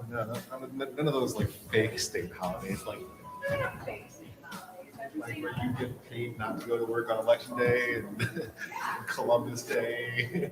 No, none of those like fake state holidays, like where you get paid not to go to work on election day and Columbus Day.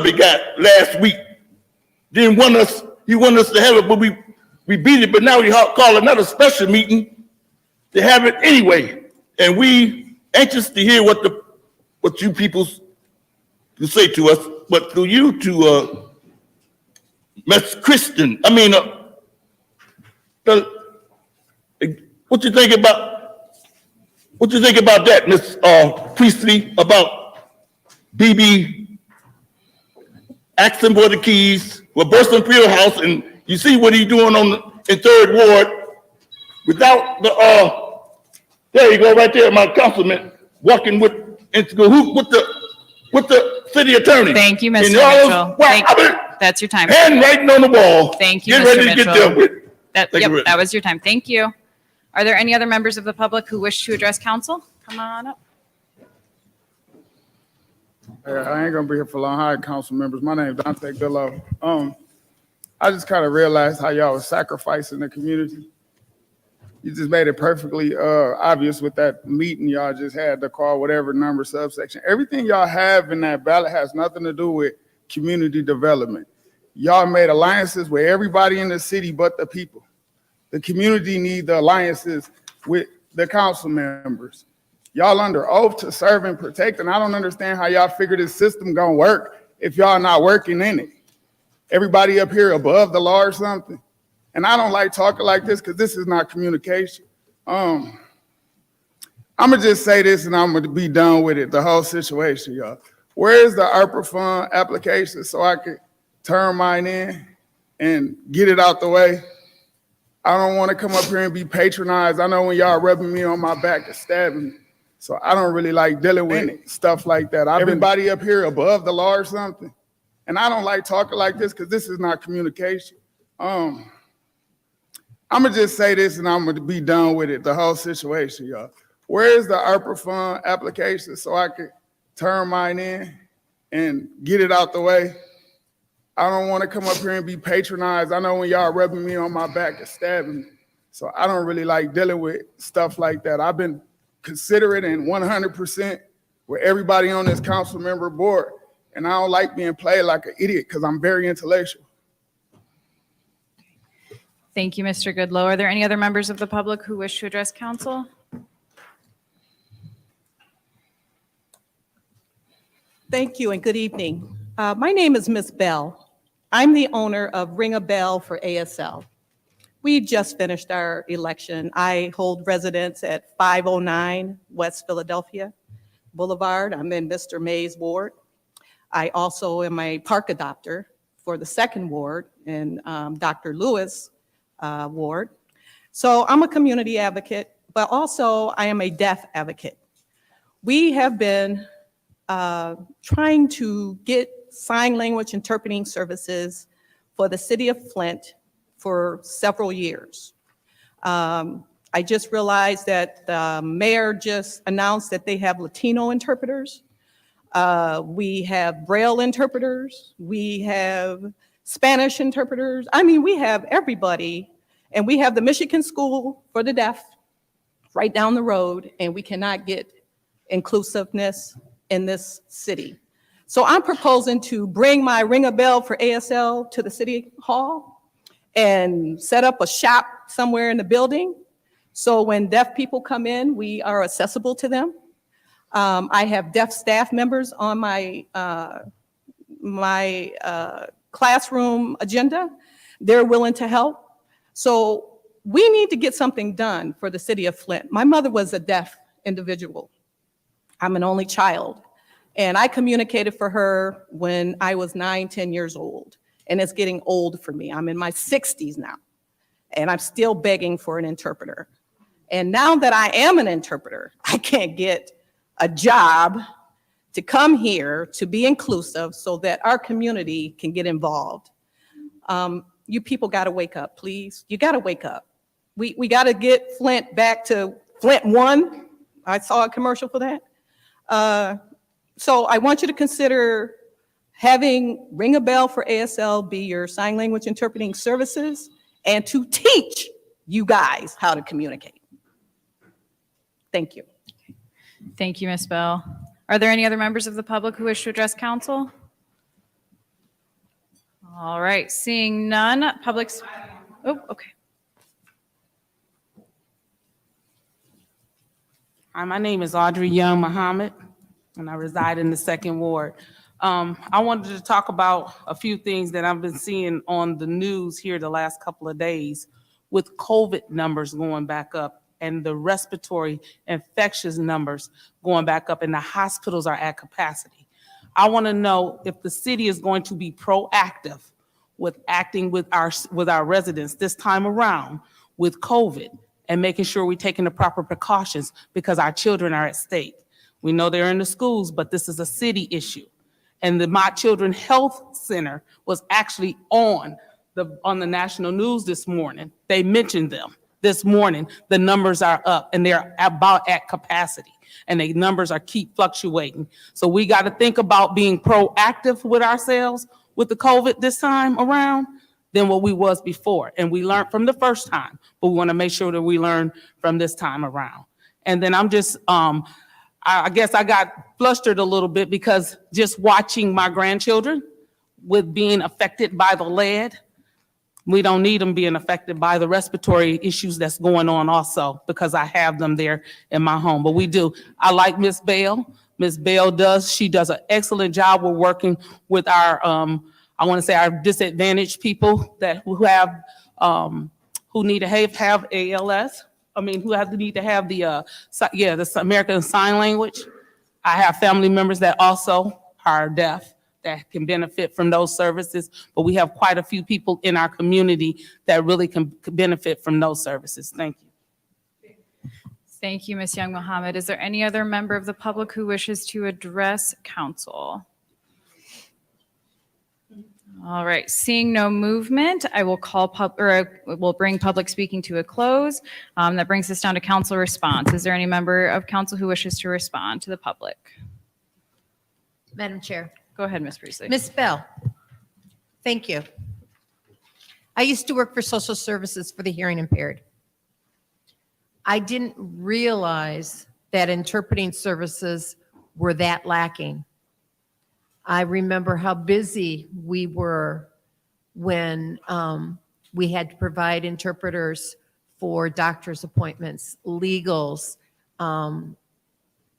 we got last week. Didn't want us, he wanted us to have it, but we beat it, but now we call another special meeting to have it anyway. And we anxious to hear what you people to say to us, but through you to Ms. Kristen, what you think about that, Ms. Priestley, about BB asking for the keys for Burston Field House, and you see what he's doing in Third Ward without the there you go right there, my councilman walking with the city attorney. Thank you, Mr. Mitchell. That's your time. Handwriting on the wall. Thank you, Get Mr. ready to Mitchell. get dealt with. Yep, that was your time. Thank you. Are there any other members of the public who wish to address council? Come on up. I ain't gonna be here for long. Hi, council members. My name is Dante Goodlow. I just kind of realized how y'all was sacrificing the community. You just made it perfectly obvious with that meeting y'all just had to call whatever number subsection. Everything y'all have in that ballot has nothing to do with community development. Y'all made alliances with everybody in the city but the people. The community need the alliances with the council members. Y'all under oath to serve and protect, and I don't understand how y'all figure this system gonna work if y'all not working in it. Everybody up here above the law or something. And I don't like talking like this because this is not communication. I'm gonna just say this and I'm gonna be done with it, the whole situation, y'all. Where is the ARPA fund application so I could turn mine in and get it out the way? I don't wanna come up here and be patronized. I know when y'all rubbing me on my back and stabbing me. So I don't really like dealing with stuff like that. Everybody up here above the law or something. And I don't like talking like this because this is not communication. I'm gonna just say this and I'm gonna be done with it, the whole situation, y'all. Where is the ARPA fund application so I could turn mine in and get it out the way? I don't wanna come up here and be patronized. I know when y'all rubbing me on my back and stabbing me. So I don't really like dealing with stuff like that. I've been considerate and 100% with everybody on this council member board. And I don't like being played like an idiot because I'm very intellectual. Thank you, Mr. Goodlow. Are there any other members of the public who wish to address council? Thank you and good evening. My name is Ms. Bell. I'm the owner of Ring a Bell for ASL. We just finished our election. I hold residence at 509 West Philadelphia Boulevard. I'm in Mr. May's ward. I also am a park adopter for the second ward in Dr. Lewis ward. So I'm a community advocate, but also I am a deaf advocate. We have been trying to get sign language interpreting services for the city of Flint for several years. I just realized that the mayor just announced that they have Latino interpreters. We have Braille interpreters. We have Spanish interpreters. I mean, we have everybody. And we have the Michigan School for the Deaf right down the road, and we cannot get inclusiveness in this city. So I'm proposing to bring my Ring a Bell for ASL to the city hall and set up a shop somewhere in the building. So when deaf people come in, we are accessible to them. I have deaf staff members on my classroom agenda. They're willing to help. So we need to get something done for the city of Flint. My mother was a deaf individual. I'm an only child. And I communicated for her when I was 9, 10 years old. And it's getting old for me. I'm in my 60s now. And I'm still begging for an interpreter. And now that I am an interpreter, I can't get a job to come here to be inclusive so that our community can get involved. You people got to wake up, please. You got to wake up. We got to get Flint back to Flint 1. I saw a commercial for that. So I want you to consider having Ring a Bell for ASL be your sign language interpreting services and to teach you guys how to communicate. Thank you. Thank you, Ms. Bell. Are there any other members of the public who wish to address council? All right, seeing none, oh, okay. Hi, my name is Audrey Young Muhammad, and I reside in the Second Ward. I wanted to talk about a few things that I've been seeing on the news here the last couple of days with COVID numbers going back up and the respiratory infectious numbers going back up, and the hospitals are at capacity. I want to know if the city is going to be proactive with acting with our residents this time around with COVID and making sure we're taking the proper precautions because our children are at stake. We know they're in the schools, but this is a city issue. And the My Children Health Center was actually on the national news this morning. They mentioned them this morning. The numbers are up and they're about at capacity, and the numbers are keep fluctuating. So we got to think about being proactive with ourselves with the COVID this time around than what we was before. And we learned from the first time, but we want to make sure that we learn from this time around. And then I'm just, I guess I got flustered a little bit because just watching my grandchildren with being affected by the lead, we don't need them being affected by the respiratory issues that's going on also, because I have them there in my home. But we do. I like Miss Bell. Miss Bell she does an excellent job. We're working with our, I want to say our disadvantaged people who have, who need to have ALS. I mean, who need to have the American Sign Language. I have family members that also are deaf that can benefit from those services, but we have quite a few people in our community that really can benefit from those services. Thank you. Thank you, Ms. Young Mohammed. Is there any other member of the public who wishes to address council? All right, seeing no movement, I will we'll bring public speaking to a close. That brings us down to council response. Is there any member of council who wishes to respond to the public? Madam Chair. Go ahead, Ms. Priestley. Ms. Bell, thank you. I used to work for social services for the hearing impaired. I didn't realize that interpreting services were that lacking. I remember how busy we were when we had to provide interpreters for doctor's appointments, legals,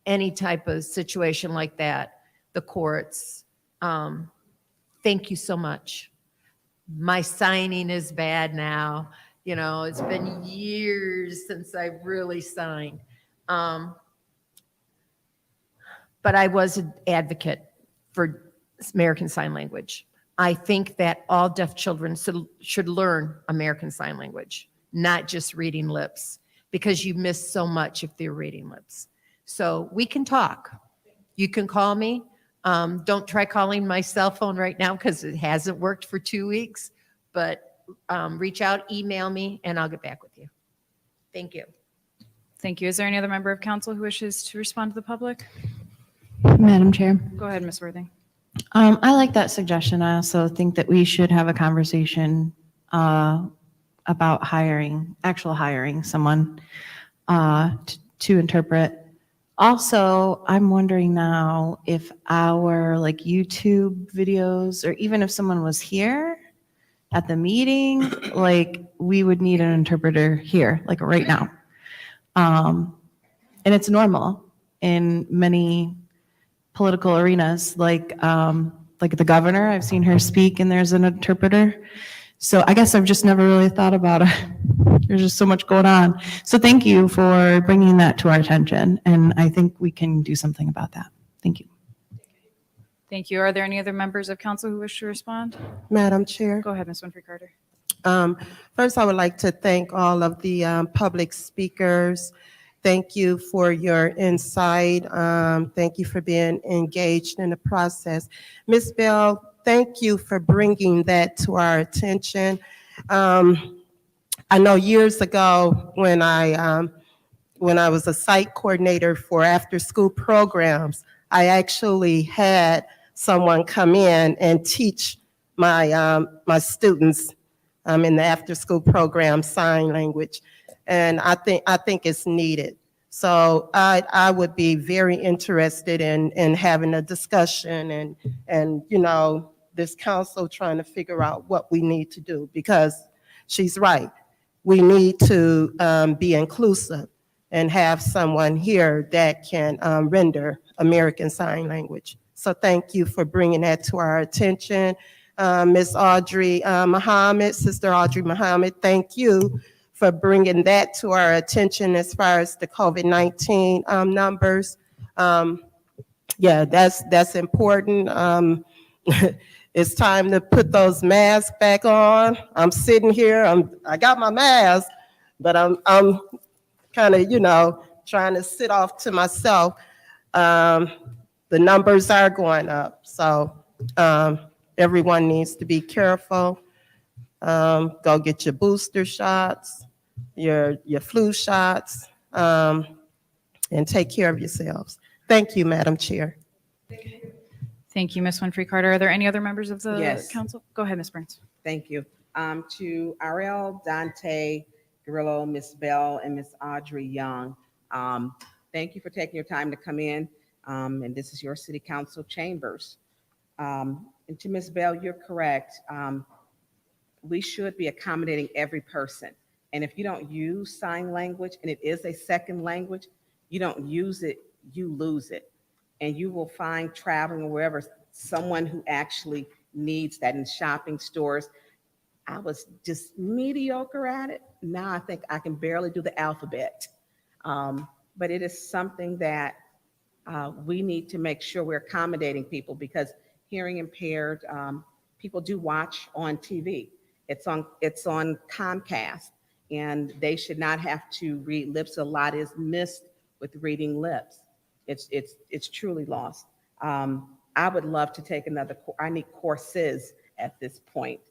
any type of situation like that, the courts. Thank you so much. My signing is bad now. You know, it's been years since I really signed. But I was an advocate for American Sign Language. I think that all deaf children should learn American Sign Language, not just reading lips, because you miss so much if they're reading lips. So we can talk. You can call me. Don't try calling my cell phone right now because it hasn't worked for 2 weeks, but reach out, email me, and I'll get back with you. Thank you. Thank you. Is there any other member of council who wishes to respond to the public? Madam Chair, Go ahead, Ms. Worthing. I like that suggestion. I also think that we should have a conversation about hiring someone to interpret. Also, I'm wondering now if our YouTube videos, or even if someone was here at the meeting, we would need an interpreter here, right now. And it's normal in many political arenas, like the governor. I've seen her speak and there's an interpreter. So I guess I've just never really thought about it. There's just so much going on. So thank you for bringing that to our attention. And I think we can do something about that. Thank you. Thank you. Are there any other members of council who wish to respond? Madam Chair, Go ahead, Ms. Winfrey Carter. first I would like to thank all of the public speakers. Thank you for your insight. Thank you for being engaged in the process. Ms. Bell, thank you for bringing that to our attention. I know years ago when I was a site coordinator for after-school programs, I actually had someone come in and teach my my students in the after-school program sign language, and I think it's needed. So I would be very interested in having a discussion and this council trying to figure out what we need to do, because she's right. We need to be inclusive and have someone here that can render American Sign Language. So thank you for bringing that to our attention. Ms. Audrey Muhammad, Sister Audrey Muhammad, thank you for bringing that to our attention as far as the COVID-19 numbers. Yeah, that's important. It's time to put those masks back on. I'm sitting here, I got my mask, but I'm kind of, trying to sit off to myself. The numbers are going up, so everyone needs to be careful. Go get your booster shots, your flu shots, and take care of yourselves. Thank you, Madam Chair. Thank you, Ms. Winfrey Carter. Are there any other members of the Yes. council? Go ahead, Ms. Burns. Thank you. To Ariel, Dante, Grillo, Ms. Bell, and Ms. Audrey Young, thank you for taking your time to come in, and this is your city council chambers. And to Ms. Bell, you're correct. We should be accommodating every person. And if you don't use sign language, and it is a second language, you don't use it, you lose it. And you will find traveling or wherever someone who actually needs that in shopping stores. I was just mediocre at it. Now I think I can barely do the alphabet. But it is something that we need to make sure we're accommodating people, because hearing impaired people do watch on TV. It's on Comcast, and they should not have to read lips. A lot is missed with reading lips. It's truly lost. I would love to take I need courses at this point,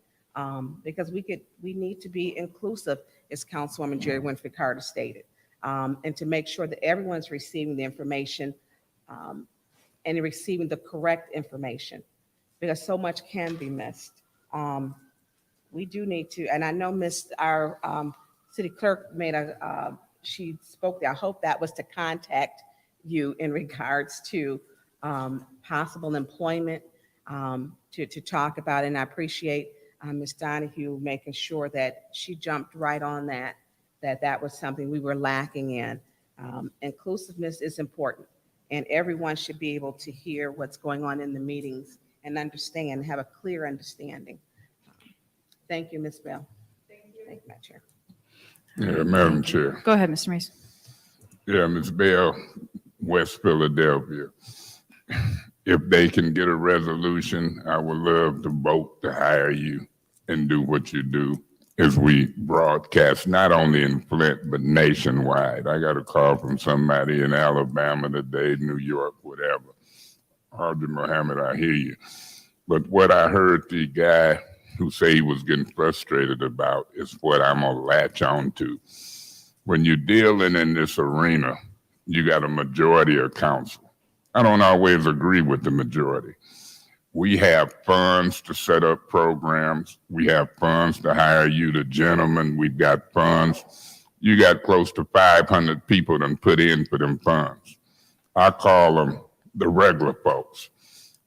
because we need to be inclusive, as Councilwoman Jerry Winfrey Carter stated, and to make sure that everyone's receiving the information and receiving the correct information, because so much can be missed. We do need to, and I know our city clerk she spoke there. I hope that was to contact you in regards to possible employment, to talk about it. And I appreciate Ms. Donahue making sure that she jumped right on that was something we were lacking in. Inclusiveness is important, and everyone should be able to hear what's going on in the meetings and understand, have a clear understanding. Thank you, Ms. Bell. Thank you, Madam Chair. Yeah, Madam Chair. Go ahead, Mr. Mason. Yeah, Ms. Bell, West Philadelphia. If they can get a resolution, I would love to vote to hire you and do what you do as we broadcast, not only in Flint, but nationwide. I got a call from somebody in Alabama today, New York, whatever. Audrey Muhammad, I hear you. But what I heard the guy who say he was getting frustrated about is what I'm gonna latch on to. When you're dealing in this arena, you got a majority of council. I don't always agree with the majority. We have funds to set up programs. We have funds to hire you, the gentlemen. We've got funds. You got close to 500 people that put in for them funds. I call them the regular folks.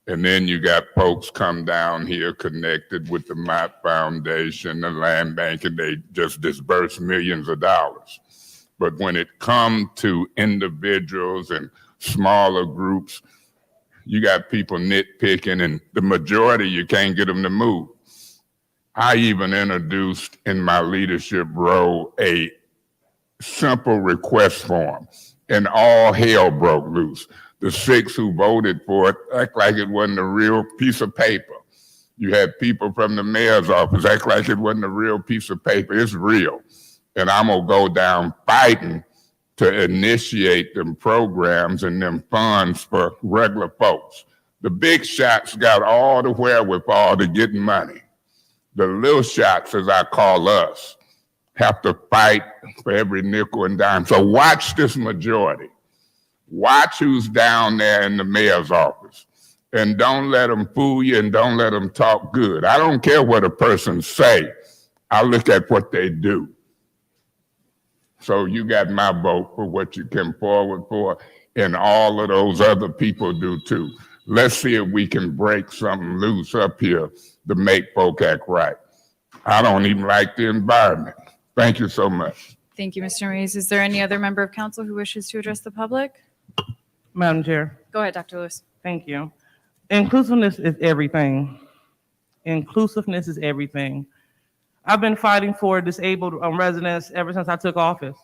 And then you got folks come down here connected with the Mott Foundation, the Land Bank, and they just disperse millions of dollars. But when it comes to individuals and smaller groups, you got people nitpicking, and the majority, you can't get them to move. I even introduced in my leadership role a simple request form, and all hell broke loose. The 6 who voted for it act like it wasn't a real piece of paper. You had people from the mayor's office act like it wasn't a real piece of paper. It's real. And I'm gonna go down fighting to initiate them programs and them funds for regular folks. The big shots got all the wherewithal to get money. The little shots, as I call us, have to fight for every nickel and dime. So watch this majority. Watch who's down there in the mayor's office, and don't let them fool you, and don't let them talk good. I don't care what a person say. I look at what they do. So you got my vote for what you came forward for, and all of those other people do too. Let's see if we can break something loose up here to make folk act right. I don't even like the environment. Thank you so much. Thank you, Mr. Mays. Is there any other member of council who wishes to address the public? Madam Chair, Go ahead, Dr. Lewis. thank you. Inclusiveness is everything. Inclusiveness is everything. I've been fighting for disabled residents ever since I took office.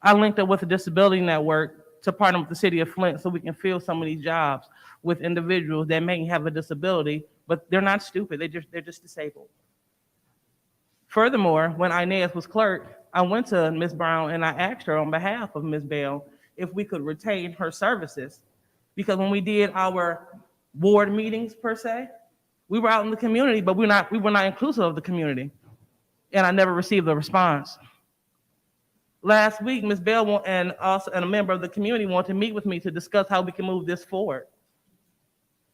I linked up with the Disability Network to partner with the city of Flint so we can fill some of these jobs with individuals that may have a disability, but they're not stupid. They're just disabled. Furthermore, when Inez was clerk, I went to Ms. Brown and I asked her on behalf of Ms. Bell if we could retain her services. Because when we did our ward meetings per se, we were out in the community, but we were not inclusive of the community. And I never received a response. Last week, Ms. Bell and a member of the community wanted to meet with me to discuss how we can move this forward.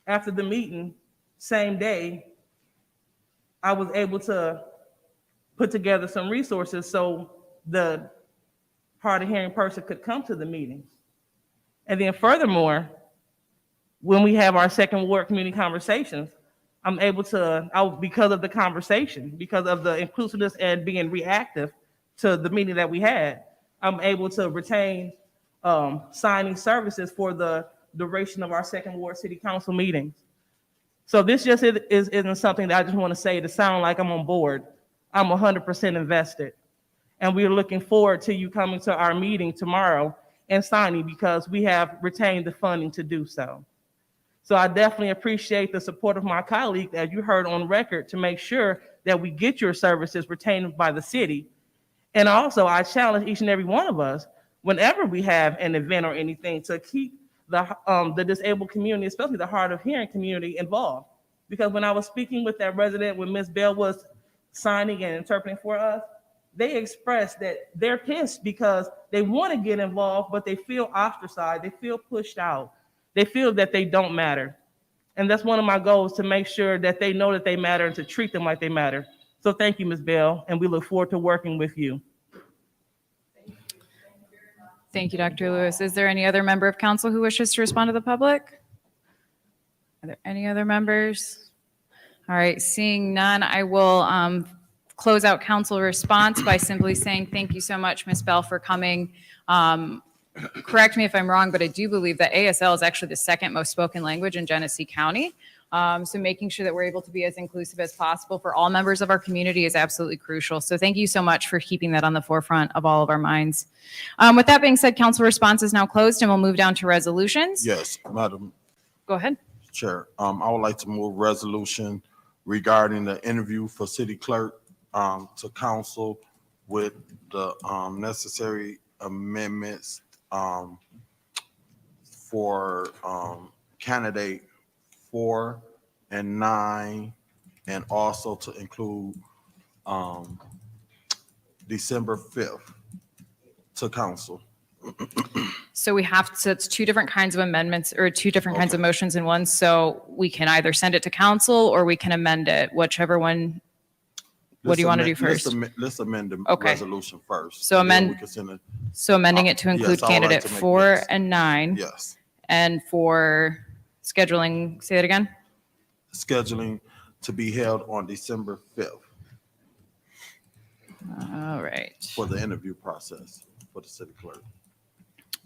After the meeting, same day, I was able to put together some resources so the hard of hearing person could come to the meetings. And then furthermore, when we have our second ward community conversations, I'm able to, because of the conversation, because of the inclusiveness and being reactive to the meeting that we had, I'm able to retain signing services for the duration of our second ward city council meetings. So this just isn't something that I just want to say to sound like I'm on board. I'm 100% invested. And we're looking forward to you coming to our meeting tomorrow and signing because we have retained the funding to do so. So I definitely appreciate the support of my colleague, as you heard on record, to make sure that we get your services retained by the city. And also I challenge each and every one of us, whenever we have an event or anything, to keep the disabled community, especially the hard of hearing community, involved. Because when I was speaking with that resident, when Ms. Bell was signing and interpreting for us, they expressed that they're pissed because they want to get involved, but they feel ostracized, they feel pushed out, they feel that they don't matter. And that's one of my goals, to make sure that they know that they matter and to treat them like they matter. So thank you, Ms. Bell, and we look forward to working with you. Thank you, Dr. Lewis. Is there any other member of council who wishes to respond to the public? Are there any other members? All right, seeing none, I will close out council response by simply saying thank you so much, Ms. Bell, for coming. Correct me if I'm wrong, but I do believe that ASL is actually the second most spoken language in Genesee County. So making sure that we're able to be as inclusive as possible for all members of our community is absolutely crucial. So thank you so much for keeping that on the forefront of all of our minds. With that being said, council response is now closed and we'll move down to resolutions. Yes, Madam Go ahead. Chair, I would like to move resolution regarding the interview for city clerk to council with the necessary amendments for candidate 4 and 9, and also to include December 5th to council. So we have to, it's two different kinds of amendments or two different kinds of motions in one. So we can either send it to council or we can amend it, whichever one. What do you want to do first? Let's amend the Okay. resolution first. So and then amend- we can send it- So amending it to include Yes, I would like candidate to make 4 this. and 9. Yes, And for scheduling, say that again? scheduling to be held on December 5th All right. for the interview process for the city clerk.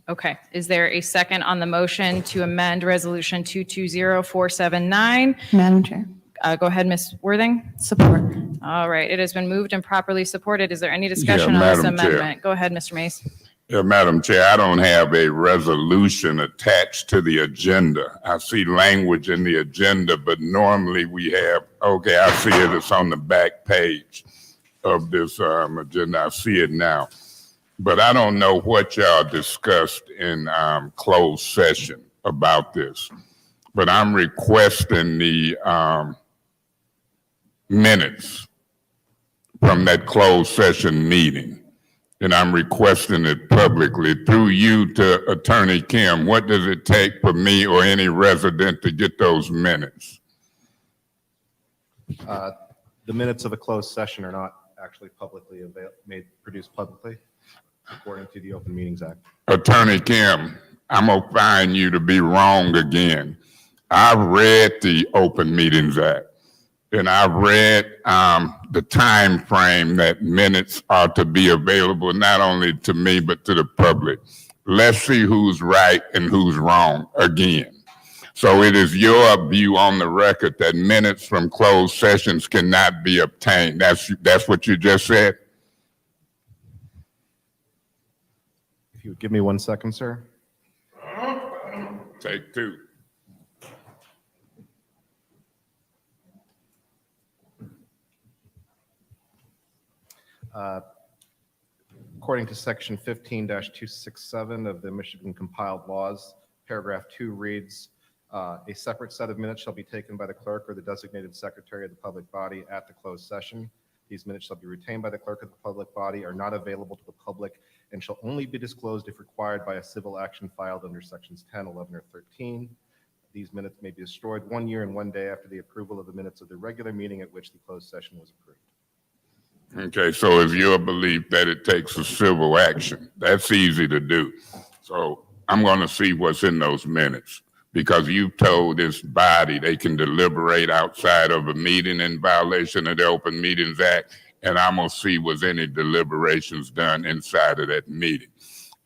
Okay. Is there a second on the motion to amend resolution 220479? Madam Chair, Go ahead, Ms. Worthing. support. All right. It has been moved and properly supported. Is there any discussion on this Madam Chair. amendment? Go ahead, Mr. Mays. Yeah, Madam Chair, I don't have a resolution attached to the agenda. I see language in the agenda, but normally we have, okay, I see it, it's on the back page of this agenda. I see it now. But I don't know what y'all discussed in closed session about this. But I'm requesting the minutes from that closed session meeting. And I'm requesting it publicly through you to Attorney Kim. What does it take for me or any resident to get those minutes? The minutes of a closed session are not actually publicly produced publicly, according to the Open Meetings Act. Attorney Kim, I'm gonna find you to be wrong again. I've read the Open Meetings Act, and I've read the time frame that minutes are to be available not only to me but to the public. Let's see who's right and who's wrong again. So it is your view on the record that minutes from closed sessions cannot be obtained. That's what you just said? If you would give me 1 second, sir. Take two. According to section 15-267 of the Michigan compiled laws, paragraph 2 reads, a separate set of minutes shall be taken by the clerk or the designated secretary of the public body at the closed session. These minutes shall be retained by the clerk of the public body, are not available to the public, and shall only be disclosed if required by a civil action filed under sections 10, 11, or 13. These minutes may be destroyed 1 year and 1 day after the approval of the minutes of the regular meeting at which the closed session was approved. Okay, so it's your belief that it takes a civil action. That's easy to do. So I'm going to see what's in those minutes, because you've told this body they can deliberate outside of a meeting in violation of the Open Meetings Act, and I'm going to see was any deliberations done inside of that meeting,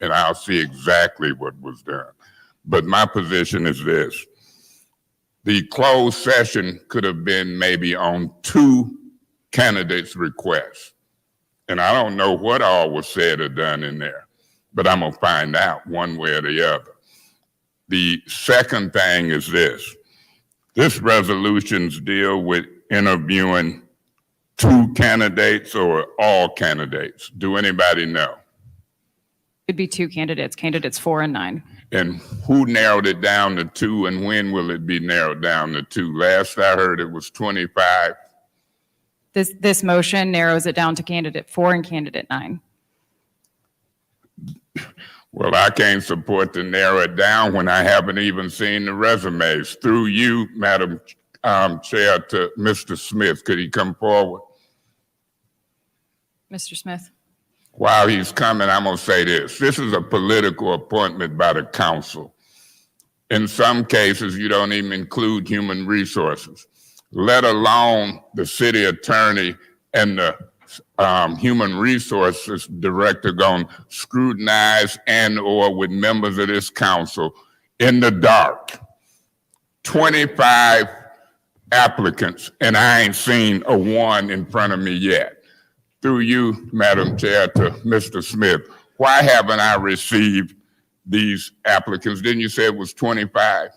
and I'll see exactly what was done. But my position is this. The closed session could have been maybe on 2 candidates' requests. And I don't know what all was said or done in there, but I'm gonna find out one way or the other. The second thing is this. This resolutions deal with interviewing 2 candidates or all candidates. Do anybody know? It'd be 2 candidates, candidates 4 and 9. And who narrowed it down to 2, and when will it be narrowed down to 2? Last I heard it was 25. This motion narrows it down to candidate 4 and candidate 9. Well, I can't support to narrow it down when I haven't even seen the resumes. Through you, Madam Chair, to Mr. Smith, could he come forward? Mr. Smith? While he's coming, I'm gonna say this. This is a political appointment by the council. In some cases, you don't even include human resources, let alone the city attorney and the human resources director going to scrutinize and or with members of this council in the dark. 25 applicants, and I ain't seen a one in front of me yet. Through you, Madam Chair, to Mr. Smith, why haven't I received these applicants? Didn't you say it was 25?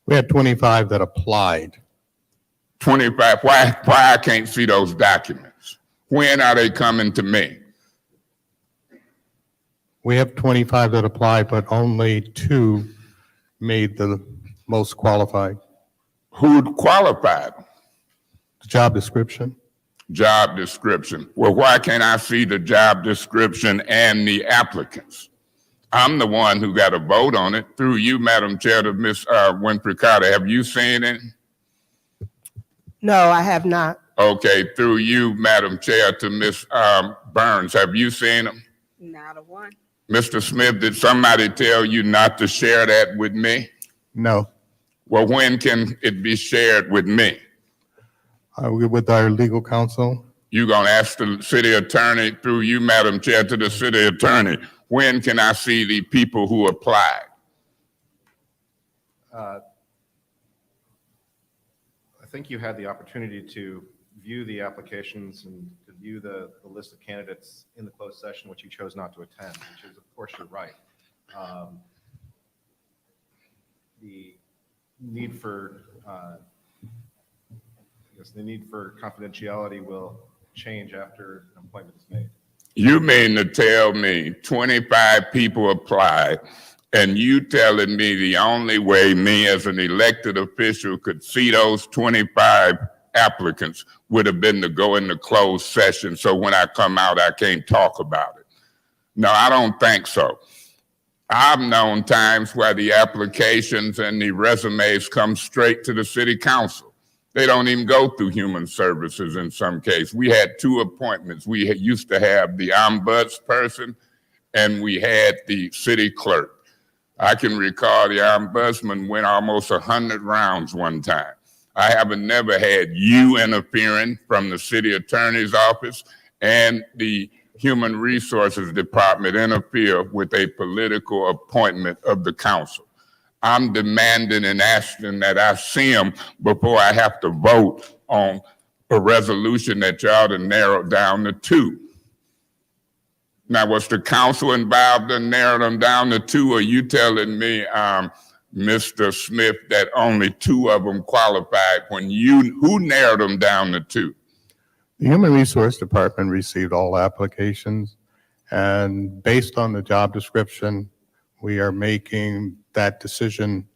We had 25 that applied. 25, why I can't see those documents? When are they coming to me? We have 25 that applied, but only 2 made the most qualified. Who qualified? The job description. Job description. Well, why can't I see the job description and the applicants? I'm the one who got a vote on it. Through you, Madam Chair, to Ms. Winfrey Carter, have you seen it? No, I have not. Okay, through you, Madam Chair, to Ms. Burns, have you seen them? Not a one. Mr. Smith, did somebody tell you not to share that with me? No. Well, when can it be shared with me? With our legal counsel. You gonna ask the city attorney, through you, Madam Chair, to the city attorney, when can I see the people who applied? I think you had the opportunity to view the applications and to view the list of candidates in the closed session, which you chose not to attend, which is, of course, you're right. The need for the need for confidentiality will change after an appointment is made. You mean to tell me 25 people applied, and you telling me the only way me as an elected official could see those 25 applicants would have been to go into closed session, so when I come out, I can't talk about it? No, I don't think so. I've known times where the applications and the resumes come straight to the city council. They don't even go through human services in some cases. We had 2 appointments. We used to have the ombudsperson and we had the city clerk. I can recall the ombudsman went almost 100 rounds one time. I haven't never had you interfering from the city attorney's office and the Human Resources Department interfere with a political appointment of the council. I'm demanding and asking that I see them before I have to vote on a resolution that y'all to narrow down to 2. Now, was the council involved in narrowing them down to 2, or you telling me, Mr. Smith, that only 2 of them qualified when who narrowed them down to 2? The Human Resource Department received all applications, and based on the job description, we are making that decision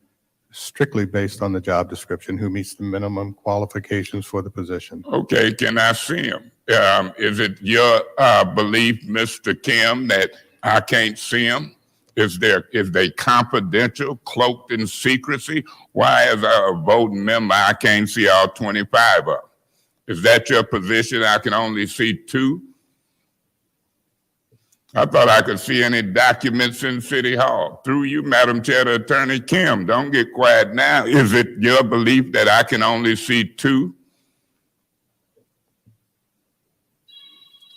strictly based on the job description, who meets the minimum qualifications for the position. Okay, can I see him? Is it your belief, Mr. Kim, that I can't see him? Is they confidential, cloaked in secrecy? Why, as a voting member, I can't see all 25 of them? Is that your position? I can only see 2? I thought I could see any documents in City Hall. Through you, Madam Chair, to Attorney Kim, don't get quiet now. Is it your belief that I can only see 2?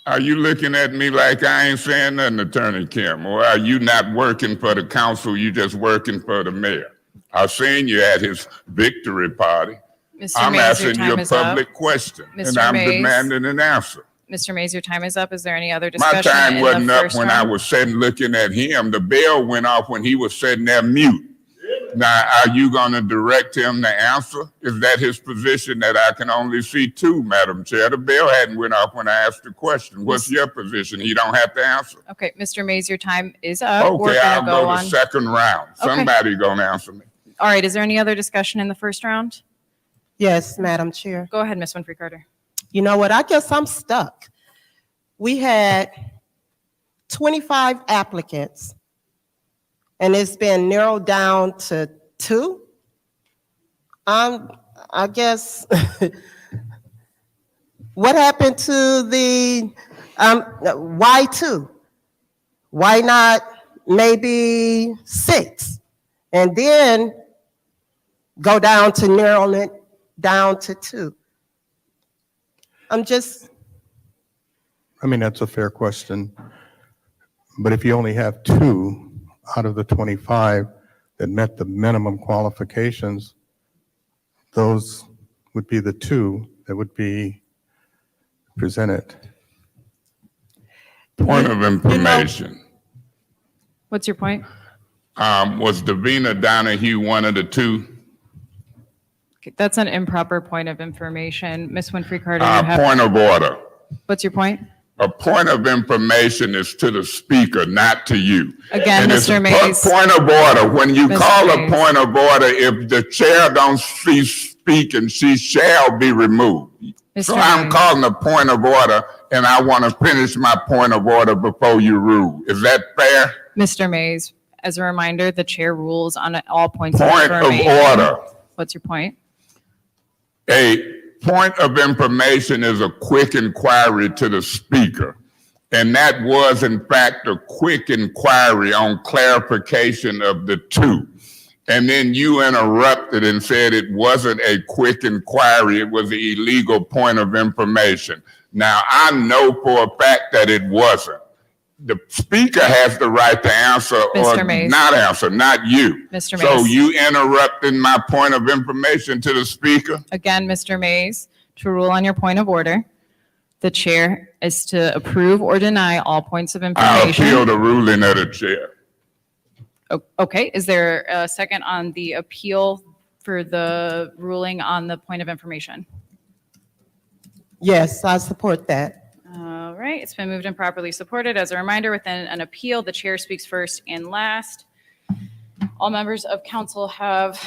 Are you looking at me like I ain't saying nothing, Attorney Kim? Or are you not working for the council, you just working for the mayor? I've seen you at his victory party. Mr. I'm Mays, your asking you time a is up. public question, and Mr. I'm Mays. demanding an answer. Mr. Mays, your time is up. Is there any other My discussion time in wasn't the up first when I round? was sitting looking at him. The bell went off when he was sitting there mute. Now, are you going to direct him to answer? Is that his position that I can only see 2, Madam Chair? The bell hadn't went off when I asked the question. What's your position? He don't have to answer. Okay, Mr. Mays, your time is up. We're Okay, I'll gonna go to on. second round. Okay. Somebody gonna answer me. All right, is there any other discussion in the first round? Yes, Madam Chair. Go ahead, Ms. Winfrey Carter. You know what? I guess I'm stuck. We had 25 applicants, and it's been narrowed down to 2. I guess, what happened to the, why 2? Why not maybe 6? And then go down to narrowing it down to 2. I mean, that's a fair question. But if you only have 2 out of the 25 that met the minimum qualifications, those would be the 2 that would be presented. Point of information. What's your point? Was Davina Donahue one of the 2? Okay, that's an improper point of information. Ms. Winfrey Carter, you have, Point of order. what's your point? A point of information is to the speaker, not to you. Again, And it's Mr. a Mays. Point of order. When you Mr. call a Mays. point of order, if the chair don't cease speaking, she shall be removed. So Mr. I'm Mays. calling a point of order, and I want to finish my point of order before you rule. Is that fair? Mr. Mays, as a reminder, the chair rules on all points of Point of information. order. What's your point? A point of information is a quick inquiry to the speaker. And that was, in fact, a quick inquiry on clarification of the 2. And then you interrupted and said it wasn't a quick inquiry, it was an illegal point of information. Now, I know for a fact that it wasn't. The speaker has the right to answer Mr. or Mays. not answer, not you. Mr. So Mays. you interrupted my point of information to the speaker? Again, Mr. Mays, to rule on your point of order, the chair is to approve or deny all points of I appeal information. the ruling of the chair. Okay, is there a second on the appeal for the ruling on the point of information? Yes, I support that. All right, it's been moved and properly supported. As a reminder, within an appeal, the chair speaks first and last. All members of council have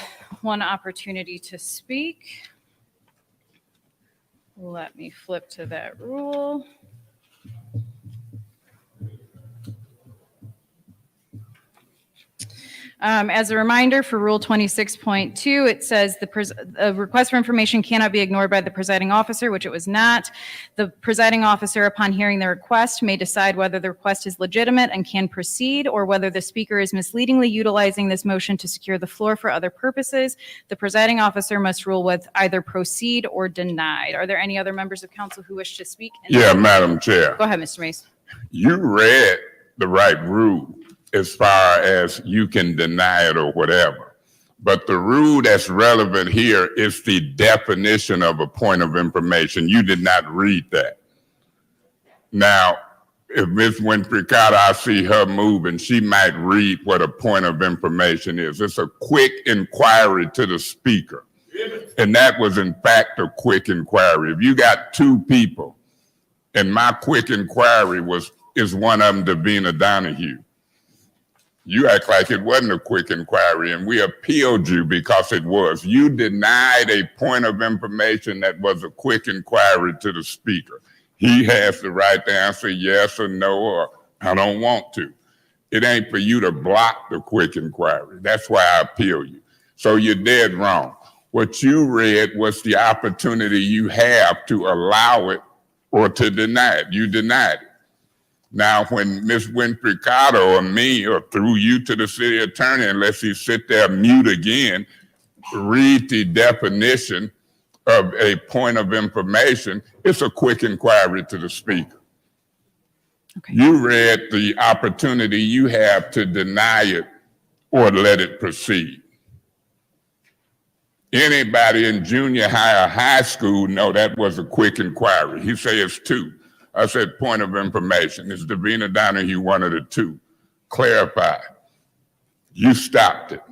one opportunity to speak. Let me flip to that rule. As a reminder for Rule 26.2, it says the request for information cannot be ignored by the presiding officer, which it was not. The presiding officer, upon hearing the request, may decide whether the request is legitimate and can proceed, or whether the speaker is misleadingly utilizing this motion to secure the floor for other purposes. The presiding officer must rule with either proceed or denied. Are there any other members of council who wish to speak? Yeah, Madam Chair, Go ahead, Mr. Mays. you read the right rule as far as you can deny it or whatever. But the rule that's relevant here is the definition of a point of information. You did not read that. Now, if Ms. Winfrey Carter, I see her moving, she might read what a point of information is. It's a quick inquiry to the speaker. And that was in fact a quick inquiry. If you got two people, and my quick inquiry is one of them Davina Donahue. You act like it wasn't a quick inquiry, and we appealed you because it was. You denied a point of information that was a quick inquiry to the speaker. He has the right to answer yes or no, or I don't want to. It ain't for you to block the quick inquiry. That's why I appeal you. So you're dead wrong. What you read was the opportunity you have to allow it or to deny it. You denied it. Now, when Ms. Winfrey Carter or me or through you to the city attorney, unless he sit there mute again, read the definition of a point of information, it's a quick inquiry to the speaker. Okay. You read the opportunity you have to deny it or let it proceed. Anybody in junior high or high school know that was a quick inquiry. He said it's two. I said point of information. Is Davina Donahue one of the two? Clarify. You stopped it.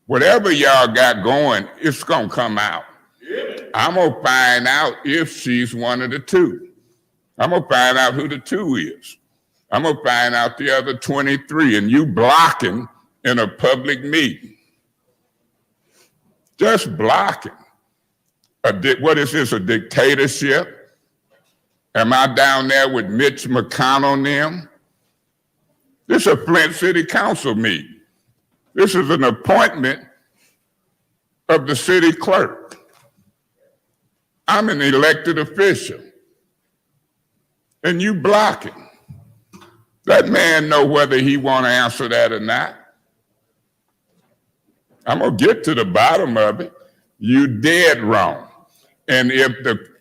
Whatever y'all got going, it's gonna come out. I'm gonna find out if she's one of the two. I'm gonna find out who the two is. I'm gonna find out the other 23, and you blocking in a public meeting. Just blocking. What is this, a dictatorship? Am I down there with Mitch McConnell and them? This is a Flint City Council meeting. This is an appointment of the city clerk. I'm an elected official. And you blocking. That man know whether he want to answer that or not. I'm gonna get to the bottom of it. You dead wrong. And if the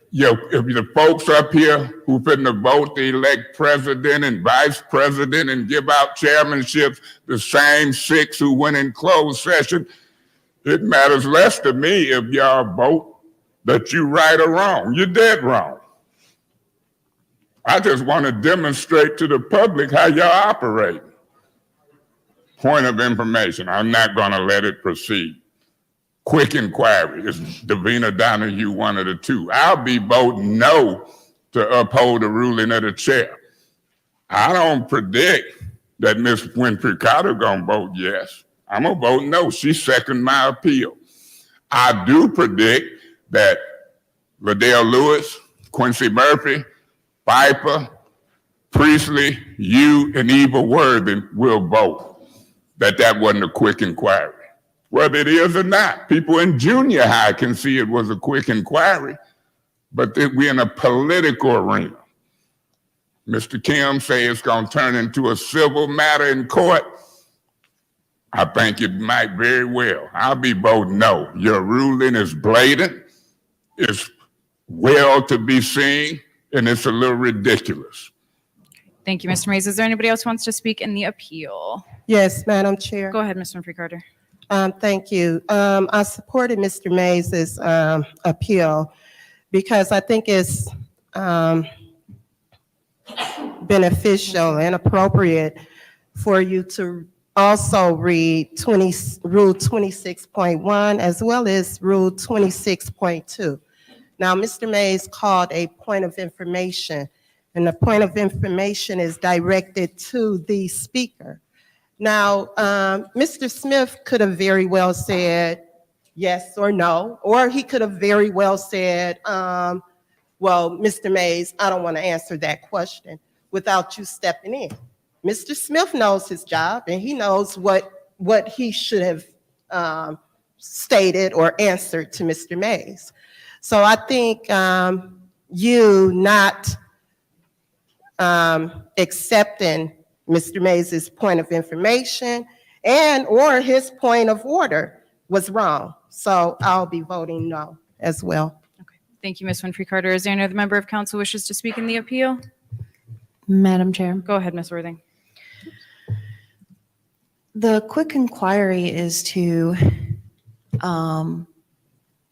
folks up here who finna vote to elect president and vice president and give out chairmanships, the same six who went in closed session, it matters less to me if y'all vote that you right or wrong. You're dead wrong. I just want to demonstrate to the public how y'all operate. Point of information. I'm not going to let it proceed. Quick inquiry. Is Davina Donahue one of the two? I'll be voting no to uphold the ruling of the chair. I don't predict that Ms. Winfrey Carter gonna vote yes. I'm gonna vote no. She seconded my appeal. I do predict that Liddell Lewis, Quincy Murphy, Piper, Priestley, you, and Eva Worthing will vote that wasn't a quick inquiry. Whether it is or not, people in junior high can see it was a quick inquiry, but we're in a political arena. Mr. Kim say it's gonna turn into a civil matter in court. I think it might very well. I'll be voting no. Your ruling is blatant, it's well to be seen, and it's a little ridiculous. Thank you, Mr. Mays. Is there anybody else who wants to speak in the appeal? Yes, Madam Chair. Go ahead, Ms. Winfrey Carter. Thank you. I supported Mr. Mays's appeal because I think it's beneficial and appropriate for you to also read Rule 26.1 as well as Rule 26.2. Now, Mr. Mays called a point of information, and the point of information is directed to the speaker. Now, Mr. Smith could have very well said yes or no, or he could have very well said, well, Mr. Mays, I don't want to answer that question without you stepping in. Mr. Smith knows his job, and he knows what he should have stated or answered to Mr. Mays. So I think you not accepting Mr. Mays's point of information and or his point of order was wrong. So I'll be voting no as well. Thank you, Ms. Winfrey Carter. Is there any other member of council wishes to speak in the appeal? Madam Chair. Go ahead, Ms. Worthing. The quick inquiry is to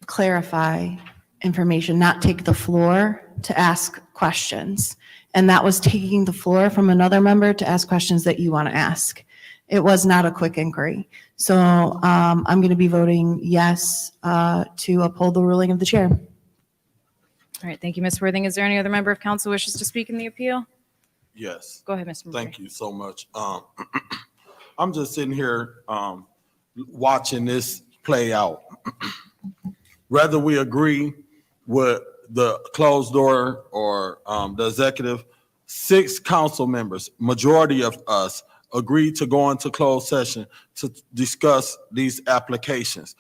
clarify information, not take the floor to ask questions. And that was taking the floor from another member to ask questions that you want to ask. It was not a quick inquiry. So I'm going to be voting yes to uphold the ruling of the chair. All right, thank you, Ms. Worthing. Is there any other member of council wishes to speak in the appeal? Yes. Go ahead, Mr. Murphy. Thank you so much. I'm just sitting here watching this play out. Whether we agree with the closed door or the executive, 6 council members, majority of us, agreed to go into closed session to discuss these applications.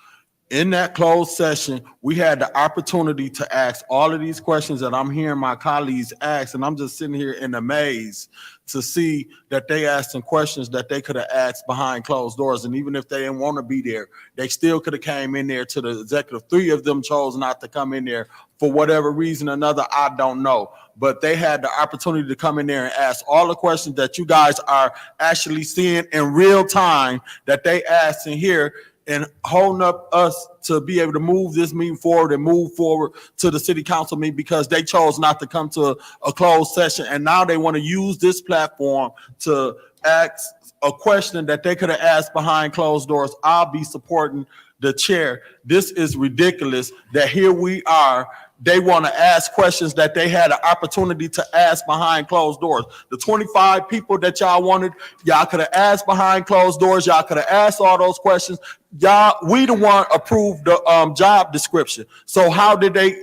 In that closed session, we had the opportunity to ask all of these questions that I'm hearing my colleagues ask, and I'm just sitting here in amaze to see that they asked some questions that they could have asked behind closed doors. And even if they didn't want to be there, they still could have came in there to the executive. 3 of them chose not to come in there for whatever reason or another, I don't know. But they had the opportunity to come in there and ask all the questions that you guys are actually seeing in real time that they asked in here, and holding up us to be able to move this meeting forward and move forward to the city council meeting because they chose not to come to a closed session. And now they want to use this platform to ask a question that they could have asked behind closed doors. I'll be supporting the chair. This is ridiculous that here we are. They want to ask questions that they had an opportunity to ask behind closed doors. The 25 people that y'all wanted, y'all could have asked behind closed doors. Y'all could have asked all those questions. Y'all, we the one approved the job description. So how did they,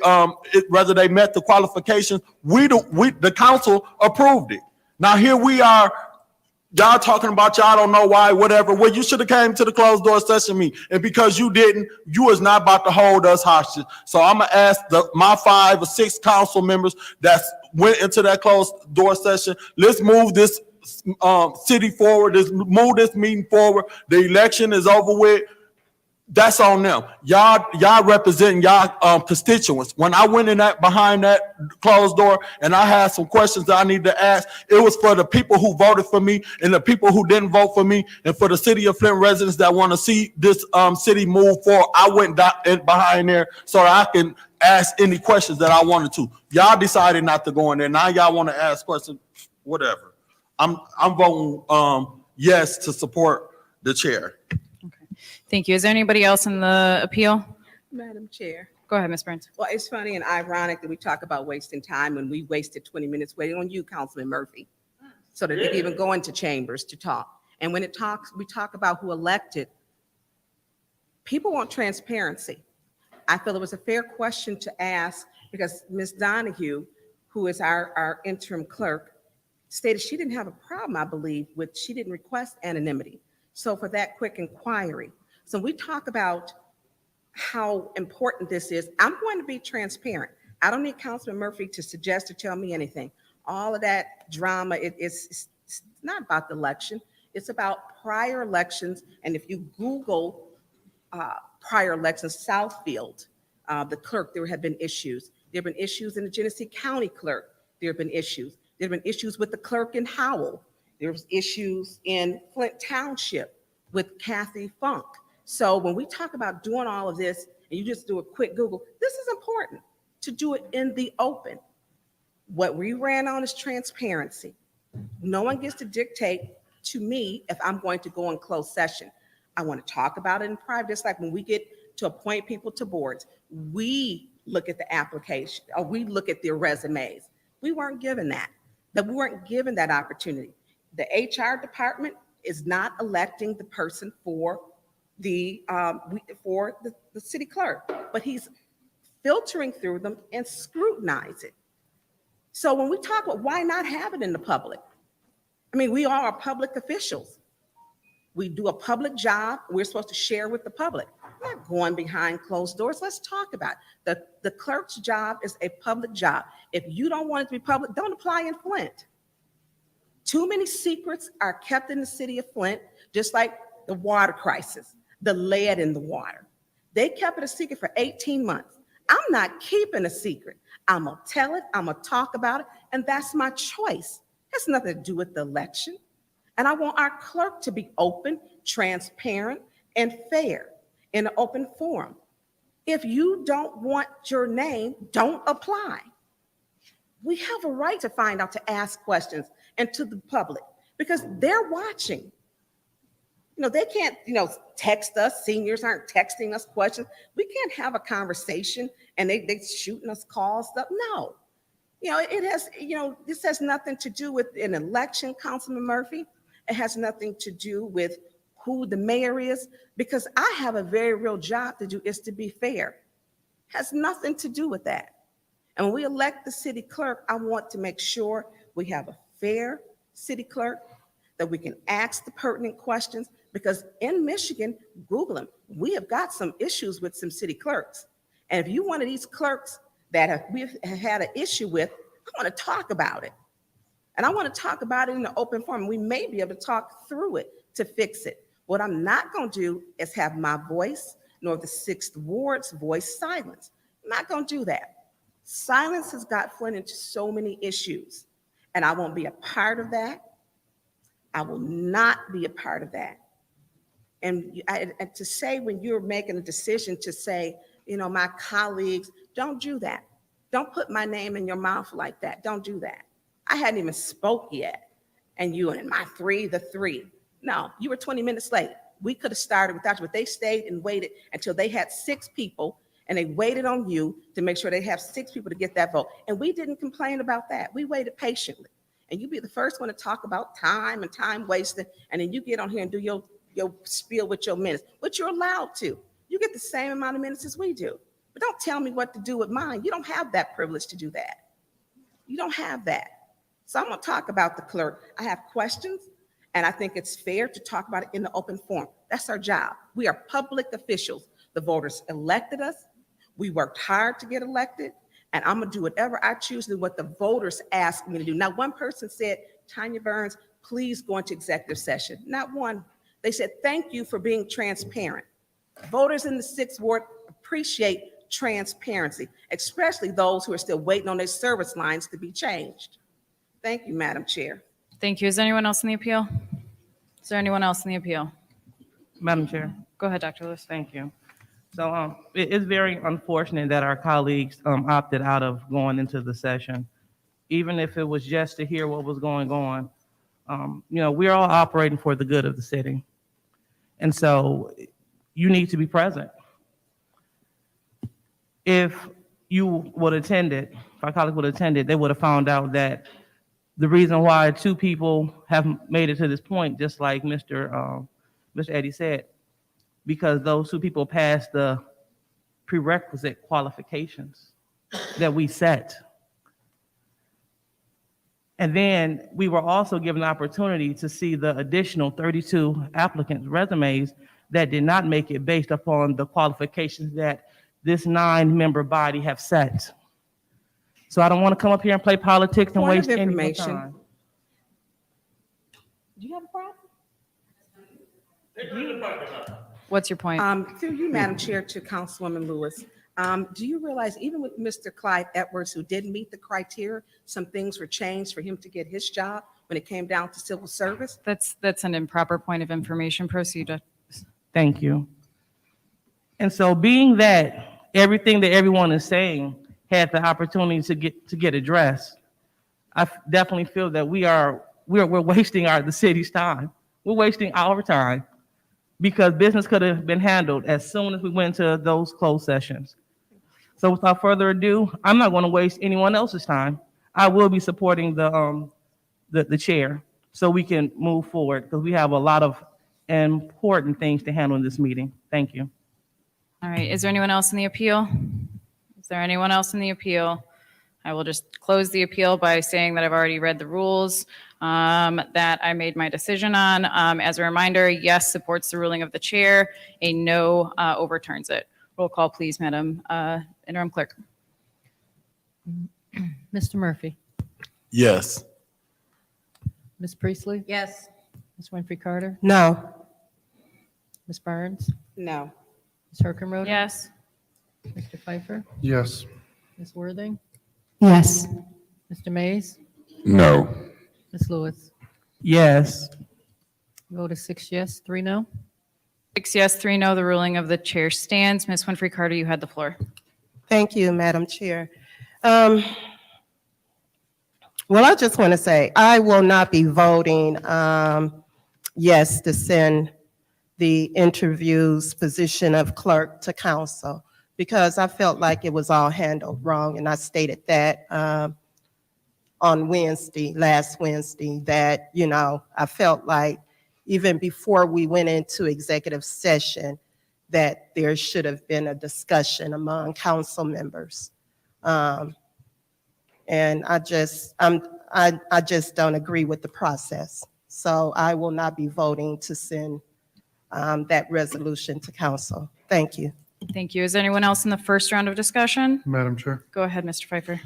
whether they met the qualifications, the council approved it. Now here we are. Y'all talking about y'all don't know why, whatever. Well, you should have came to the closed door session meeting. And because you didn't, you is not about to hold us hostage. So I'm going to ask my 5 or 6 council members that went into that closed door session, let's move this city forward. Let's move this meeting forward. The election is over with. That's on them. Y'all representing y'all constituents. When I went in that behind that closed door and I had some questions that I need to ask, it was for the people who voted for me and the people who didn't vote for me, and for the city of Flint residents that want to see this city move forward. I went behind there so that I can ask any questions that I wanted to. Y'all decided not to go in there. Now y'all want to ask questions. Whatever. I'm voting yes to support the chair. Thank you. Is there anybody else in the appeal? Madam Chair. Go ahead, Ms. Burns. Well, it's funny and ironic that we talk about wasting time when we wasted 20 minutes waiting on you, Councilman Murphy, so that they could even go into chambers to talk. And when we talk about who elected, people want transparency. I feel it was a fair question to ask because Ms. Donahue, who is our interim clerk, stated she didn't have a problem, I believe, she didn't request anonymity. So for that quick inquiry. So we talk about how important this is. I'm going to be transparent. I don't need Councilman Murphy to suggest or tell me anything. All of that drama, it's not about the election. It's about prior elections. And if you Google prior elections, Southfield, the clerk, there have been issues. There have been issues in the Genesee County clerk. There have been issues. There have been issues with the clerk in Howell. There was issues in Flint Township with Kathy Funk. So when we talk about doing all of this, and you just do a quick Google, this is important to do it in the open. What we ran on is transparency. No one gets to dictate to me if I'm going to go in closed session. I want to talk about it in private. Just like when we get to appoint people to boards, we look at the application, or we look at their resumes. We weren't given that. We weren't given that opportunity. The HR department is not electing the person for the city clerk, but he's filtering through them and scrutinize it. So when we talk about why not have it in the public, I mean, we all are public officials. We do a public job. We're supposed to share with the public. We're not going behind closed doors. Let's talk about it. The clerk's job is a public job. If you don't want it to be public, don't apply in Flint. Too many secrets are kept in the city of Flint, just like the water crisis, the lead in the water. They kept it a secret for 18 months. I'm not keeping a secret. I'm gonna tell it, I'm gonna talk about it, and that's my choice. It has nothing to do with the election. And I want our clerk to be open, transparent, and fair in an open forum. If you don't want your name, don't apply. We have a right to find out, to ask questions, and to the public, because they're watching. You know, they can't, text us. Seniors aren't texting us questions. We can't have a conversation and they shooting us calls stuff. No. This has nothing to do with an election, Councilman Murphy. It has nothing to do with who the mayor is, because I have a very real job to do, is to be fair. Has nothing to do with that. And when we elect the city clerk, I want to make sure we have a fair city clerk, that we can ask the pertinent questions, because in Michigan, Google them, we have got some issues with some city clerks. And if you're one of these clerks that we've had an issue with, I want to talk about it. And I want to talk about it in an open forum. We may be able to talk through it to fix it. What I'm not going to do is have my voice, nor the 6th Ward's voice silenced. I'm not going to do that. Silence has got Flint into so many issues, and I won't be a part of that. I will not be a part of that. And to say, when you're making a decision to say, my colleagues, don't do that. Don't put my name in your mouth like that. Don't do that. I hadn't even spoke yet. And you and the three. No, you were 20 minutes late. We could have started without you, but they stayed and waited until they had 6 people, and they waited on you to make sure they have 6 people to get that vote. And we didn't complain about that. We waited patiently. And you be the first one to talk about time and time wasted, and then you get on here and do your spiel with your minutes, which you're allowed to. You get the same amount of minutes as we do. But don't tell me what to do with mine. You don't have that privilege to do that. You don't have that. So I'm going to talk about the clerk. I have questions, and I think it's fair to talk about it in the open forum. That's our job. We are public officials. The voters elected us. We worked hard to get elected, and I'm going to do whatever I choose to do, what the voters asked me to do. Now, one person said, Tanya Burns, please go into executive session. Not one. They said, thank you for being transparent. Voters in the 6th Ward appreciate transparency, especially those who are still waiting on their service lines to be changed. Thank you, Madam Chair. Thank you. Is there anyone else in the appeal? Is there anyone else in the appeal? Madam Chair. Go ahead, Dr. Lewis. Thank you. So it is very unfortunate that our colleagues opted out of going into the session, even if it was just to hear what was going on. We're all operating for the good of the city. And so you need to be present. If you would have attended, if our colleagues would have attended, they would have found out that the reason why 2 people have made it to this point, just like Mr. Eddie said, because those 2 people passed the prerequisite qualifications that we set. And then we were also given the opportunity to see the additional 32 applicants' resumes that did not make it based upon the qualifications that this 9-member body have set. So I don't want to come up here and play politics and Point of waste any more information. time. Do you have a problem? What's your point? Through you, Madam Chair, to Councilwoman Lewis. Do you realize even with Mr. Clyde Edwards, who didn't meet the criteria, some things were changed for him to get his job when it came down to civil service? That's an improper point of information. Proceed. Thank you. And so being that everything that everyone is saying had the opportunity to get addressed, I definitely feel that we're wasting the city's time. We're wasting our time because business could have been handled as soon as we went to those closed sessions. So without further ado, I'm not going to waste anyone else's time. I will be supporting the chair so we can move forward because we have a lot of important things to handle in this meeting. Thank you. All right. Is there anyone else in the appeal? Is there anyone else in the appeal? All I will just close the appeal by saying that I've already read the rules that I made my decision on. As a reminder, yes supports the ruling of the chair, a no overturns it. Roll call, please, Madam Interim Clerk. Mr. Murphy? Yes. Ms. Priestley? Yes. Ms. Winfrey Carter? No. Ms. Barnes? No. Ms. Herkenrode? Yes. Mr. Pfeiffer? Yes. Ms. Worthing? Yes. Mr. Mays? No. Ms. Lewis? Yes. Vote is 6 yes, 3 no. 6 yes, 3 no. The ruling of the chair stands. Ms. Winfrey Carter, you had the floor. Thank you, Madam Chair. Well, I just want to say, I will not be voting yes to send the interviews position of clerk to council because I felt like it was all handled wrong, and I stated that on Wednesday, last Wednesday, that, you know, I felt like even before we went into executive session, that there should have been a discussion among council members. And I just don't agree with the process. So I will not be voting to send that resolution to council. Thank you. Thank you. Is there anyone else in the first round of discussion? Madam Chair, Go ahead, Mr. Pfeiffer.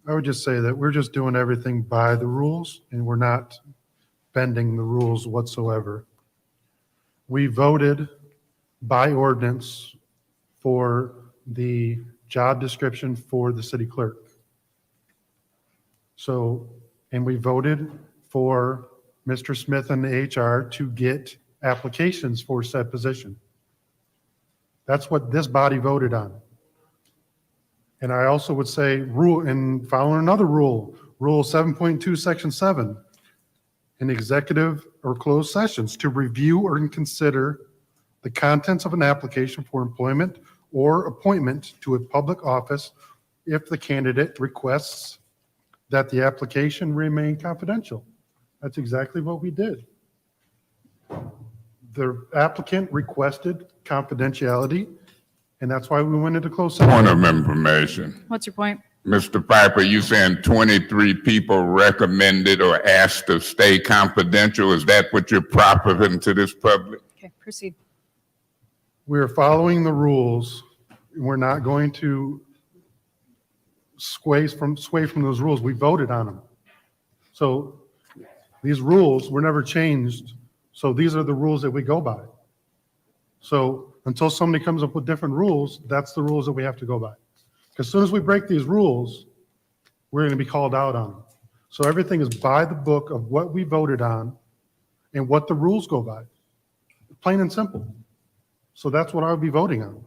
I would just say that we're just doing everything by the rules and we're not bending the rules whatsoever. We voted by ordinance for the job description for the city clerk. So, and we voted for Mr. Smith and the HR to get applications for said position. That's what this body voted on. And I also would say rule, and following another rule, Rule 7.2, Section 7, in executive or closed sessions to review or consider the contents of an application for employment or appointment to a public office if the candidate requests that the application remain confidential. That's exactly what we did. The applicant requested confidentiality, and that's why we went into closed session. Point of information. What's your point? Mr. Piper, you saying 23 people recommended or asked to stay confidential? Is that what you're proffering to this public? Okay, proceed. We're following the rules. We're not going to sway from those rules. We voted on them. So these rules were never changed. So these are the rules that we go by. So until somebody comes up with different rules, that's the rules that we have to go by. As soon as we break these rules, we're going to be called out on them. So everything is by the book of what we voted on and what the rules go by. Plain and simple. So that's what I would be voting on.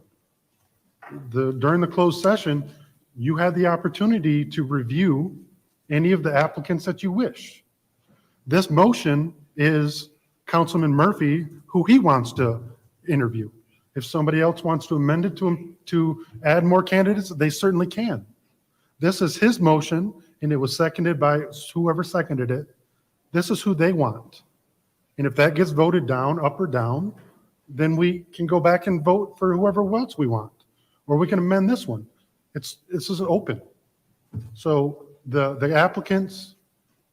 During the closed session, you had the opportunity to review any of the applicants that you wish. This motion is Councilman Murphy, who he wants to interview. If somebody else wants to amend it to add more candidates, they certainly can. This is his motion, and it was seconded by whoever seconded it. This is who they want. And if that gets voted down, up or down, then we can go back and vote for whoever else we want. Or we can amend this one. This is open. So the applicants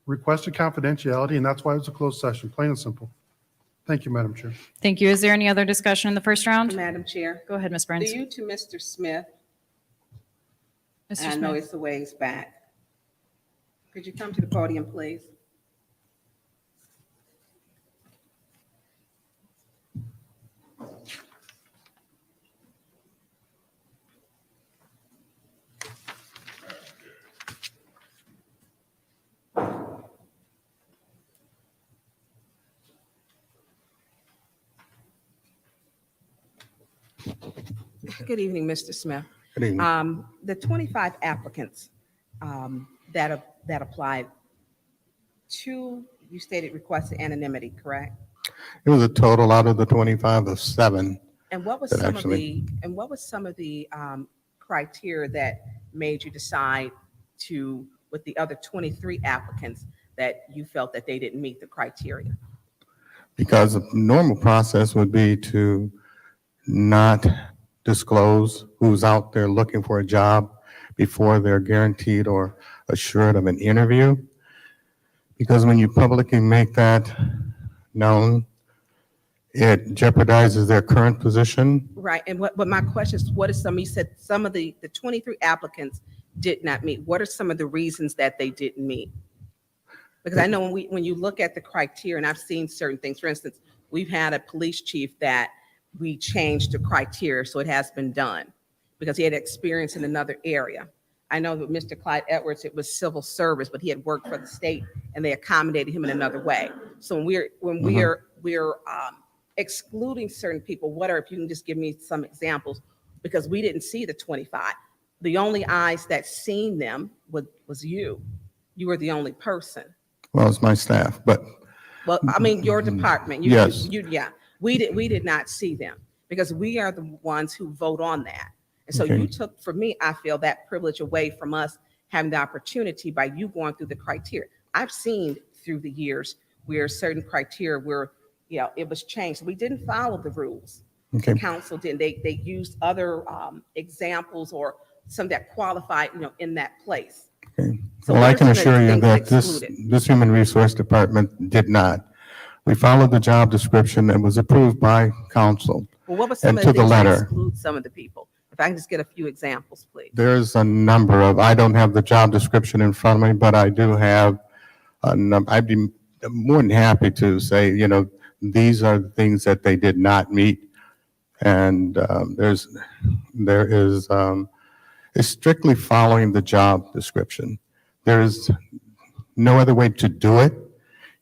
requested confidentiality, and that's why it's a closed session, plain and simple. Thank you, Madam Chair. Thank you. Is there any other discussion in the first round? Madam Chair, Go ahead, Ms. Burns. due to Mr. Smith, Mr. I know Smith. it's a ways back. Could you come to the podium, please? Good evening, Mr. Smith. Good evening. The 25 applicants that applied, two, you stated requested anonymity, correct? It was a total out of the 25 of 7. And what was That some of actually- some of the criteria that made you decide to, with the other 23 applicants, that you felt that they didn't meet the criteria? Because the normal process would be to not disclose who's out there looking for a job, before they're guaranteed or assured of an interview. Because when you publicly make that known, it jeopardizes their current position. Right, and what my question is, what is some, you said some of the 23 applicants did not meet. What are some of the reasons that they didn't meet? Because I know when you look at the criteria, and I've seen certain things, for instance, we've had a police chief that we changed the criteria, so it has been done, because he had experience in another area. I know that Mr. Clyde Edwards, it was civil service, but he had worked for the state, and they accommodated him in another way. So when we're excluding certain people, if you can just give me some examples, because we didn't see the 25. The only eyes that seen them was you. You were the only person. Well, it's my staff, but Well, I mean, your department. Yes. Yeah, we did not see them, because we are the ones who vote on that. And so Okay. you took, for me, I feel that privilege away from us having the opportunity by you going through the criteria. I've seen through the years where certain criteria where, it was changed. We didn't follow the rules. Okay. The council didn't. They used other examples or some that qualified, in that place. Okay. So Well, I what are can some of the assure you things that excluded? this Human Resource Department did not. We followed the job description that was approved by council. Well, what were some And of to the the things that letter. exclude some of the people? If I can just get a few examples, please. There's a number of, I don't have the job description in front of me, but I do have I'd be more than happy to say, these are the things that they did not meet. And there is it's strictly following the job description. There's no other way to do it.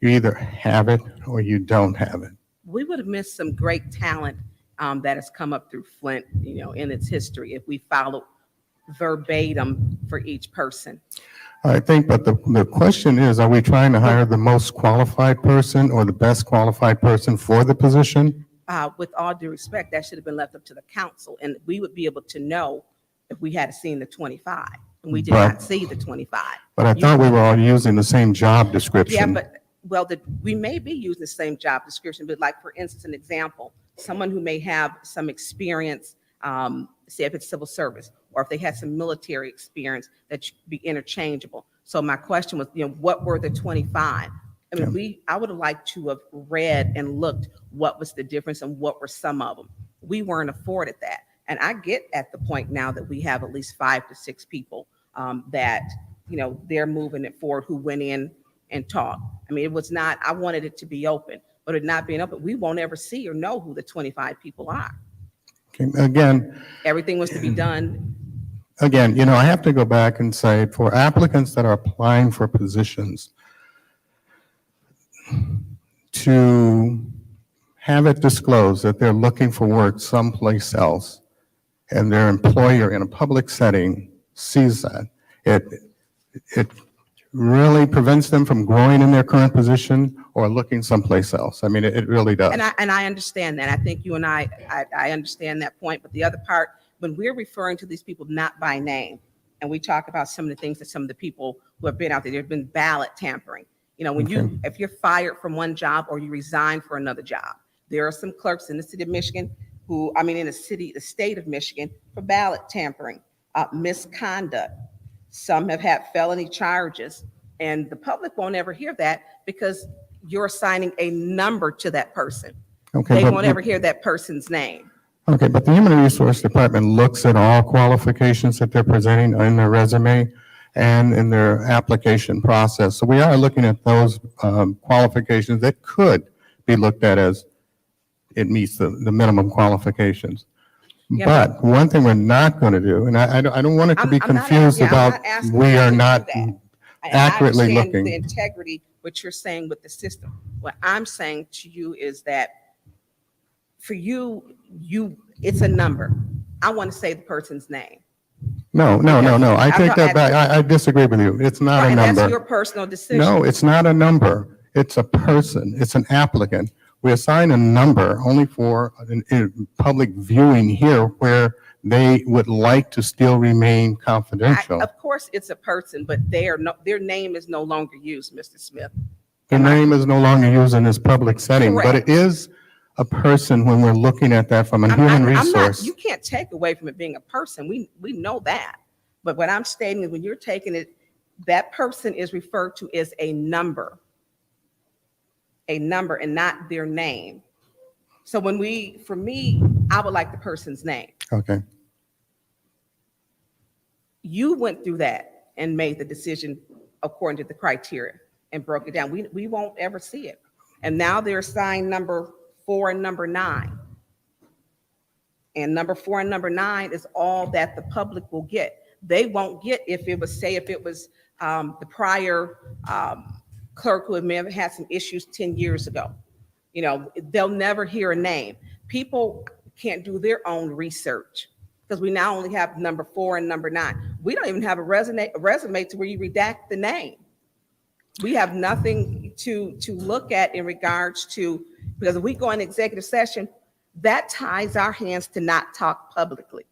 You either have it or you don't have it. We would have missed some great talent that has come up through Flint, in its history, if we followed verbatim for each person. I think, but the question is, are we trying to hire the most qualified person or the best qualified person for the position? With all due respect, that should have been left up to the council, and we would be able to know if we had seen the 25, and we did But- not see the 25. But I thought we were all using the same job Yeah, description. but, we may be using the same job description, but like, for instance, an example, someone who may have some experience, say if it's civil service, or if they had some military experience, that should be interchangeable. So my question was, what were the 25? I mean, I would have liked to have read and looked what was the difference and what were some of them. We weren't afforded that. And I get at the point now that we have at least 5 to 6 people that, they're moving it forward, who went in and talked. I mean, it was not, I wanted it to be open, but it not being open, we won't ever see or know who the 25 people are. Okay, Again, Everything was to be done. I have to go back and say, for applicants that are applying for positions, to have it disclosed that they're looking for work someplace else, and their employer in a public setting sees that, it really prevents them from growing in their current position or looking someplace else. I mean, it really does. And I understand that. I think you and I understand that point. But the other part, when we're referring to these people not by name, and we talk about some of the things that some of the people who have been out there, there's been ballot tampering. If you're fired from one job or you resign for another job, there are some clerks in the city of Michigan in the state of Michigan, for ballot tampering, misconduct. Some have had felony charges, and the public won't ever hear that because you're assigning a number to that person. Okay, They but- won't ever hear that person's name. Okay, but the Human Resource Department looks at all qualifications that they're presenting in their resume and in their application process. So we are looking at those qualifications that could be looked at as it meets the minimum qualifications. Yeah, But one thing we're not going to do, and I don't want it to be I'm not confused asking- I'm about, not asking we you are to do not that. And accurately I understand looking. the integrity, what you're saying with the system. What I'm saying to you is that for you, it's a number. I want to say the person's name. No. I take that back. I disagree with you. It's not a And number. that's your personal decision. No, it's not a number. It's a person. It's an applicant. We assign a number only for a public viewing here where they would like to still remain confidential. Of course, it's a person, but their name is no longer used, Mr. Smith. The name is no longer used in this public setting, but Correct. it is a person when we're looking at that from a I'm human not- resource. You can't take away from it being a person. We know that. But what I'm stating is when you're taking it, that person is referred to as a number and not their name. So for me, I would like the person's name. Okay. You went through that and made the decision according to the criteria and broke it down. We won't ever see it. And now they're assigned number 4 and number 9. And number 4 and number 9 is all that the public will get. They won't get if it was the prior clerk who may have had some issues 10 years ago. You know, they'll never hear a name. People can't do their own research because we now only have number 4 and number 9. We don't even have a resume to where you redact the name. We have nothing to look at in regards to, because if we go in executive session, that ties our hands to not talk publicly.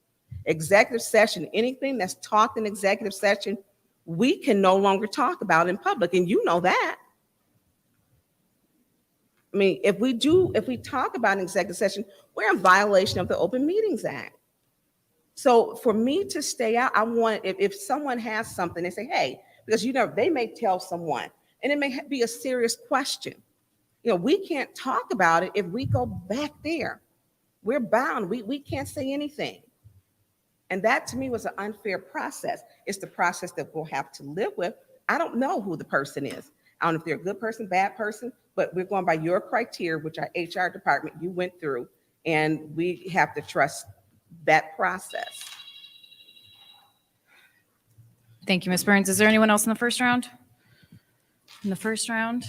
Executive session, anything that's talked in executive session, we can no longer talk about in public, and you know that. I mean, if we talk about an executive session, we're in violation of the Open Meetings Act. So for me to stay out, I want, if someone has something, they say, hey, because they may tell someone, and it may be a serious question. We can't talk about it if we go back there. We're bound. We can't say anything. And that to me was an unfair process. It's the process that we'll have to live with. I don't know who the person is. I don't know if they're a good person, bad person, but we're going by your criteria, which our HR department you went through, and we have to trust that process. Thank you, Ms. Burns. Is there anyone else in the first round? In the first round?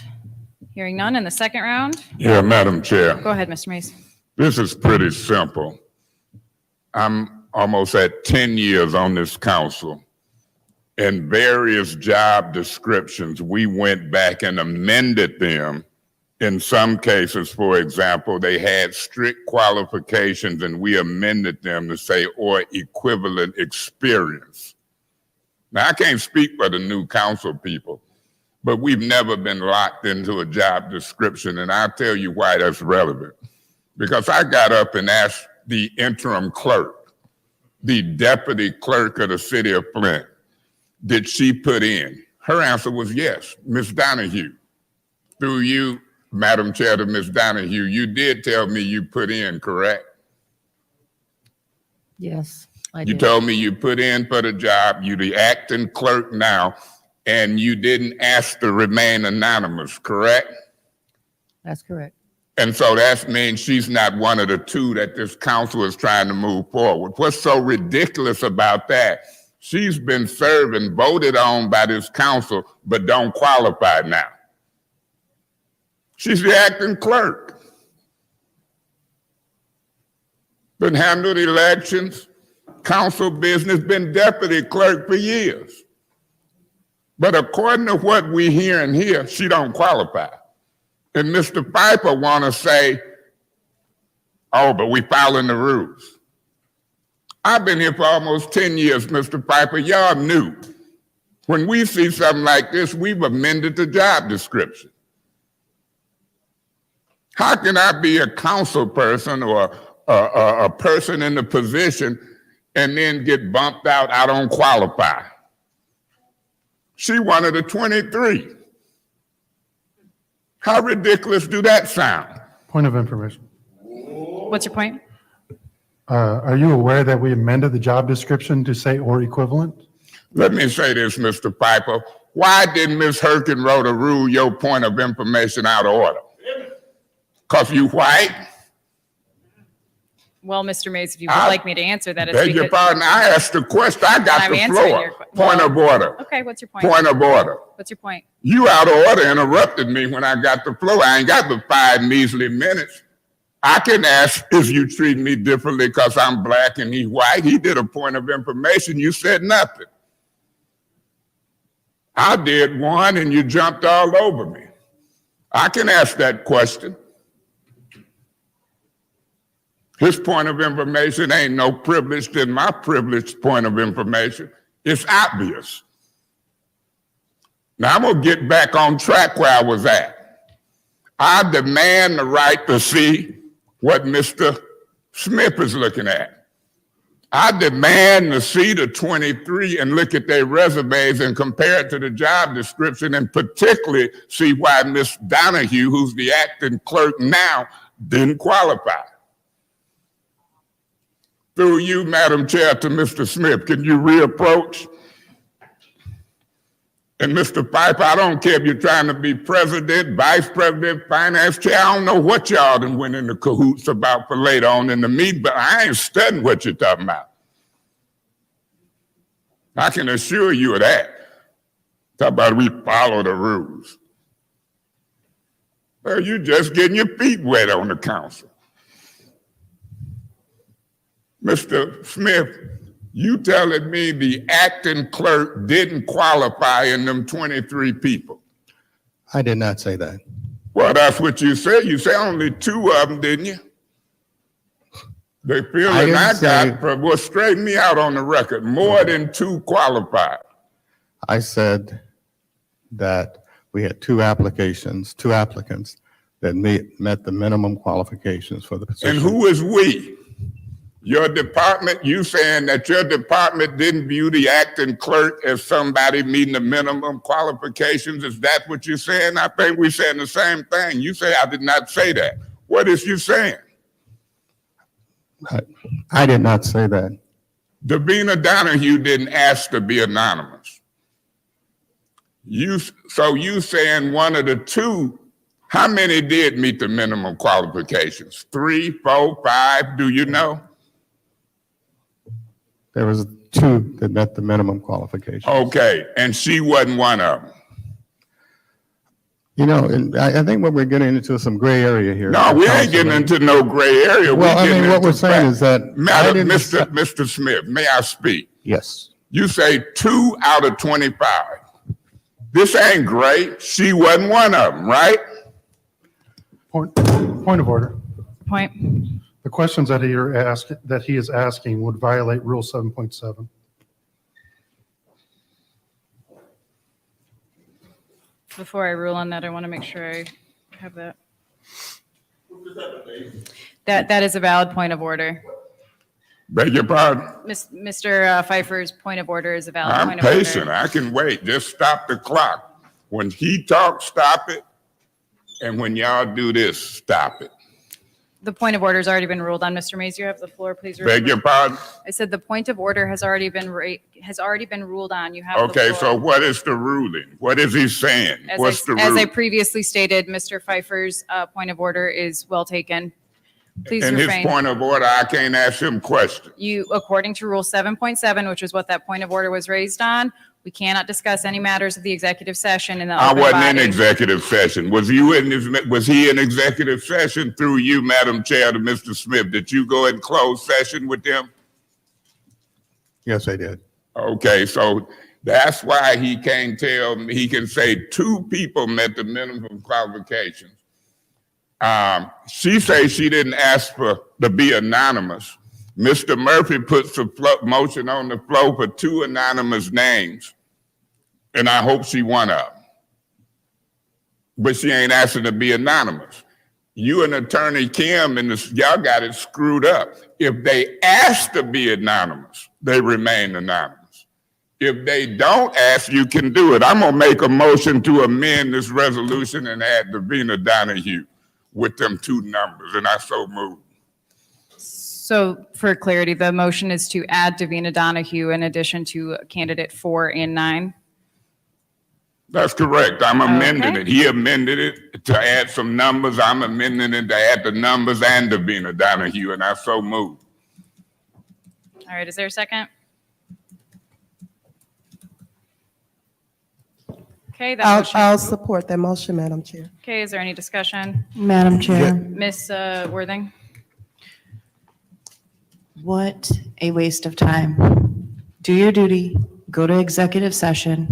Hearing none. In the second round? Yeah, Madam Chair, Go ahead, Mr. Mays. this is pretty simple. I'm almost at 10 years on this council. In various job descriptions, we went back and amended them. In some cases, for example, they had strict qualifications and we amended them to say, or equivalent experience. Now, I can't speak for the new council people, but we've never been locked into a job description. And I'll tell you why that's relevant. Because I got up and asked the interim clerk, the deputy clerk of the city of Flint, did she put in? Her answer was yes. Ms. Donahue, through you, Madam Chair, to Ms. Donahue, you did tell me you put in, correct? Yes, I You did. told me you put in for the job, you the acting clerk now, and you didn't ask to remain anonymous, correct? That's correct. And so that means she's not one of the two that this council is trying to move forward. What's so ridiculous about that? She's been served and voted on by this council, but don't qualify now. She's the acting clerk. Been handled elections, council business, been deputy clerk for years. But according to what we hearing here, she don't qualify. And Mr. Piper want to say, oh, but we following the rules. I've been here for almost 10 years, Mr. Piper. Y'all knew. When we see something like this, we've amended the job description. How can I be a council person or a person in the position and then get bumped out? I don't qualify. She one of the 23. How ridiculous do that sound? Point of information. What's your point? Are you aware that we amended the job description to say or equivalent? Let me say this, Mr. Piper. Why didn't Ms. Herkenroder rule your point of information out of order? Because you white? Well, Mr. Mays, if you would I like me to answer that, it's Beg your because. pardon, I asked the question. I got I'm the answering floor. your Point of order. Okay, what's your point? Point of order. What's your point? You out of order interrupted me when I got the floor. I ain't got the 5 measly minutes. I can ask if you treat me differently because I'm black and he white. He did a point of information. You said nothing. I did one and you jumped all over me. I can ask that question. His point of information ain't no privileged than my privileged point of information. It's obvious. Now I'm gonna get back on track where I was at. I demand the right to see what Mr. Smith is looking at. I demand to see the 23 and look at their resumes and compare it to the job description, and particularly see why Ms. Donahue, who's the acting clerk now, didn't qualify. Through you, Madam Chair, to Mr. Smith, can you reapproach? And Mr. Piper, I don't care if you're trying to be president, vice president, finance chair. I don't know what y'all done went into cahoots about for later on in the meeting, but I ain't studying what you're talking about. I can assure you of that. Talk about we follow the rules. Well, you just getting your feet wet on the council. Mr. Smith, you telling me the acting clerk didn't qualify in them 23 people? I did not say that. Well, that's what you said. You said only 2 of them, didn't you? The feeling I got from, well, straighten me out on the record, more than 2 qualified. I said that we had 2 applicants that met the minimum qualifications for the position. And who is we? Your department, you saying that your department didn't view the acting clerk as somebody meeting the minimum qualifications? Is that what you're saying? I think we're saying the same thing. You say I did not say that. What is you saying? I did not say that. Davina Donahue didn't ask to be anonymous. So you saying one of the 2, how many did meet the minimum qualifications? 3, 4, 5, do you know? There was 2 that met the minimum qualifications. Okay, and she wasn't one of them. You know, and I think what we're getting into some gray area here. No, we ain't getting into no gray area. Well, I mean, what we're saying is that. Madam, Mr. Smith, may I speak? Yes. You say 2 out of 25. This ain't great. She wasn't one of them, right? Point of order. Point. The questions that he is asking would violate Rule 7.7. Before I rule on that, I want to make sure I have that. That is a valid point of order. Beg your pardon? Mr. Pfeiffer's point of order is a valid I'm point of order. patient. I can wait. Just stop the clock. When he talks, stop it. And when y'all do this, stop it. The point of order has already been ruled on. Mr. Mays, you have the floor, please. Beg your pardon? I said the point of order has already been ruled on. You have the Okay, floor. so what is the ruling? What is he saying? What's the As I ruling? previously stated, Mr. Pfeiffer's point of order is well taken. Please In his refrain. point of order, I can't ask him questions. You, according to Rule 7.7, which is what that point of order was raised on, we cannot discuss any matters of the executive session in the I open wasn't in body. executive session. Was he in executive session through you, Madam Chair, to Mr. Smith? Did you go in closed session with them? Yes, I did. Okay, so that's why he can't tell me, he can say 2 people met the minimum qualifications. She says she didn't ask to be anonymous. Mr. Murphy puts a motion on the floor for 2 anonymous names, and I hope she one of them. But she ain't asking to be anonymous. You and Attorney Kim and y'all got it screwed up. If they ask to be anonymous, they remain anonymous. If they don't ask, you can do it. I'm gonna make a motion to amend this resolution and add Davina Donahue with them 2 numbers, and I so move. So for clarity, the motion is to add Davina Donahue in addition to candidate 4 and 9. That's correct. I'm amending Okay. it. He amended it to add some numbers. I'm amending it to add the numbers and Davina Donahue, and I so move. All right, is there a second? Okay, that motion. I'll support that motion, Madam Chair. Okay, is there any discussion? Madam Chair, Ms. Worthing? what a waste of time. Do your duty, go to executive session,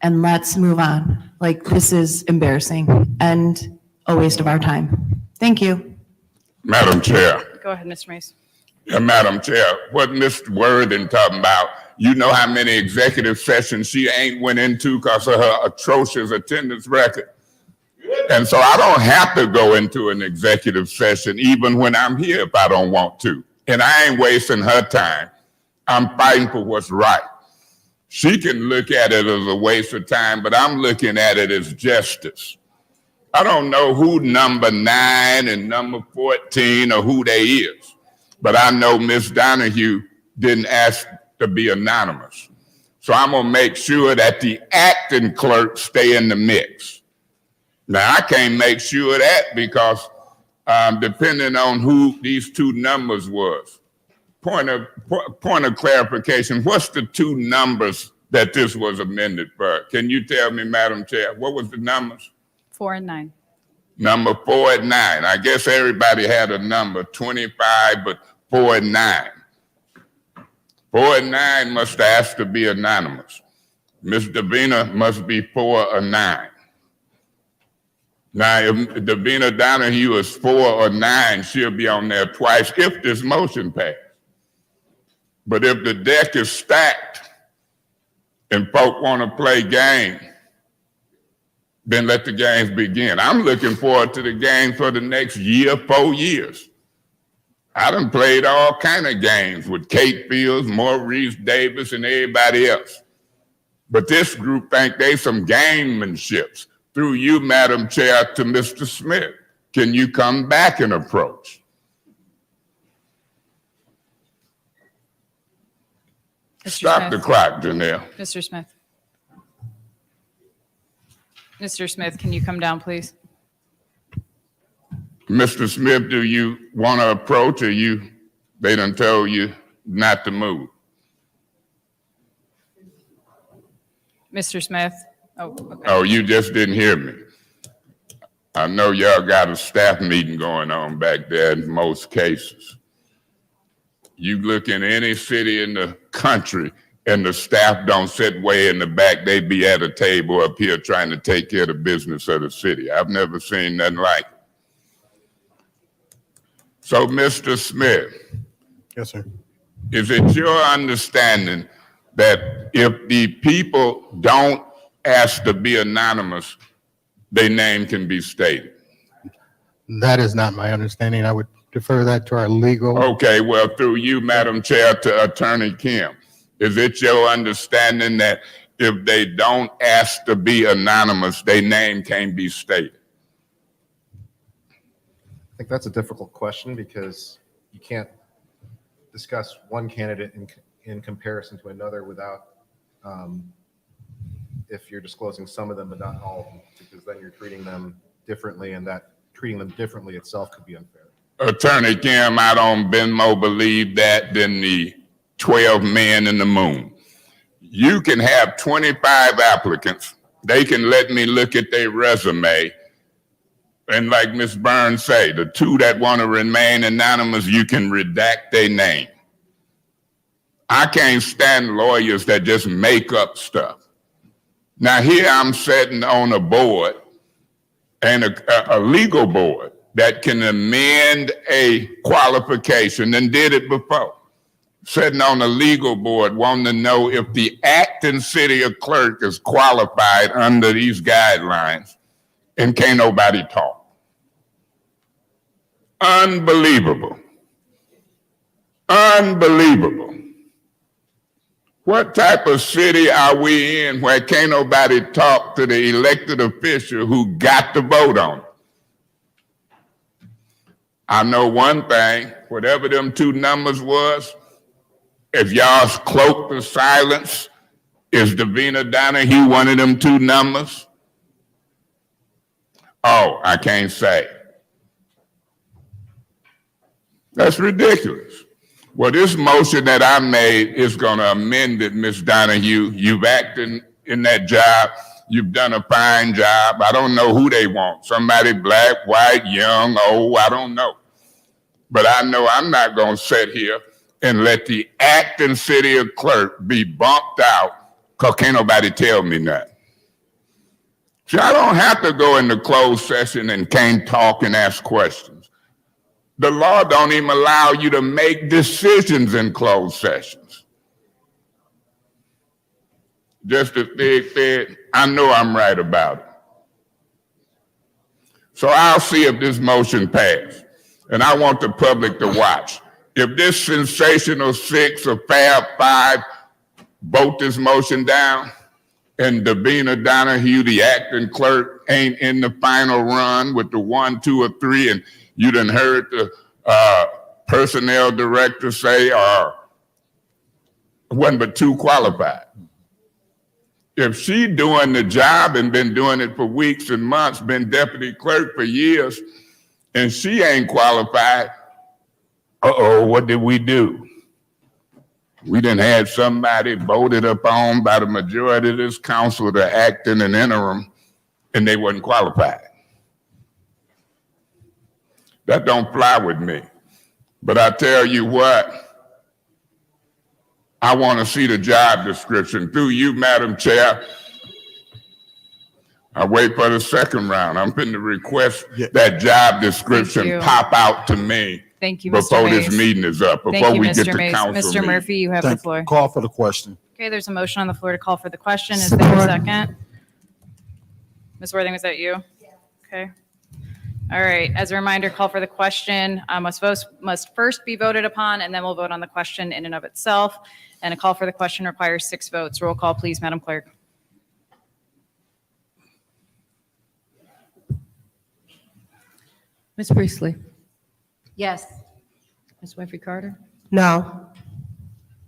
and let's move on. Like, this is embarrassing and a waste of our time. Thank you. Madam Chair. Go ahead, Mr. Mace. Yeah, Madam Chair, what Mr. Worthing talking about, you know how many executive sessions she ain't went into because of her atrocious attendance record. And so I don't have to go into an executive session even when I'm here if I don't want to. And I ain't wasting her time I'm fighting for what's right. She can look at it as a waste of time, but I'm looking at it as justice. I don't know who number 9 and number 14 or who they is, but I know Ms. Donahue didn't ask to be anonymous. So I'm gonna make sure that the acting clerk stay in the mix. Now, I can't make sure of that because depending on who these 2 numbers was. Point of clarification, what's the 2 numbers that this was amended for? Can you tell me, Madam Chair, what was the numbers? 4 and 9. Number 4 and 9. I guess everybody had a number, 25, but 4 and 9. 4 and 9 must ask to be anonymous. Ms. Davina must be 4 or 9. Now, if Davina Donahue is 4 or 9, she'll be on there twice if this motion passes. But if the deck is stacked and folk want to play game, then let the games begin. I'm looking forward to the game for the next year, 4 years. I done played all kind of games with Kate Fields, Maurice Davis, and everybody else. But this group think they some gamemanships. Through you, Madam Chair, to Mr. Smith. Can you come back and approach? Stop the clock, Janelle. Mr. Smith. Mr. Smith, can you come down, please? Mr. Smith, do you want to approach or they done told you not to move? Mr. Smith? Oh, okay. Oh, you just didn't hear me. I know y'all got a staff meeting going on back there in most cases. You look in any city in the country and the staff don't sit way in the back, they be at a table up here trying to take care of the business of the city. I've never seen nothing like it. So, Mr. Smith. Yes, sir. Is it your understanding that if the people don't ask to be anonymous, their name can be stated? That is not my understanding. I would defer that to our legal. Okay, well, through you, Madam Chair, to Attorney Kim, is it your understanding that if they don't ask to be anonymous, their name can't be stated? I think that's a difficult question because you can't discuss one candidate in comparison to another without, if you're disclosing some of them but not all of them, because then you're treating them differently, and that treating them differently itself could be unfair. Attorney Kim, I don't been more believe that than the 12 men in the moon. You can have 25 applicants. They can let me look at their resume. And like Ms. Burns say, the 2 that want to remain anonymous, you can redact their name. I can't stand lawyers that just make up stuff. Now here I'm sitting on a board and a legal board that can amend a qualification and did it before. Sitting on a legal board wanting to know if the acting city clerk is qualified under these guidelines, and can't nobody talk. Unbelievable. Unbelievable. What type of city are we in where can't nobody talk to the elected official who got to vote on it? I know one thing, whatever them 2 numbers was, if y'all cloak the silence, is Davina Donahue one of them 2 numbers? Oh, I can't say. That's ridiculous. Well, this motion that I made is going to amend it, Ms. Donahue. You've acted in that job. You've done a fine job. I don't know who they want. Somebody black, white, young, old, I don't know. But I know I'm not going to sit here and let the acting city clerk be bumped out because can't nobody tell me nothing. See, I don't have to go into closed session and can't talk and ask questions. The law don't even allow you to make decisions in closed sessions. Just as Big said, I know I'm right about it. So I'll see if this motion passed. And I want the public to watch. if this sensational 6 or Fab 5 vote this motion down, and Davina Donahue, the acting clerk, ain't in the final run with the 1, 2, or 3, and you done heard the personnel director say one but 2 qualified. If she doing the job and been doing it for weeks and months, been deputy clerk for years, and she ain't qualified, what did we do? We done had somebody voted upon by the majority of this council to act in an interim, and they wasn't qualified. That don't fly with me. But I tell you what, I want to see the job description. Through you, Madam Chair, I wait for the second round. I'm going to request that job description you. pop out to me. Thank you, Mr. Before Mays. this meeting is up, Thank before you, we get Mr. to Mays. council Mr. meeting. Murphy, you have the floor. Call for the question. Okay, there's a motion on the floor to call for the question. Is there a second? Ms. Worthing, was that you? Okay. All right, as a reminder, call for the question must first be voted upon, and then we'll vote on the question in and of itself. And a call for the question requires 6 votes. Roll call, please, Madam Clerk. Ms. Priestley, Yes. Ms. Winfrey Carter, No.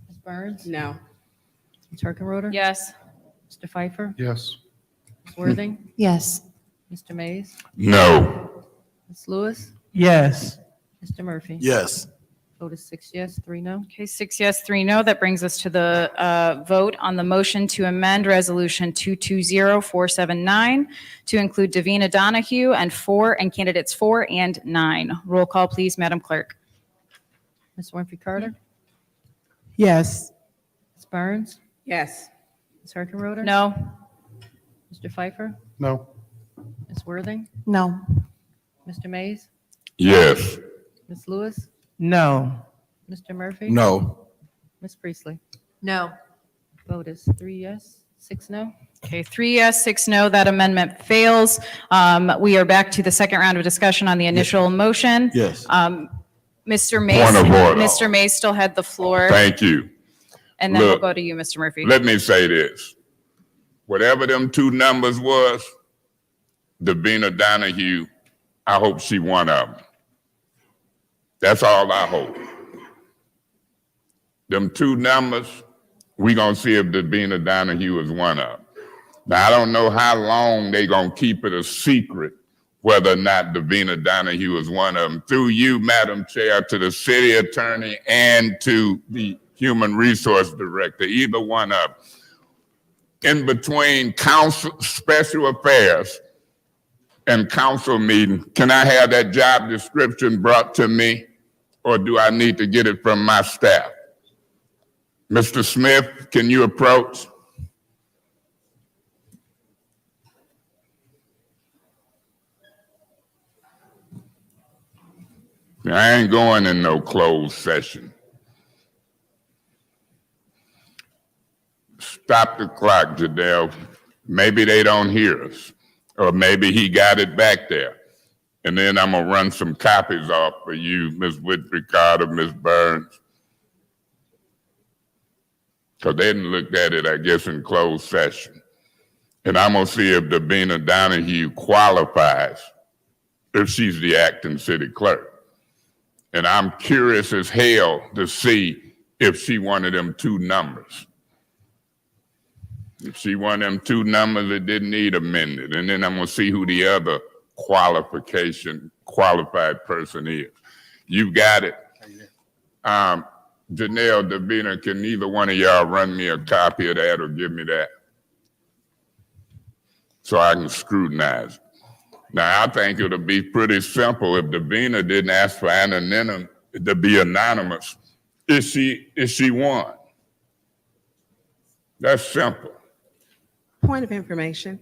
Ms. Burns, No. Ms. Harkenroder. Yes. Mr. Pfeiffer, Yes. Ms. Worthing, Yes. Mr. Mays, No. Ms. Lewis, Yes. Mr. Murphy. Yes. Vote is 6 yes, 3 no. Okay, 6 yes, 3 no. That brings us to the vote on the motion to amend Resolution 220479 to include Davina Donahue and candidates 4 and 9. Roll call, please, Madam Clerk. Ms. Winfrey Carter, Yes. Ms. Burns, Yes. Ms. Harkenroder. No. Mr. Pfeiffer, No. Ms. Worthing, No. Mr. Mays, Yes. Ms. Lewis, No. Mr. Murphy. No. Ms. Priestley. No. Vote is 3 yes, 6 no. Okay, 3 yes, 6 no. That amendment fails. We are back to the second round of discussion on the initial motion. Yes. Mr. Mays, Point of order. Mr. Mays still had the floor, Thank you. and then we'll Look, go to you, Mr. Murphy. Let me say this. Whatever them 2 numbers was, Davina Donahue, I hope she one of them. That's all I hope. Them 2 numbers, we gonna see if Davina Donahue is one of them. Now, I don't know how long they gonna keep it a secret whether or not Davina Donahue is one of them. Through you, Madam Chair, to the city attorney and to the human resource director, either one of them. In between council, special affairs and council meeting, can I have that job description brought to me, or do I need to get it from my staff? Mr. Smith, can you approach? I ain't going in no closed session. Stop the clock, Jadelle. Maybe they don't hear us, or maybe he got it back there. And then I'm gonna run some copies off for you, Ms. Winfrey Carter, Ms. Burns. Because they didn't look at it, I guess, in closed session. And I'm gonna see if Davina Donahue qualifies if she's the acting city clerk. And I'm curious as hell to see if she one of them 2 numbers. If she one of them 2 numbers that didn't need amended. And then I'm gonna see who the other qualified person is. You got it. Janelle, Davina, can neither one of y'all run me a copy of that or give me that? So I can scrutinize it. Now, I think it'll be pretty simple if Davina didn't ask for anonymity to be anonymous. Is she one? That's simple. Point of information.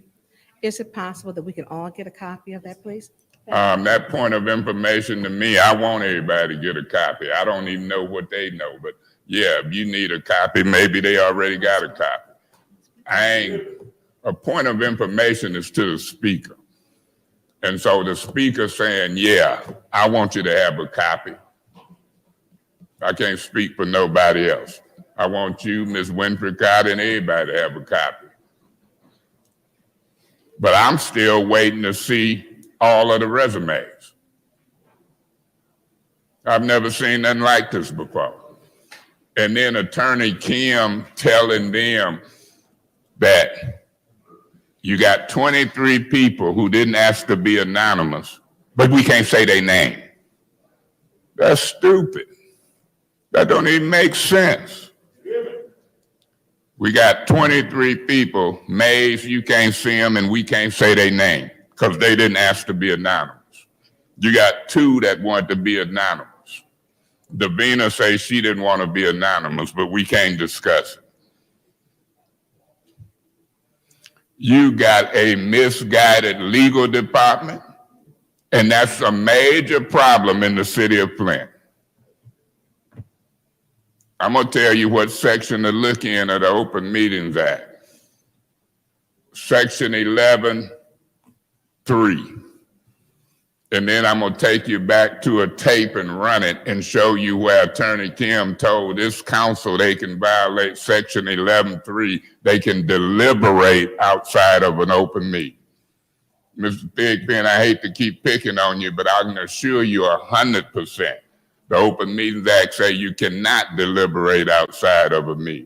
Is it possible that we can all get a copy of that, please? That point of information to me, I want everybody to get a copy. I don't even know what they know, but yeah, if you need a copy, maybe they already got a copy. A point of information is to the speaker. And so the speaker saying, yeah, I want you to have a copy. I can't speak for nobody else. I want you, Ms. Winfrey Carter, and everybody to have a copy. But I'm still waiting to see all of the resumes. I've never seen nothing like this before. And then Attorney Kim telling them that you got 23 people who didn't ask to be anonymous, but we can't say their name. That's stupid. That don't even make sense. We got 23 people, Mays, you can't see them, and we can't say their name because they didn't ask to be anonymous. You got 2 that want to be anonymous. Davina says she didn't want to be anonymous, but we can't discuss it. You got a misguided legal department, and that's a major problem in the city of Flint. I'm going to tell you what section to look in of the Open Meetings Act. Section 11(3). And then I'm going to take you back to a tape and run it and show you where Attorney Kim told this council they can violate Section 11(3). They can deliberate outside of an open meeting. Mr. Thigpen, I hate to keep picking on you, but I can assure you 100%. The Open Meetings Act say you cannot deliberate outside of a meeting.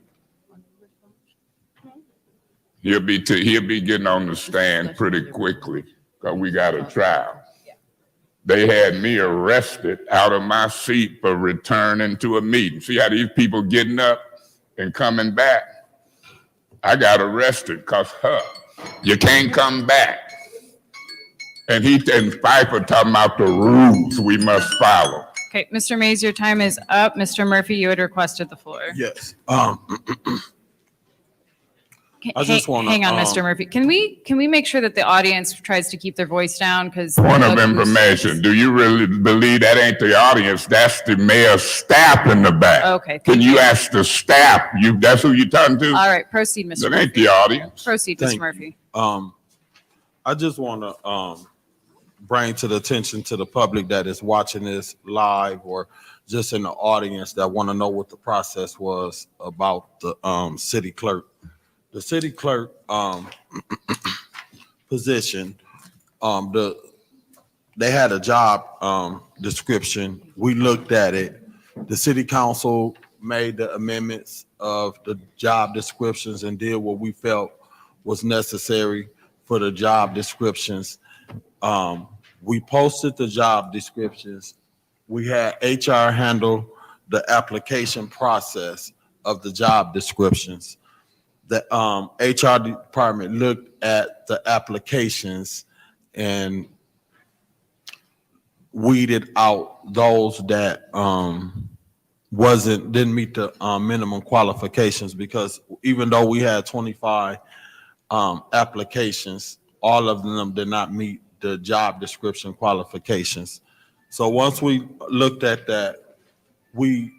He'll be getting on the stand pretty quickly because we got a trial. They had me arrested out of my seat for returning to a meeting. See how these people getting up and coming back? I got arrested because you can't come back. And Pfeiffer talking about the rules we must follow. Okay, Mr. Mays, your time is up. Mr. Murphy, you had requested the floor. Yes. I just wanna, Hang on, Mr. Murphy. Can we make sure that the audience tries to keep their voice down? Because Point of information, do you really believe that ain't the audience? That's the mayor's staff in the back. Okay, Can you ask the staff? That's who you're talking to? All right, proceed, Mr. That Murphy. ain't the audience. Proceed, Thank Mr. you. Murphy. I just want to bring to the attention to the public that is watching this live or just in the audience that want to know what the process was about the city clerk. The city clerk position, they had a job description. We looked at it. The city council made the amendments of the job descriptions and did what we felt was necessary for the job descriptions. We posted the job descriptions. We had HR handle the application process of the job descriptions. The HR department looked at the applications and weeded out those that didn't meet the minimum qualifications, because even though we had 25 applications, all of them did not meet the job description qualifications. So once we looked at that, we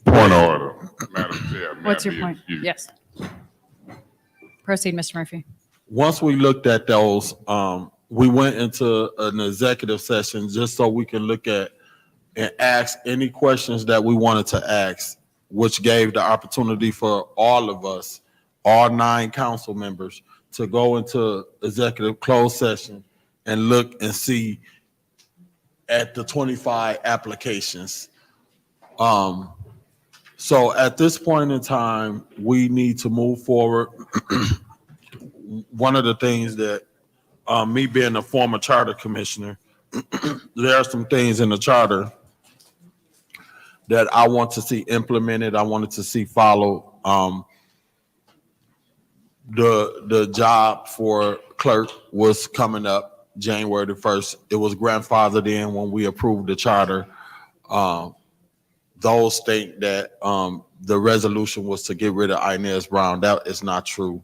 Point of order, Madam Chair. What's your May I be point? excused? Yes. Proceed, Mr. Murphy. once we looked at those, we went into an executive session just so we can look at and ask any questions that we wanted to ask, which gave the opportunity for all of us, all 9 council members, to go into executive closed session and look and see at the 25 applications. So at this point in time, we need to move forward. One of the things that, me being a former charter commissioner, there are some things in the charter that I want to see implemented. I wanted to see followed. The job for clerk was coming up January the 1st. It was grandfathered in when we approved the charter. Those think that the resolution was to get rid of Inez Brown. That is not true.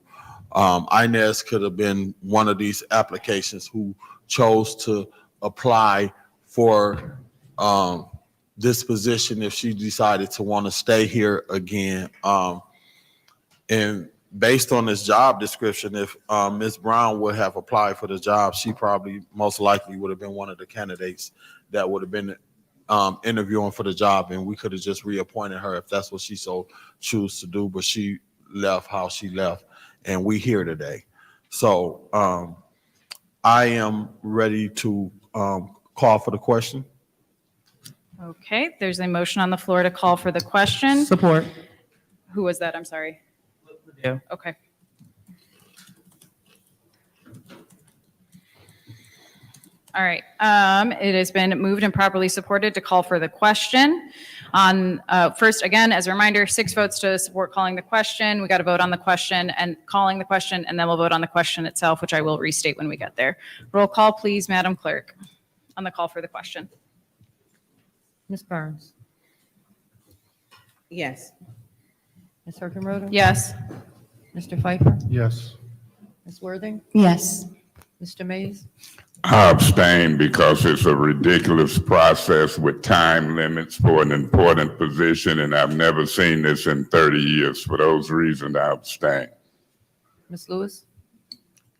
Inez could have been one of these applications who chose to apply for this position if she decided to want to stay here again. And based on this job description, if Ms. Brown would have applied for the job, she probably most likely would have been one of the candidates that would have been interviewing for the job, and we could have just reappointed her if that's what she so choose to do, but she left how she left, and we here today. So I am ready to call for the question. Okay, there's a motion on the floor to call for the question. Support. Who was that? I'm sorry. Okay. All right, it has been moved and properly supported to call for the question. On, first, again, as a reminder, 6 votes to support calling the question. We got to vote on the question and calling the question, and then we'll vote on the question itself, which I will restate when we get there. Roll call, please, Madam Clerk, on the call for the question. Ms. Burns? Yes. Ms. Hergenroder? Yes. Mr. Pfeiffer? Yes. Ms. Worthing? Yes. Mr. Mays? I abstain because it's a ridiculous process with time limits for an important position, and I've never seen this in 30 years. For those reasons, I abstain. Ms. Lewis?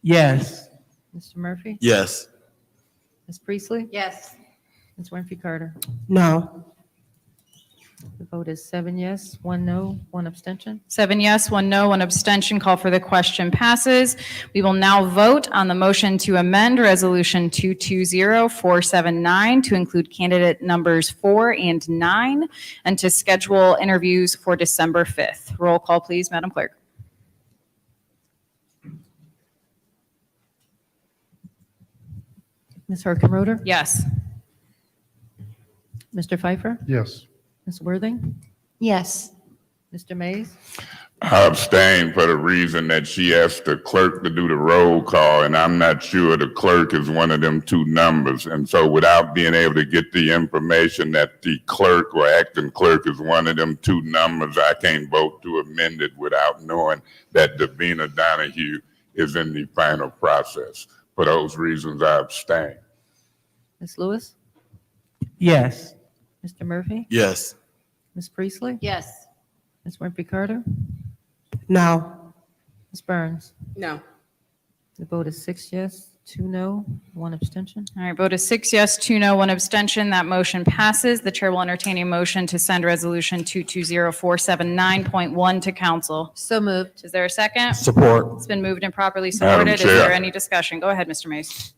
Yes. Mr. Murphy? Yes. Ms. Priestley? Yes. Ms. Winfrey Carter? No. The vote is 7 yes, 1 no, 1 abstention. 7 yes, 1 no, 1 abstention. Call for the question passes. We will now vote on the motion to amend Resolution 220479 to include candidate numbers 4 and 9 and to schedule interviews for December 5th. Roll call, please, Madam Clerk. Ms. Hergenroder? Yes. Mr. Pfeiffer? Yes. Ms. Worthing? Yes. Mr. Mays? I abstain for the reason that she asked the clerk to do the roll call, and I'm not sure the clerk is one of them 2 numbers. And so without being able to get the information that the clerk or acting clerk is one of them 2 numbers, I can't vote to amend it without knowing that Davina Donahue is in the final process. For those reasons, I abstain. Ms. Lewis? Yes. Mr. Murphy? Yes. Ms. Priestley? Yes. Ms. Winfrey Carter? No. Ms. Burns? No. The vote is 6 yes, 2 no, 1 abstention. All right, vote is 6 yes, 2 no, 1 abstention. That motion passes. The chair will entertain a motion to send Resolution 220479.1 to council. So moved. Is there a second? Support. It's been moved and properly Madam supported. Is Chair. there any discussion? Go ahead, Mr. Mays.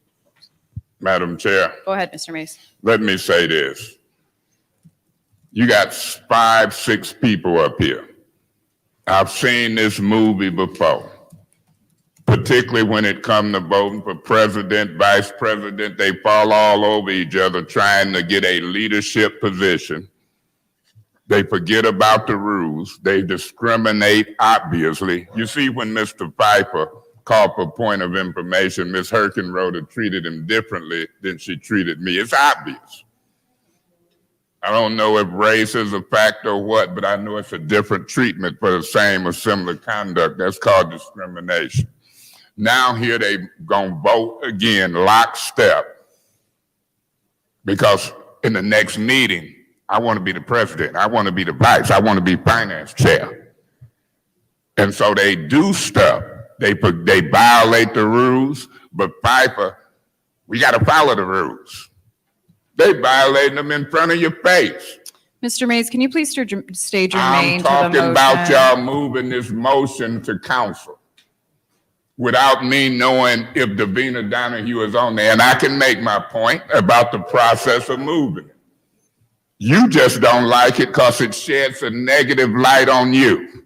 Madam Chair, Go ahead, Mr. Mays. let me say this. You got 5, 6 people up here. I've seen this movie before, particularly when it comes to voting for president, vice president. They fall all over each other trying to get a leadership position. They forget about the rules. They discriminate, obviously. You see, when Mr. Pfeiffer called for point of information, Ms. Hergenroder treated him differently than she treated me. It's obvious. I don't know if race is a factor or what, but I know it's a different treatment for the same or similar conduct. That's called discrimination. Now here they gonna vote again, lockstep, because in the next meeting, I want to be the president, I want to be the vice, I want to be finance chair. And so they do stuff. They violate the rules, but Pfeiffer, we got to follow the rules. They violating them in front of your face. Mr. Mays, can you please stage your I'm name to the talking motion? about y'all moving this motion to council without me knowing if Davina Donahue is on there. And I can make my point about the process of moving it. You just don't like it because it sheds a negative light on you.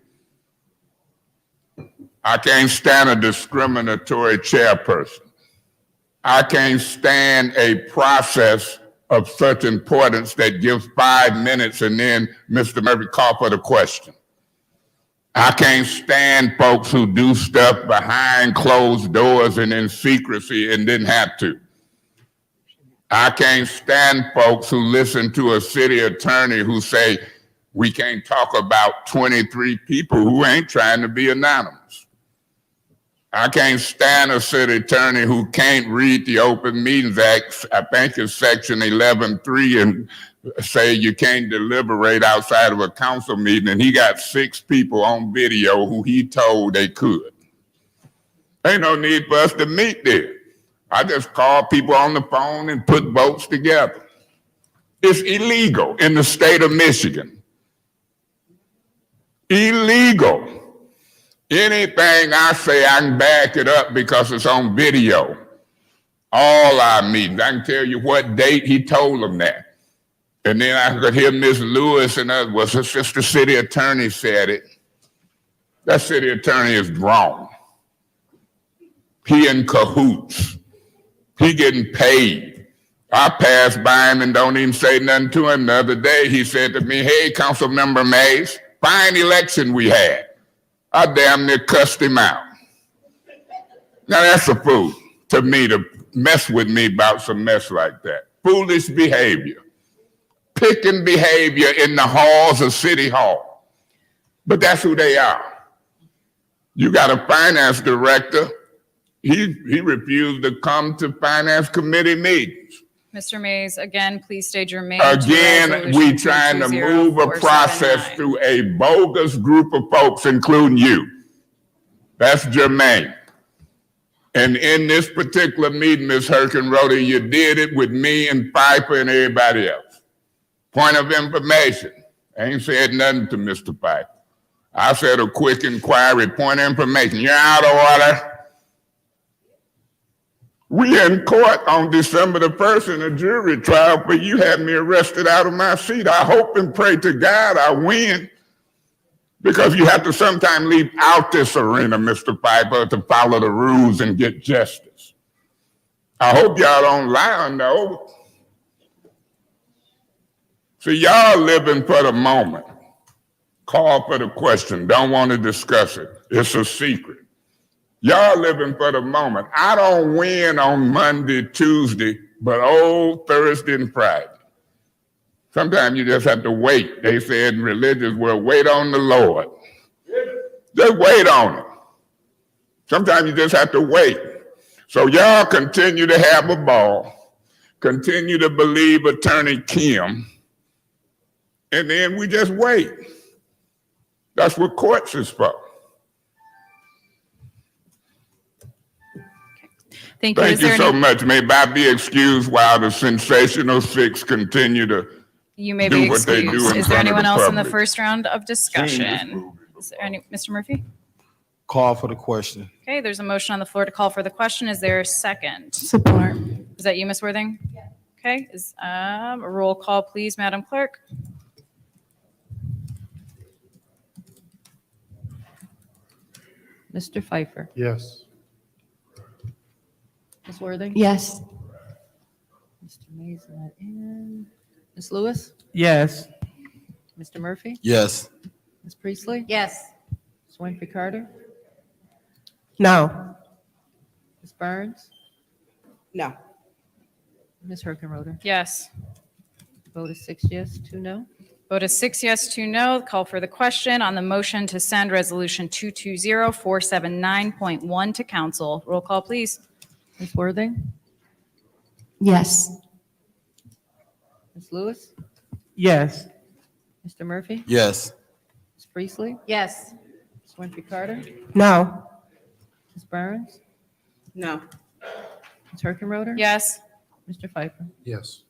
I can't stand a discriminatory chairperson. I can't stand a process of such importance that gives 5 minutes and then Mr. Murphy call for the question. I can't stand folks who do stuff behind closed doors and in secrecy and didn't have to. I can't stand folks who listen to a city attorney who say, we can't talk about 23 people who ain't trying to be anonymous. I can't stand a city attorney who can't read the Open Meetings Act, I think it's section 11.3, and say you can't deliberate outside of a council meeting, and he got 6 people on video who he told they could. Ain't no need for us to meet there. I just call people on the phone and put votes together. It's illegal in the state of Michigan. Illegal. Anything I say, I can back it up because it's on video. All our meetings. I can tell you what date he told them that. And then I could hear Ms. Lewis and others. Well, since the city attorney said it, that city attorney is wrong. He in cahoots. He getting paid. I pass by him and don't even say nothing to him. The other day, he said to me, hey, Councilmember Mays, fine election we had. I damn near cussed him out. Now that's a fool to me to mess with me about some mess like that. Foolish behavior. Picking behavior in the halls of City Hall. But that's who they are. You got a finance director. He refused to come to finance committee meetings. Mr. Mays, again, please state your name. to Again, resolution we trying to move a 220479. process through a bogus group of folks, including you. That's germane. And in this particular meeting, Ms. Herkenrother, you did it with me and Piper and everybody else. Point of information. I ain't said nothing to Mr. Piper. I said a quick inquiry, point of information. You're out of order. We in court on December the 1st in a jury trial, but you had me arrested out of my seat. I hope and pray to God I win, because you have to sometime leave out this arena, Mr. Piper, to follow the rules and get justice. I hope y'all don't lie on the oath. See, y'all living for the moment. Call for the question, don't want to discuss it. It's a secret. Y'all living for the moment. I don't win on Monday, Tuesday, but Thursday and Friday. Sometimes you just have to wait. They said in religious world, wait on the Lord. Just wait on it. Sometimes you just have to wait. So y'all continue to have a ball, continue to believe Attorney Kim, and then we just wait. That's what courts is for. Thank you. Thank Is there you so any- much. May I be excused while the sensational six continue to You may do be what they do excused. in Is there front of anyone the else in the public. first round of discussion? Is there any, Mr. Murphy? Call for the question. Okay, there's a motion on the floor to call for the question. Is there a second? Support. Is that you, Ms. Worthing? Okay, a roll call, please, Madam Clerk. Mr. Pfeiffer, Yes. Ms. Worthing. Yes. Mr. Mays, not in. Ms. Lewis, Yes. Mr. Murphy, Yes. Ms. Priestley, Yes. Ms. Winfrey Carter, No. Ms. Burns, No. Ms. Herkenroder. Yes. Vote is 6 yes, 2 no. Vote is 6 yes, 2 no. Call for the question on the motion to send Resolution 220479.1 to council. Roll call, please. Ms. Worthing, Yes. Ms. Lewis, Yes. Mr. Murphy, Yes. Ms. Priestley, Yes. Ms. Winfrey Carter, No. Ms. Burns, No. Ms. Herkenroder. Yes. Mr. Pfeiffer. Yes.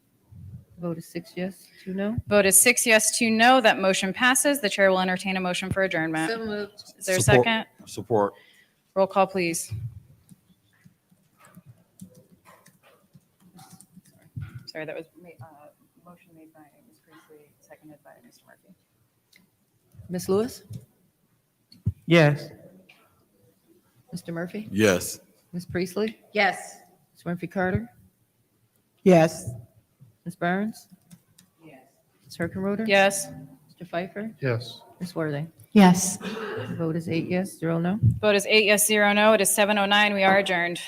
Vote is 6 yes, 2 no. Vote is 6 yes, 2 no. That motion passes. The chair will entertain a motion for adjournment. So moved. Is there a Support. second? Support. Roll call, please. Sorry, that was motion made by Ms. Priestley, seconded by Mr. Murphy. Ms. Lewis, Yes. Mr. Murphy, Yes. Ms. Priestley, Yes. Ms. Winfrey Carter, Yes. Ms. Burns, Ms. Herkenroder. Yes. Mr. Pfeiffer, Yes. Ms. Worthing. Yes. Vote is 8 yes, 0 no. Vote is 8 yes, 0 no. It is 7:09. We are adjourned.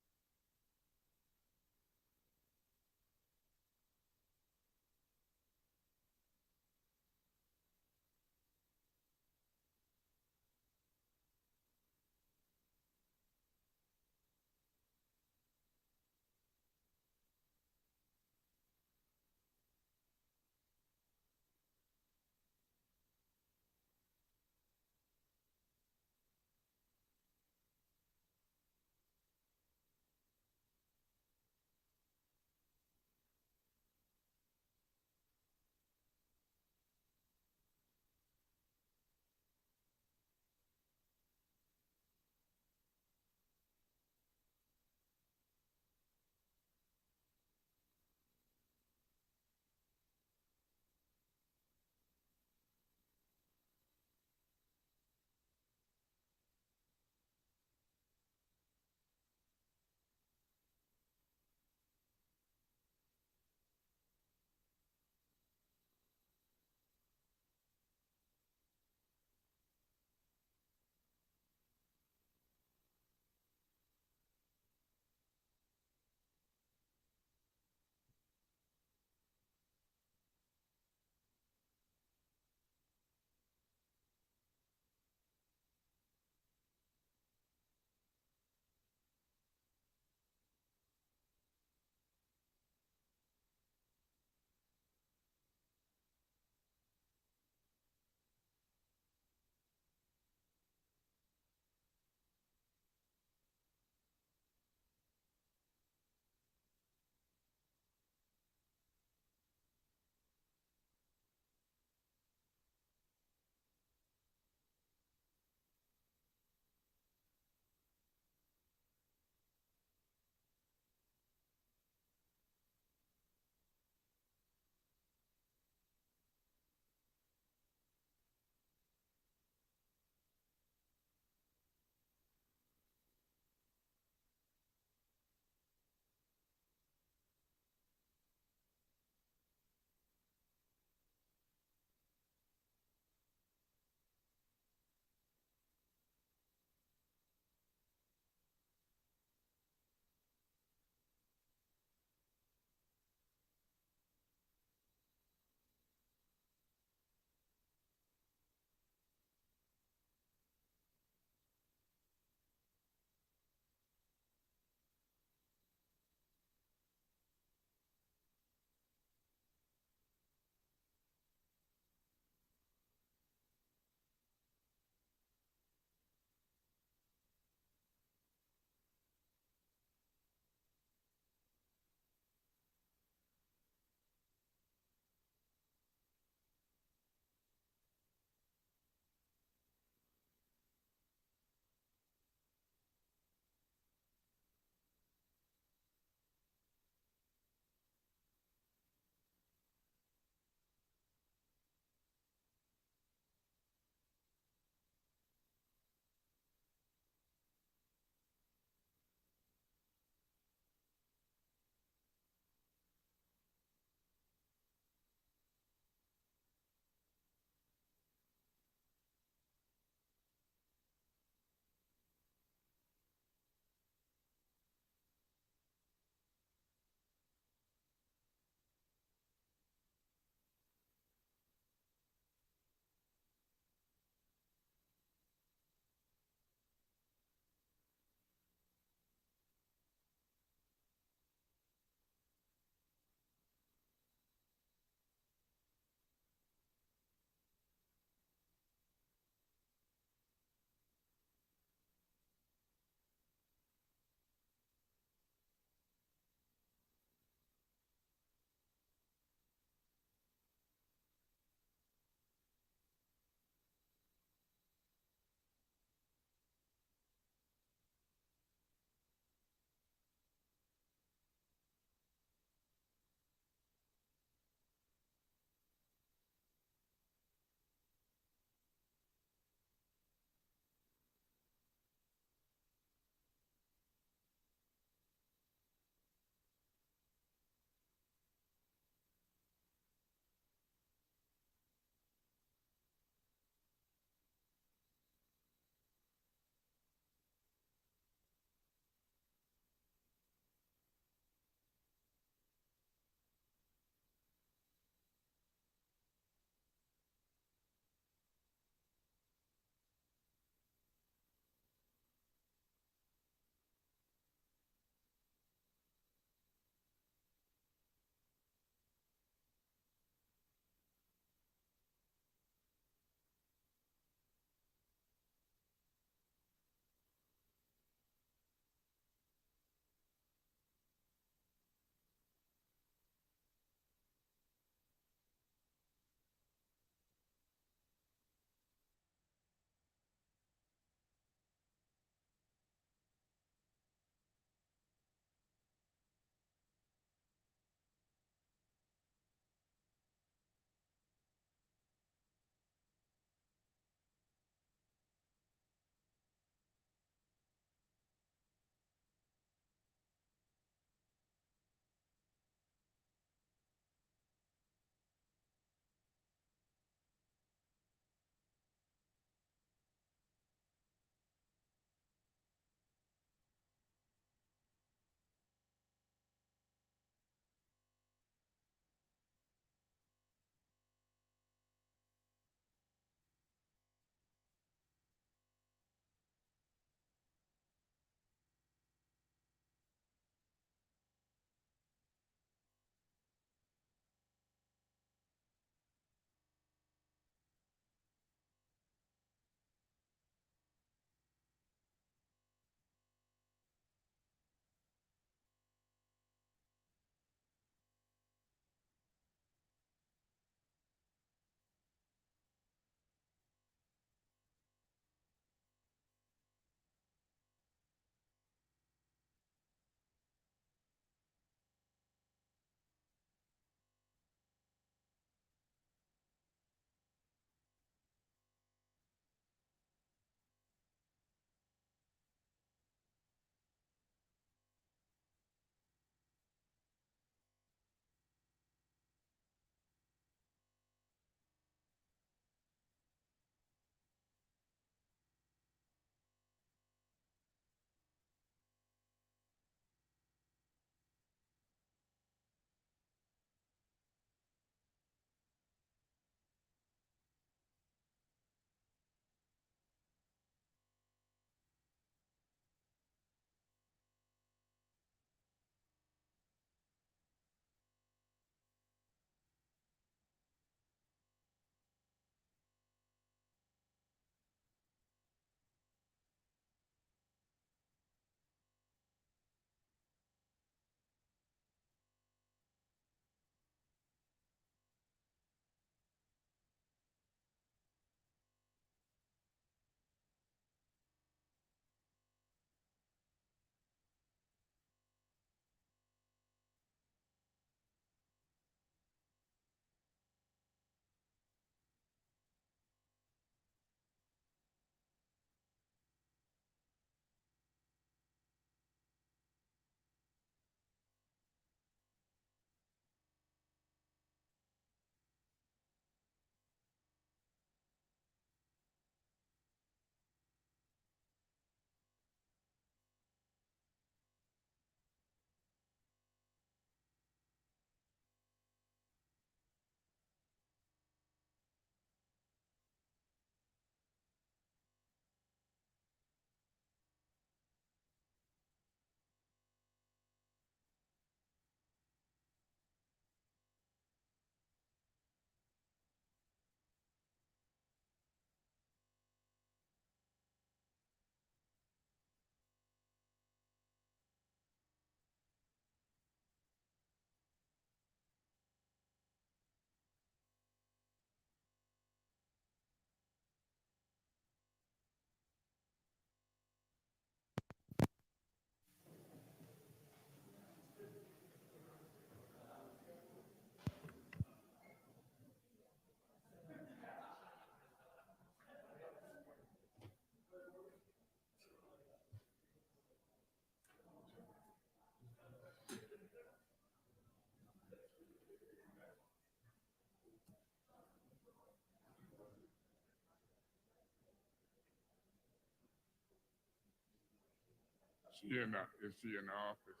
Is she in the office?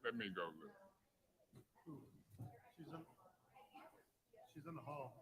Let me go look. She's in the hall.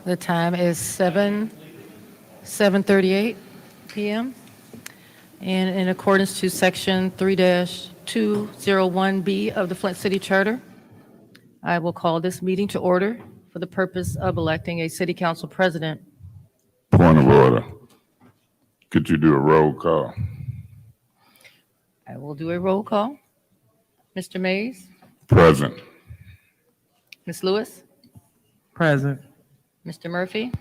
The time is 7:38 PM. And in accordance to Section 3-201B of the Flint City Charter, I will call this meeting to order for the purpose of electing a city council president. Point of order. Could you do a roll call? I will do a roll call. Mr. Mays, Present. Ms. Lewis, Present. Mr. Murphy,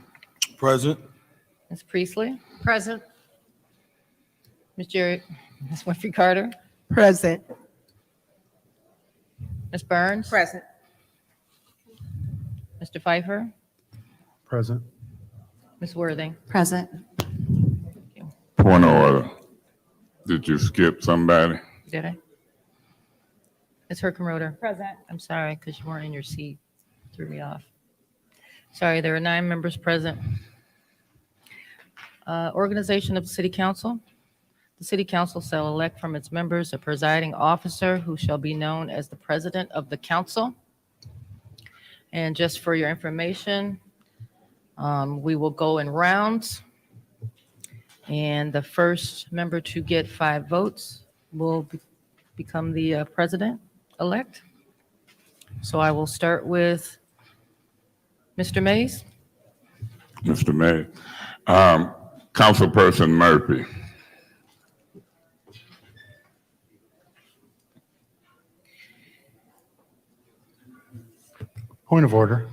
Present. Ms. Priestley, Present. Ms. Jerry, Ms. Winfrey Carter, Present. Ms. Burns, Present. Mr. Pfeiffer, Present. Ms. Worthing. Present. Point of order. Did you skip somebody? Did I? Ms. Herkenroder. Present. I'm sorry, because you weren't in your seat. Threw me off. Sorry, there are 9 members present. Organization of the City Council. The City Council shall elect from its members a presiding officer who shall be known as the President of the Council. And just for your information, we will go in rounds. And the first member to get 5 votes will become the president-elect. So I will start with Mr. Mays. Mr. May. Councilperson Murphy. Point of order.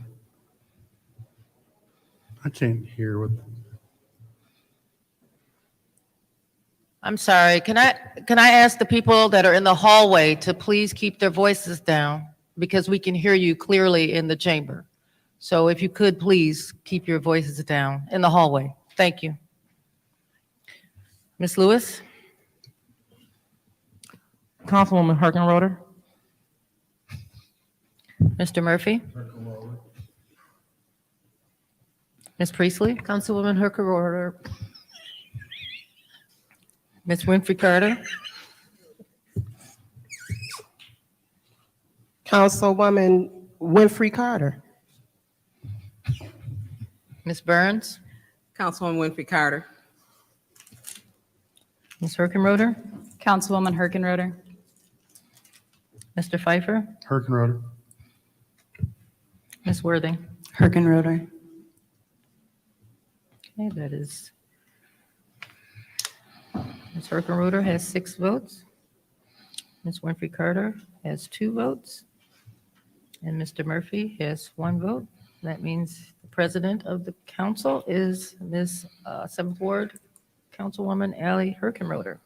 I can't hear what, I'm sorry, can I ask the people that are in the hallway to please keep their voices down because we can hear you clearly in the chamber. So if you could, please keep your voices down in the hallway. Thank you. Ms. Lewis? Councilwoman Herkenroder. Mr. Murphy? Ms. Priestley? Councilwoman Herkenroder. Ms. Winfrey Carter? Councilwoman Winfrey Carter. Ms. Burns? Councilwoman Winfrey Carter. Ms. Herkenroder? Councilwoman Herkenroder. Mr. Pfeiffer? Herkenroder. Ms. Worthing? Herkenroder. Okay, that is, Ms. Herkenroder has 6 votes. Ms. Winfrey Carter has 2 votes. And Mr. Murphy has 1 vote. That means the president of the council is Ms. 7th Ward Councilwoman Ally Herkenroder.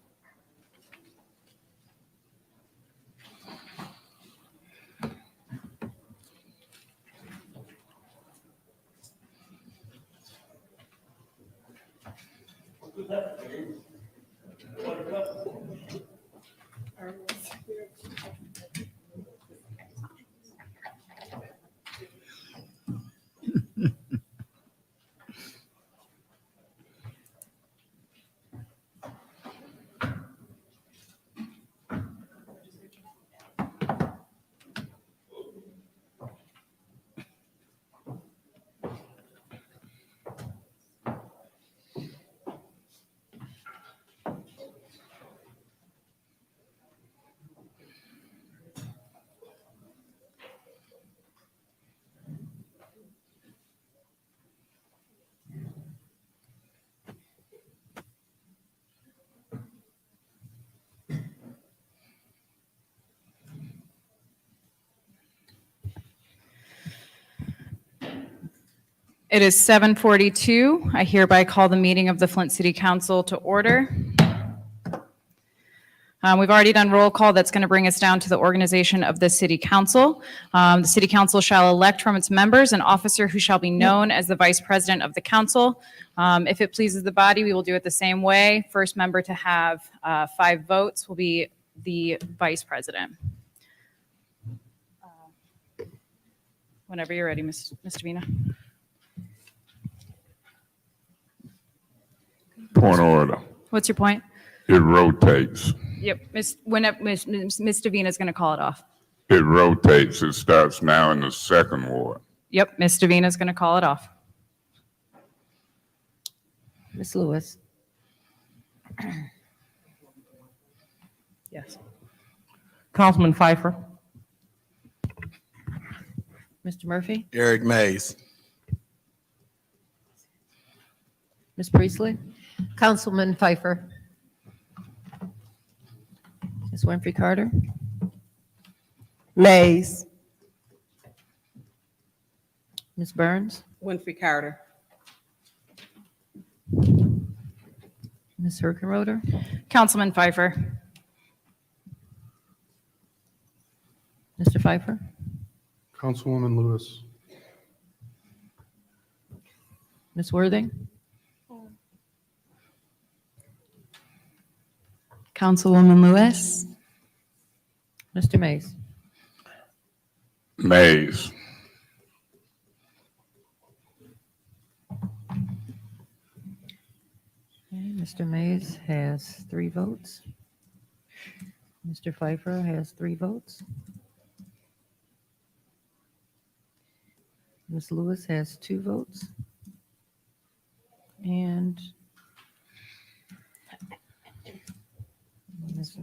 It is 7:42. I hereby call the meeting of the Flint City Council to order. We've already done roll call. That's going to bring us down to the organization of the City Council. The City Council shall elect from its members an officer who shall be known as the Vice President of the Council. If it pleases the body, we will do it the same way. First member to have 5 votes will be the Vice President. Whenever you're ready, Ms. Vina. Point of order. What's your point? It rotates. Yep, Ms. Davina is going to call it off. It rotates. It starts now in the 2nd ward. Yep, Ms. Davina is going to call it off. Ms. Lewis. Yes. Councilman Pfeiffer. Mr. Murphy. Eric Mays. Ms. Priestley. Councilman Pfeiffer. Ms. Winfrey Carter. Mays. Ms. Burns. Winfrey Carter. Ms. Herkenroder. Councilman Pfeiffer. Mr. Pfeiffer. Councilwoman Lewis. Ms. Worthing. Councilwoman Lewis. Mr. Mays. Mays. Okay, Mr. Mays has 3 votes. Mr. Pfeiffer has 3 votes. Ms. Lewis has 2 votes. And Ms.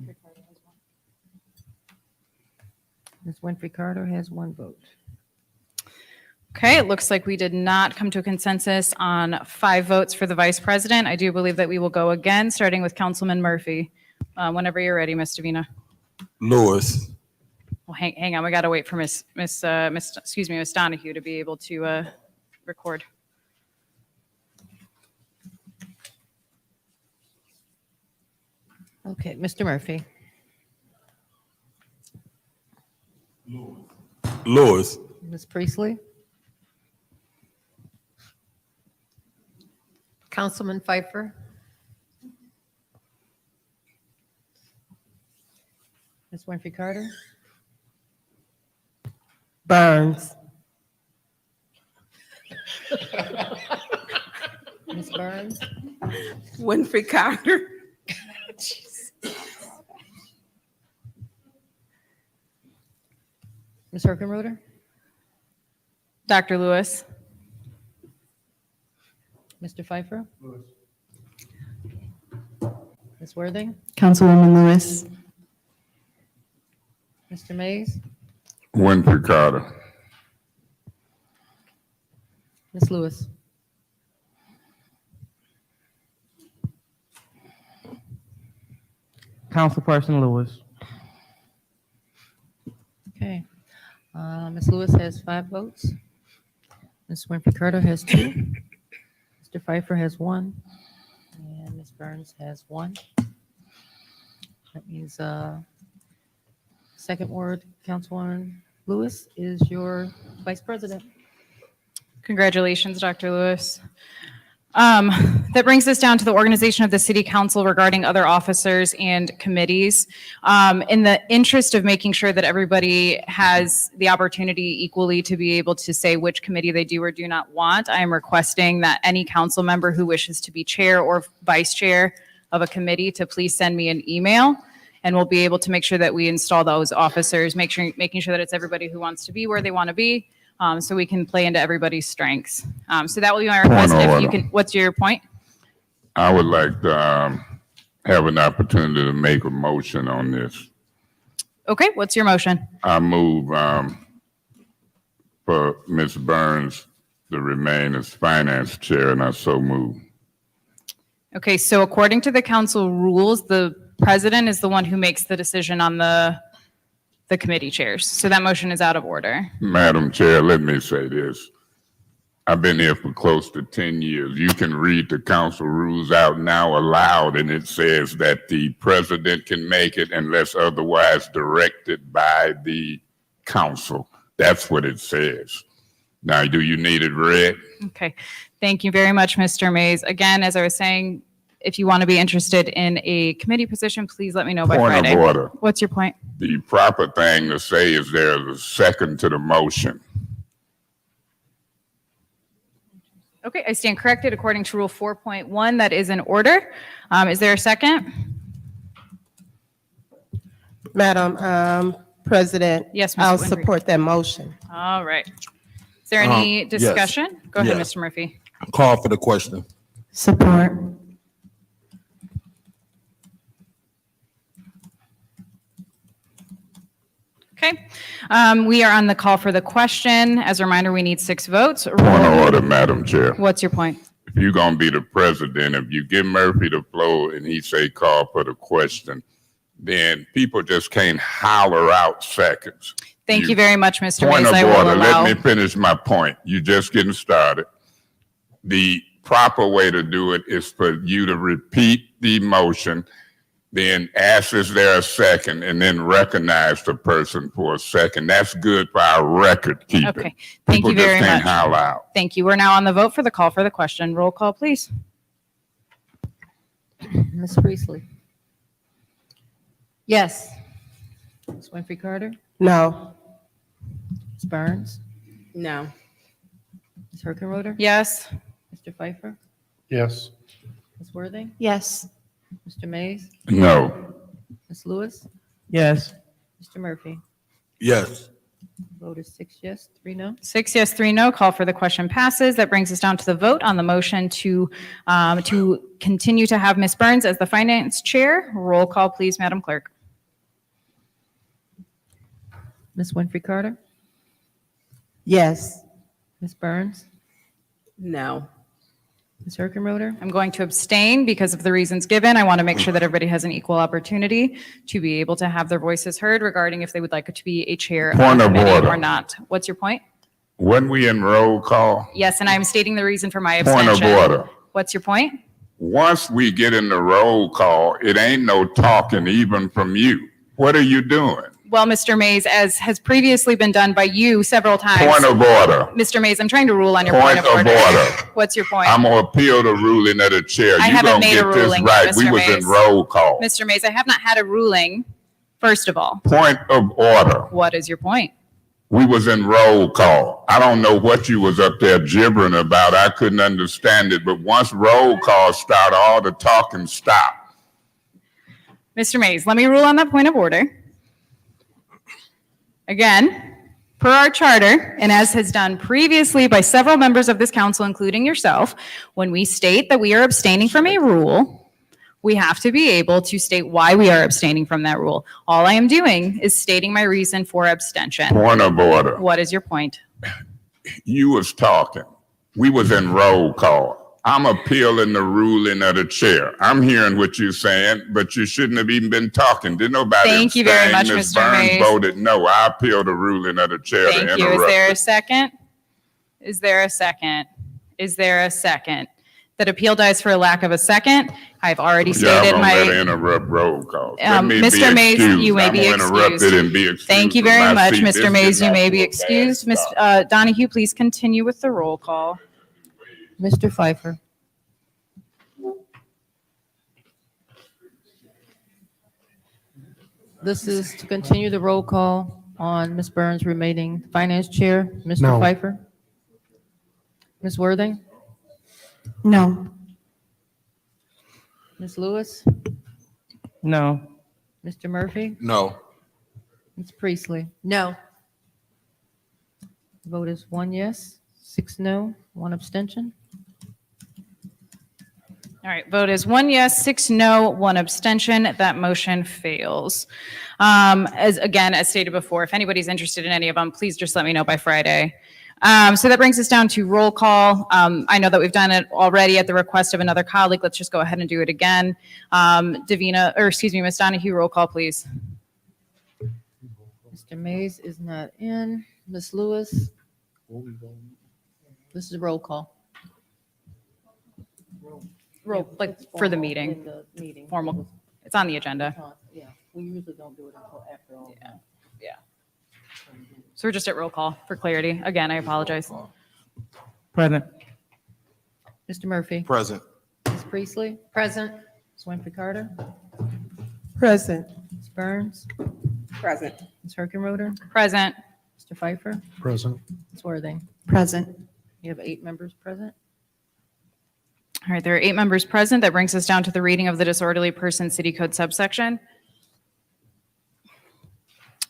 Winfrey Carter has 1 vote. Okay, it looks like we did not come to a consensus on 5 votes for the vice president. I do believe that we will go again, starting with Councilman Murphy. Whenever you're ready, Ms. Davina. Lewis. Well, hang on, we got to wait for Miss Donahue to be able to record. Okay, Mr. Murphy. Lewis. Ms. Priestley. Councilman Pfeiffer. Ms. Winfrey Carter. Burns. Ms. Burns. Winfrey Carter. Ms. Herkenroder. Dr. Lewis. Mr. Pfeiffer. Ms. Worthing. Councilwoman Lewis. Mr. Mays. Winfrey Carter. Ms. Lewis. Councilperson Lewis. Okay. Ms. Lewis has 5 votes. Ms. Winfrey Carter has 2. Mr. Pfeiffer has 1. And Ms. Burns has 1. That means second ward, Councilwoman Lewis is your vice president. Congratulations, Dr. Lewis. That brings us down to the organization of the city council regarding other officers and committees. In the interest of making sure that everybody has the opportunity equally to be able to say which committee they do or do not want, I am requesting that any council member who wishes to be chair or vice chair of a committee to please send me an email, and we'll be able to make sure that we install those officers, making sure that it's everybody who wants to be where they want to be. So we can play into everybody's strengths. So that will be my request. Point of If you order. can, what's your point? I would like to have an opportunity to make a motion on this. Okay, what's your motion? I move for Ms. Burns to remain as finance chair, and I so move. Okay, so according to the council rules, the president is the one who makes the decision on the committee chairs. So that motion is out of order. Madam Chair, let me say this. I've been here for close to 10 years. You can read the council rules out now aloud, and it says that the president can make it unless otherwise directed by the council. That's what it says. Now, do you need it read? Okay, thank you very much, Mr. Mays. Again, as I was saying, if you want to be interested in a committee position, please let me know by Point Friday. of order. What's your point? The proper thing to say is there is a second to the motion. Okay, I stand corrected according to Rule 4.1. That is in order. Is there a second? Madam President. Yes, Ms. I'll Winfrey. support that motion. All right. Is there any Yes. discussion? Go ahead, Yes. Mr. Murphy. Call for the question. Support. Okay. We are on the call for the question. As a reminder, we need 6 votes. Point of order, Madam Chair. What's your point? If you're gonna be the president, if you give Murphy the floor and he say call for the question, then people just can't holler out seconds. Thank you very much, Mr. Point Mays. of I will order, allow. let me finish my point. You just getting started. The proper way to do it is for you to repeat the motion, then ask is there a second, and then recognize the person for a second. That's good for our record keeping. Okay. Thank you People very just can't much. holler out. Thank you. We're now on the vote for the call for the question. Roll call, please. Ms. Priestley. Yes. Ms. Winfrey Carter. No. Ms. Burns. No. Ms. Herkenroder. Yes. Mr. Pfeiffer. Yes. Ms. Worthing. Yes. Mr. Mays. No. Ms. Lewis. Yes. Mr. Murphy. Yes. Vote is 6 yes, 3 no. 6 yes, 3 no. Call for the question passes. That brings us down to the vote on the motion to continue to have Ms. Burns as the finance chair. Roll call, please, Madam Clerk. Ms. Winfrey Carter. Yes. Ms. Burns. No. Ms. Herkenroder. I'm going to abstain because of the reasons given. I want to make sure that everybody has an equal opportunity to be able to have their voices heard regarding if they would like it to be a chair of Point a of committee order. or not. What's your point? When we in roll call, Yes, and I'm stating the reason for my point abstention. of order. What's your point? Once we get in the roll call, it ain't no talking even from you. What are you doing? Well, Mr. Mays, as has previously been done by you several times. Point of order. Mr. Mays, I'm trying to rule on your point of order. What's your point? I'm gonna appeal the ruling of the chair. I You haven't gonna made a get this ruling yet, right. We Mr. was in Mays. roll call. Mr. Mays, I have not had a ruling, first of all. Point of order. What is your point? We was in roll call. I don't know what you was up there gibbering about. I couldn't understand it. But once roll call started, all the talking stopped. Mr. Mays, let me rule on that point of order. Again, per our charter, and as has done previously by several members of this council, including yourself, when we state that we are abstaining from a rule, we have to be able to state why we are abstaining from that rule. All I am doing is stating my reason for abstention. Point of order. What is your point? You was talking. We was in roll call. I'm appealing the ruling of the chair. I'm hearing what you're saying, but you shouldn't have even been talking. Did nobody Thank you very abstain? much, Ms. Mr. Burns Mays. voted no. I appeal the ruling of the chair to Thank interrupt. you. Is there a it. second? Is there a second? Is there a second? That appeal dies for a lack of a second. I've already Yeah, I'm stated gonna let her my, interrupt roll call. Let me be Mr. Mays, excused. you may I'm be gonna interrupt it excused. and be excused Thank you from very my much, seat. This Mr. Mays. is You not may be a bad excused. Ms. stop. Donahue, please continue with the roll call. Mr. Pfeiffer. This is to continue the roll call on Ms. Burns remaining finance chair. Mr. No. Pfeiffer. Ms. Worthing. No. Ms. Lewis. No. Mr. Murphy. No. Ms. Priestley. No. Vote is 1 yes, 6 no, 1 abstention. All right, vote is 1 yes, 6 no, 1 abstention. That motion fails. As stated before, if anybody's interested in any of them, please just let me know by Friday. So that brings us down to roll call. I know that we've done it already at the request of another colleague. Let's just go ahead and do it again. Ms. Donahue, roll call, please. Mr. Mays is not in. Ms. Lewis. This is roll call. Like for the meeting, In the meeting. formal, it's on the agenda. Yeah, we usually don't do it until after all. Yeah. So we're just at roll call for clarity. Again, I apologize. Present. Mr. Murphy. Present. Ms. Priestley. Present. Ms. Winfrey Carter. Present. Ms. Burns. Present. Ms. Herkenroder. Present. Mr. Pfeiffer. Present. Ms. Worthing. Present. You have 8 members present. All right, there are 8 members present. That brings us down to the reading of the disorderly person city code subsection.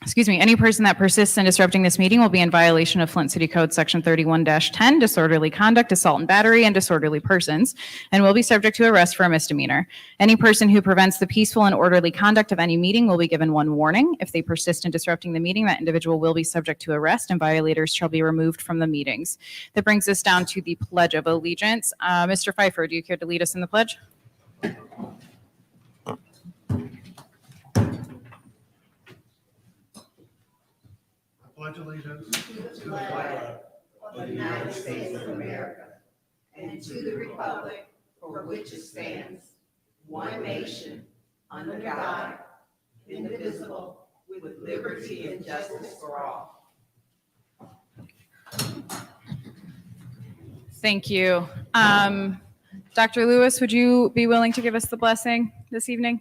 Any person that persists in disrupting this meeting will be in violation of Flint City Code Section 31-10, disorderly conduct, assault and battery, and disorderly persons, and will be subject to arrest for a misdemeanor. Any person who prevents the peaceful and orderly conduct of any meeting will be given one warning. If they persist in disrupting the meeting, that individual will be subject to arrest, and violators shall be removed from the meetings. That brings us down to the Pledge of Allegiance. Mr. Pfeiffer, do you care to lead us in the pledge? Pledge allegiance. Thank you. Dr. Lewis, would you be willing to give us the blessing this evening?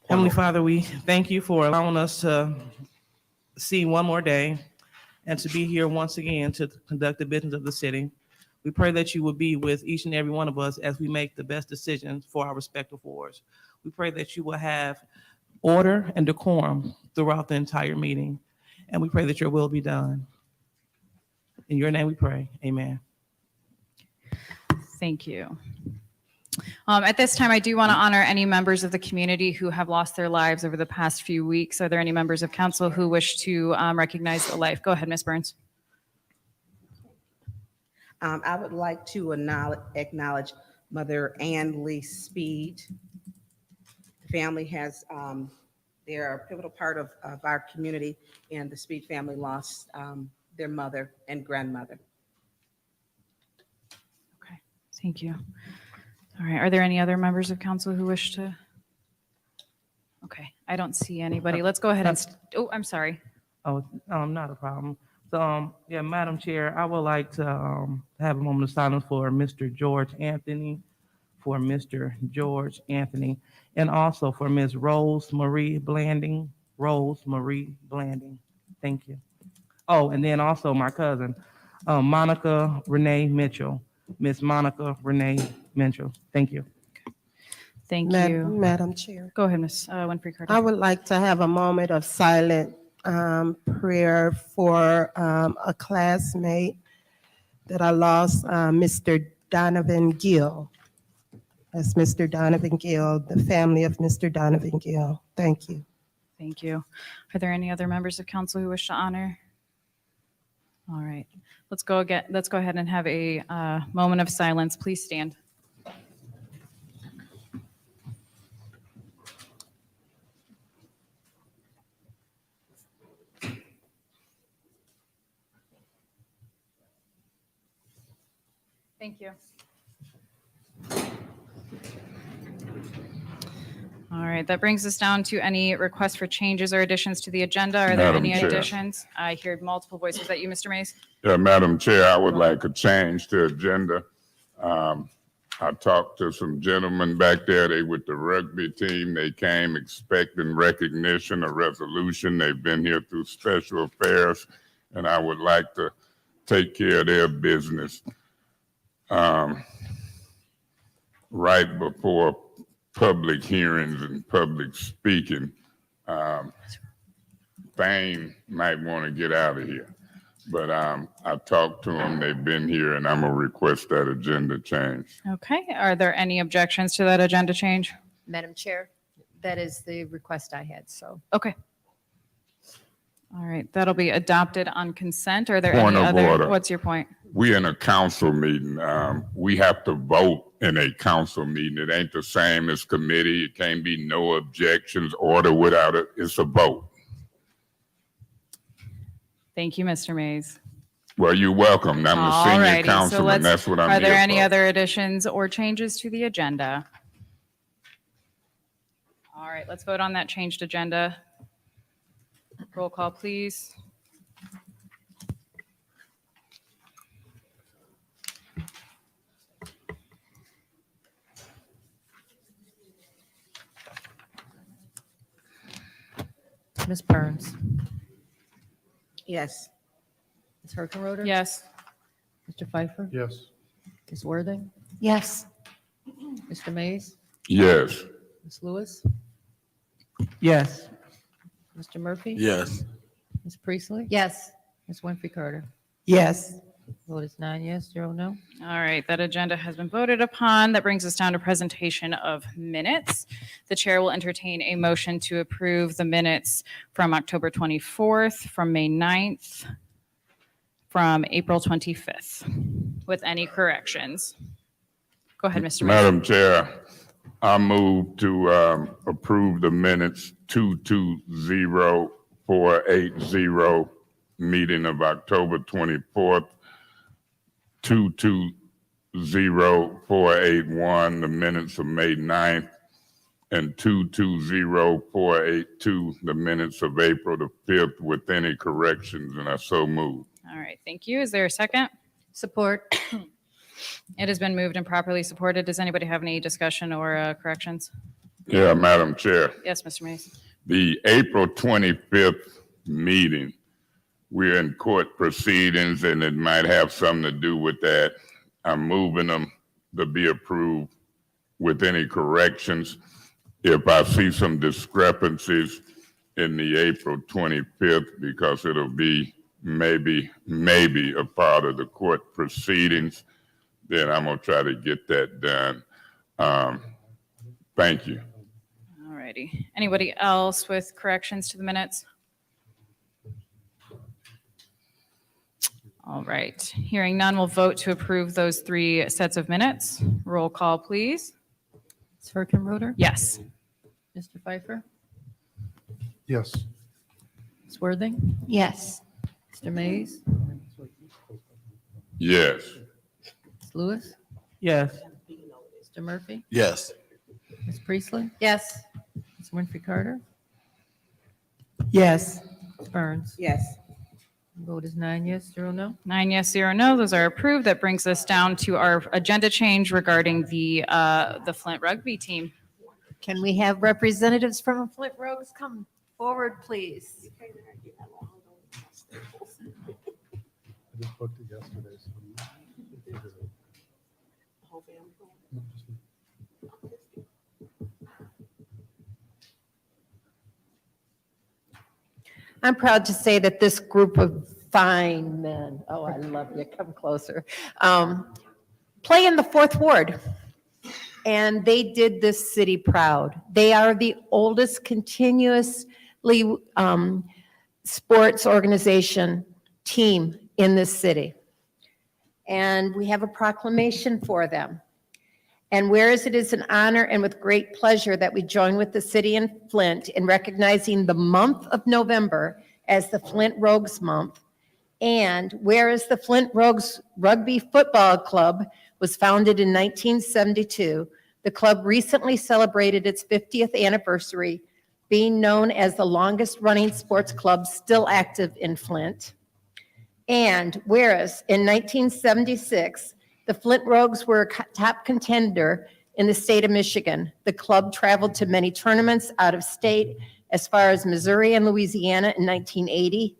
Heavenly Father, we thank you for allowing us to see one more day and to be here once again to conduct the business of the city. We pray that you will be with each and every one of us as we make the best decisions for our respective wards. We pray that you will have order and decorum throughout the entire meeting, and we pray that your will be done. In your name we pray, amen. Thank you. At this time, I do want to honor any members of the community who have lost their lives over the past few weeks. Are there any members of council who wish to recognize the life? Go ahead, Ms. Burns. I would like to acknowledge Mother Ann Lee Speed. The family has, they're a pivotal part of our community, and the Speed family lost their mother and grandmother. Okay, thank you. All right, are there any other members of council who wish to? Okay, I don't see anybody. Let's go ahead and, oh, I'm sorry. Oh, not a problem. So, yeah, Madam Chair, I would like to have a moment of silence for Mr. George Anthony, and also for Ms. Rose Marie Blanding. Thank you. Oh, and then also my cousin, Monica Renee Mitchell. Miss Monica Renee Mitchell. Thank you. Thank you. Madam Chair, Go ahead, Ms. Winfrey Carter. I would like to have a moment of silent prayer for a classmate that I lost, Mr. Donovan Gill. That's Mr. Donovan Gill, the family of Mr. Donovan Gill. Thank you. Thank you. Are there any other members of council who wish to honor? All right, let's go ahead and have a moment of silence. Please stand. Thank you. All right, that brings us down to any requests for changes or additions to the agenda. Are there Madam any Chair. additions? I hear multiple voices. Is that you, Mr. Mays? Yeah, Madam Chair, I would like a change to agenda. I talked to some gentlemen back there. They with the rugby team. They came expecting recognition, a resolution. They've been here through special affairs, and I would like to take care of their business right before public hearings and public speaking. Thane might want to get out of here. But I talked to them, they've been here, and I'm gonna request that agenda change. Okay, are there any objections to that agenda change? Madam Chair, that is the request I had, so. Okay. All right, that'll be adopted on consent. Are there Point any of other? order. What's your point? We in a council meeting, we have to vote in a council meeting. It ain't the same as committee. It can't be no objections, order without it. It's a vote. Thank you, Mr. Mays. Well, you're welcome. I'm a senior Alrighty, so councilman. let's, That's what I'm are there here any for. other additions or changes to the agenda? All right, let's vote on that changed agenda. Roll call, please. Ms. Burns, Yes. Ms. Herkenroder? Yes. Mr. Pfeiffer? Yes. Ms. Worthing? Yes. Mr. Mays? Yes. Ms. Lewis, Yes. Mr. Murphy? Yes. Ms. Priestley? Yes. Ms. Winfrey Carter? Yes. Vote is 9 yes, 0 no. All right, that agenda has been voted upon. That brings us down to presentation of minutes. The chair will entertain a motion to approve the minutes from October 24th, from May 9th, from April 25th, with any corrections. Go ahead, Mr. Mason. Madam Chair, I move to approve the minutes 220480, meeting of October 24th, 220481, the minutes of May 9th, and 220482, the minutes of April the 5th, with any corrections, and I so move. All right, thank you. Is there a second? Support. It has been moved and properly supported. Does anybody have any discussion or corrections? Yeah, Madam Chair. Yes, Mr. Mason. The April 25th meeting, we're in court proceedings and it might have something to do with that. I'm moving them to be approved with any corrections. If I see some discrepancies in the April 25th, because it'll be maybe a part of the court proceedings, then I'm gonna try to get that done. Thank you. All righty. Anybody else with corrections to the minutes? All right. Hearing none, we'll vote to approve those 3 sets of minutes. Roll call, please. Ms. Hurkenroder? Yes. Mr. Pfeiffer? Yes. Ms. Worthing? Yes. Mr. Mays? Yes. Ms. Lewis? Yes. Mr. Murphy? Yes. Ms. Priestley? Yes. Ms. Winfrey Carter? Yes. Ms. Burns? Yes. Vote is 9 yes, 0 no. 9 yes, 0 no. Those are approved. That brings us down to our agenda change regarding the Flint rugby team. Can we have representatives from Flint Rogues come forward, please? I just booked it yesterday. I'm proud to say that this group of fine men, oh, I love you, come closer, play in the 4th Ward. And they did this city proud. They are the oldest continuously sports organization team in this city. And we have a proclamation for them. And whereas it is an honor and with great pleasure that we join with the city and Flint in recognizing the month of November as the Flint Rogues Month, and whereas the Flint Rogues Rugby Football Club was founded in 1972, the club recently celebrated its 50th anniversary, being known as the longest running sports club still active in Flint. And whereas in 1976, the Flint Rogues were a top contender in the state of Michigan. The club traveled to many tournaments out of state, as far as Missouri and Louisiana in 1980.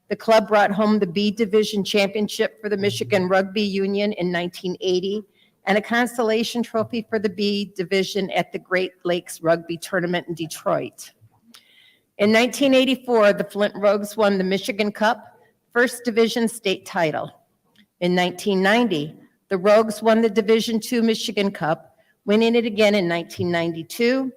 The club brought home the B Division Championship for the Michigan Rugby Union in 1980, and a consolation trophy for the B Division at the Great Lakes Rugby Tournament in Detroit. In 1984, the Flint Rogues won the Michigan Cup, first division state title. In 1990, the Rogues won the Division II Michigan Cup, winning it again in 1992.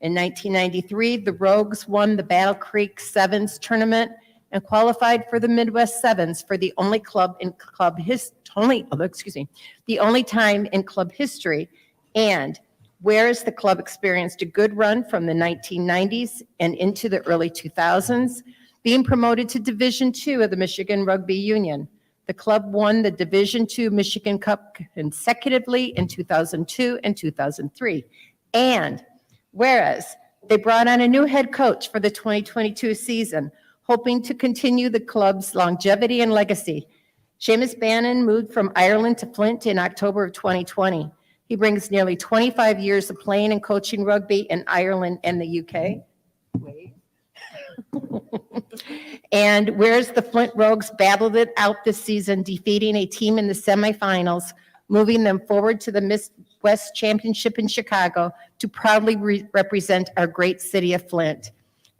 In 1993, the Rogues won the Battle Creek Sevens tournament and qualified for the Midwest Sevens for the only time in club history. And whereas the club experienced a good run from the 1990s and into the early 2000s, being promoted to Division II of the Michigan Rugby Union. The club won the Division II Michigan Cup consecutively in 2002 and 2003. And whereas they brought on a new head coach for the 2022 season, hoping to continue the club's longevity and legacy. Seamus Bannon moved from Ireland to Flint in October of 2020. He brings nearly 25 years of playing and coaching rugby in Ireland and the UK. And whereas the Flint Rogues battled it out this season, defeating a team in the semifinals, moving them forward to the Midwest Championship in Chicago to proudly represent our great city of Flint.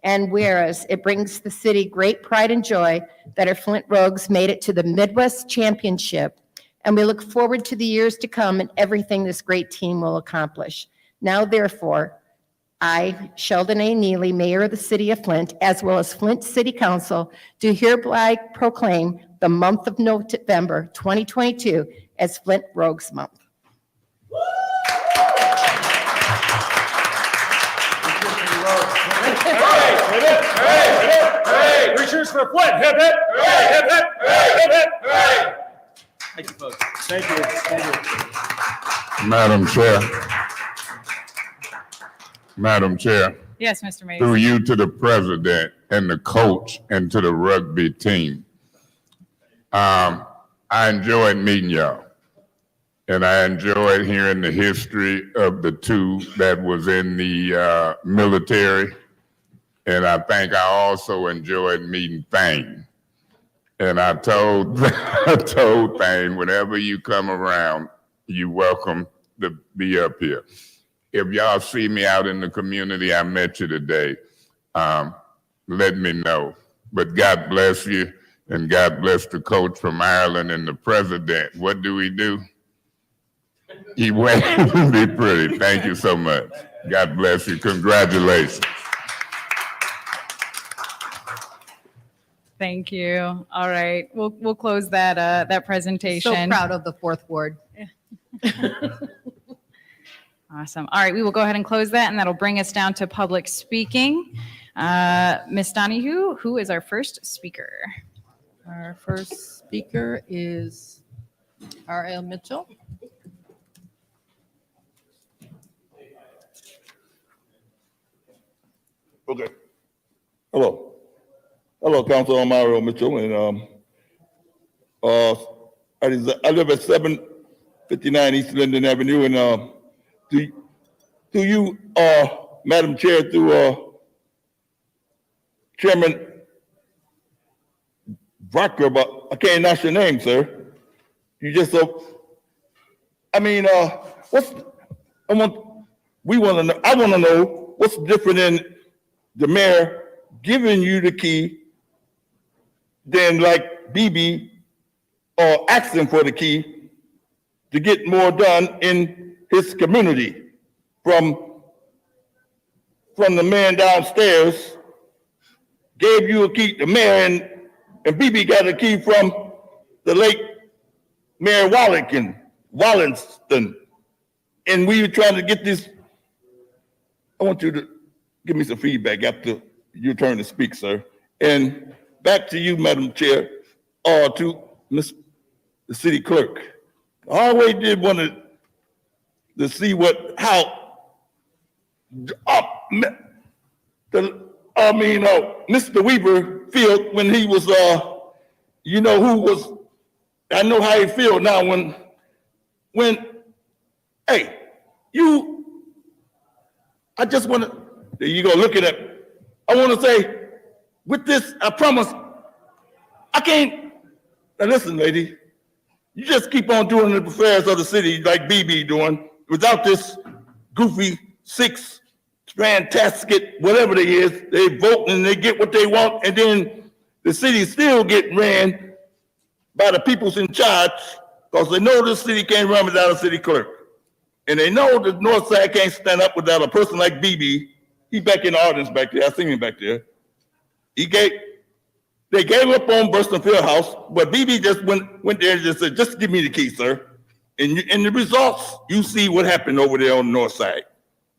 And whereas it brings the city great pride and joy that our Flint Rogues made it to the Midwest Championship, and we look forward to the years to come and everything this great team will accomplish. Now, therefore, I, Sheldon A. Neely, Mayor of the City of Flint, as well as Flint City Council, do hereby proclaim the month of November 2022 as Flint Rogues Month. We choose for Flint. Hip, hip. Hip, hip. Hip, hip. Thank you, folks. Thank you. Thank you. Madam Chair, Yes, Mr. Mays. through you to the president and the coach and to the rugby team. I enjoyed meeting y'all. And I enjoyed hearing the history of the two that was in the military. And I think I also enjoyed meeting Thane. And I told Thane, whenever you come around, you're welcome to be up here. If y'all see me out in the community, I met you today, let me know. But God bless you, and God bless the coach from Ireland and the president. What do we do? He waves to be pretty. Thank you so much. God bless you. Congratulations. Thank you. All right, we'll close that presentation. So proud of the Fourth Ward. Awesome. All right, we will go ahead and close that, and that'll bring us down to public speaking. Ms. Donahue, who is our first speaker? Our first speaker is R.L. Mitchell. Okay. Hello. Hello, Council. I'm Mario Mitchell, and I live at 759 East Linden Avenue, and through you, Madam Chair, through Chairman Brocker, but I can't announce your name, sir. You just I want to know what's different in the mayor giving you the key than like BB or asking for the key to get more done in his community from the man downstairs gave you a key, the mayor, and BB got a key from the late Mayor Wallinston. And we were trying to get this. I want you to give me some feedback after your turn to speak, sir. And back to you, Madam Chair, or to the city clerk. I always did want to see Mr. Weaver feel when he was, I know how he feel now I just want to, there you go, look at it. I want to say, with this, I promise, I can't, now listen, lady, you just keep on doing the affairs of the city like BB doing without this goofy six fantastic, whatever they is, they vote and they get what they want, and then the city still get ran by the people's in charge because they know this city can't run without a city clerk. And they know the North Side can't stand up without a person like BB. He back in the audience back there. I seen him back there. They gave up on Burston Fieldhouse, but BB just went there and just said, just give me the key, sir. And in the results, you see what happened over there on the North Side.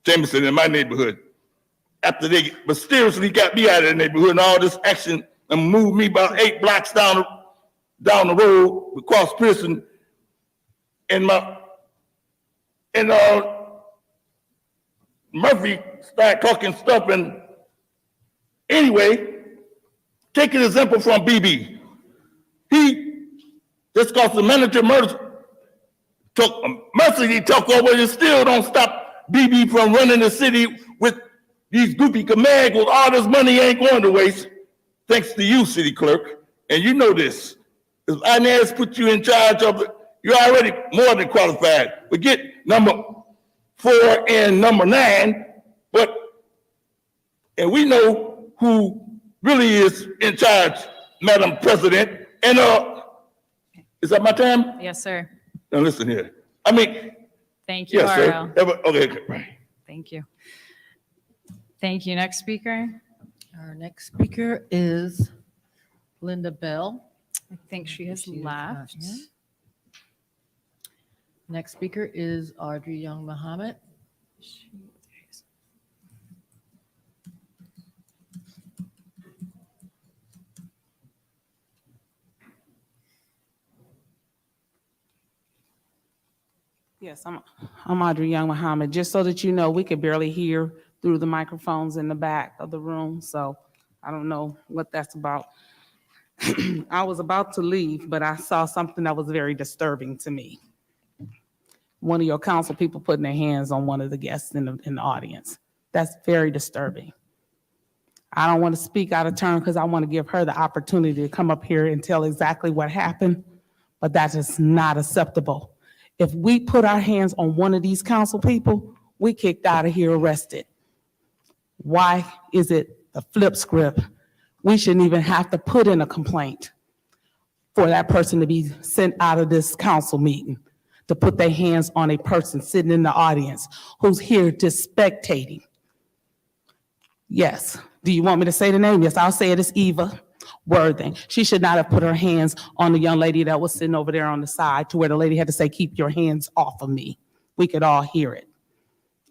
Jameson in my neighborhood. After they mysteriously got me out of the neighborhood and all this action and moved me about 8 blocks down the road across Pearson, and Murphy started talking stuff. And anyway, take an example from BB. He just because the manager took over, and still don't stop BB from running the city with these goofy commands. All this money ain't going to waste, thanks to you, city clerk. And you know this. If Inez put you in charge of You're already more than qualified. Forget number 4 and number 9, and we know who really is in charge, Madam President. And is that my time? Yes, sir. Now listen here. I mean, Thank you, yes, sir. Ariel. Okay, right. Thank you. Thank you. Next speaker. Our next speaker is Linda Bell. I think she has She is not left. here. Next speaker is Audrey Young Muhammad. Yes, I'm Audrey Young Muhammad. Just so that you know, we could barely hear through the microphones in the back of the room, so I don't know what that's about. I was about to leave, but I saw something that was very disturbing to me. One of your council people putting their hands on one of the guests in the audience. That's very disturbing. I don't want to speak out of turn because I want to give her the opportunity to come up here and tell exactly what happened, but that is not acceptable. If we put our hands on one of these council people, we kicked out of here arrested. Why is it the flip script? We shouldn't even have to put in a complaint for that person to be sent out of this council meeting, to put their hands on a person sitting in the audience who's here just spectating. Yes. Do you want me to say the name? Yes, I'll say it. It's Eva Worthing. She should not have put her hands on the young lady that was sitting over there on the side to where the lady had to say, keep your hands off of me. We could all hear it.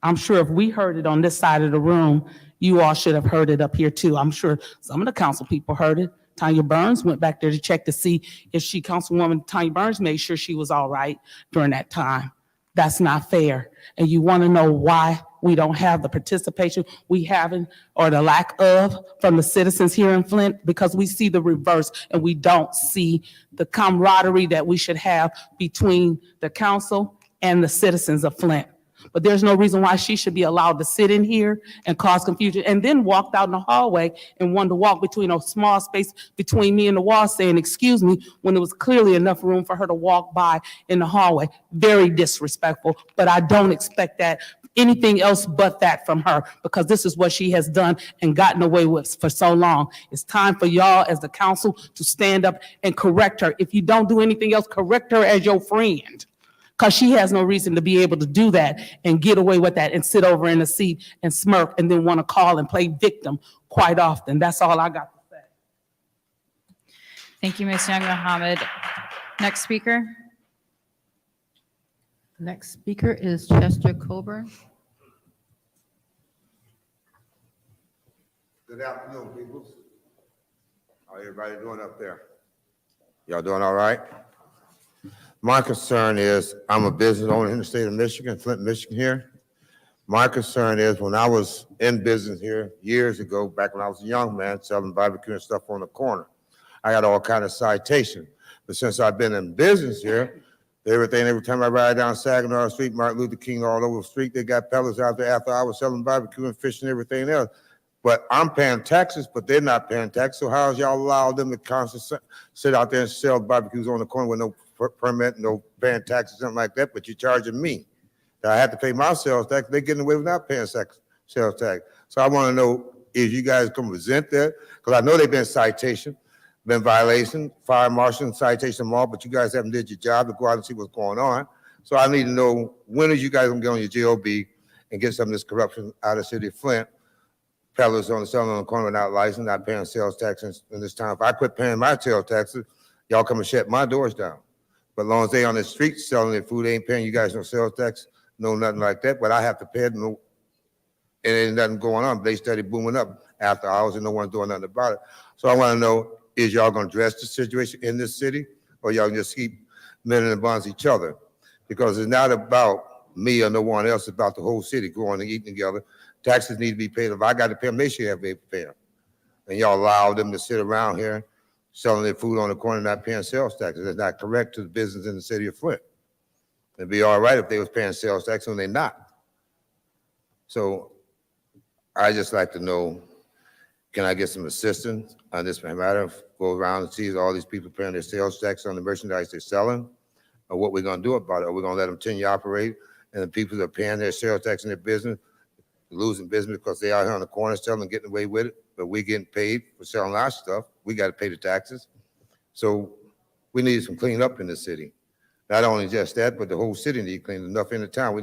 I'm sure if we heard it on this side of the room, you all should have heard it up here too. I'm sure some of the council people heard it. Tanya Burns went back there to check to see if Councilwoman Tanya Burns made sure she was all right during that time. That's not fair. And you want to know why we don't have the participation we haven't, or the lack of, from the citizens here in Flint? Because we see the reverse and we don't see the camaraderie that we should have between the council and the citizens of Flint. But there's no reason why she should be allowed to sit in here and cause confusion and then walked out in the hallway and wanted to walk between a small space between me and the wall saying, excuse me, when there was clearly enough room for her to walk by in the hallway. Very disrespectful, but I don't expect that anything else but that from her, because this is what she has done and gotten away with for so long. It's time for y'all as the council to stand up and correct her. If you don't do anything else, correct her as your friend. Because she has no reason to be able to do that and get away with that and sit over in a seat and smirk and then want to call and play victim quite often. That's all I got to say. Thank you, Ms. Young Mohammed. Next speaker. Next speaker is Chester Coburn. Good afternoon, people. How everybody doing up there? Y'all doing all right? My concern is, I'm a business owner in the state of Michigan, Flint, Michigan here. My concern is, when I was in business here years ago, back when I was a young man selling barbecue and stuff on the corner, I got all kind of citation. But since I've been in business here, every time I ride down Saginaw Street, Martin Luther King all over the street, they got peddlers out there after I was selling barbecue and fish and everything else. But I'm paying taxes, but they're not paying taxes. So how's y'all allow them to constantly sit out there and sell barbecues on the corner with no permit, no paying taxes, something like that, but you're charging me that I have to pay my sales tax? They're getting away without paying sales tax. So I want to know if you guys can present that, because I know they've been citation, been violation, fire marshal and citation them all, but you guys haven't did your job to go out and see what's going on. So I need to know, when are you guys gonna get on your JOB and get some of this corruption out of the city of Flint? Peddlers on selling on the corner without license, not paying sales taxes in this time. If I quit paying my sales taxes, y'all come and shut my doors down. But as long as they on the street selling their food, they ain't paying you guys no sales tax, no nothing like that. But I have to pay it, no, and ain't nothing going on. They started booming up after hours and no one's doing nothing about it. So I want to know, is y'all going to address the situation in this city, or y'all just keep men in the bonds each other? Because it's not about me or no one else, it's about the whole city going and eating together. Taxes need to be paid. If I got to pay them, they should have to pay them. And y'all allow them to sit around here selling their food on the corner, not paying sales taxes. That's not correct to the business in the city of Flint. It'd be all right if they was paying sales tax, and they're not. So I just like to know, can I get some assistance on this matter? Go around and see all these people paying their sales tax on the merchandise they're selling. of what we're gonna do about it. Are we gonna let them continue to operate? And the people that are paying their sales tax in their business, losing business because they out here on the corner selling and getting away with it, but we getting paid for selling our stuff. We gotta pay the taxes. So we need some cleanup in the city. Not only just that, but the whole city need cleaned enough in the town.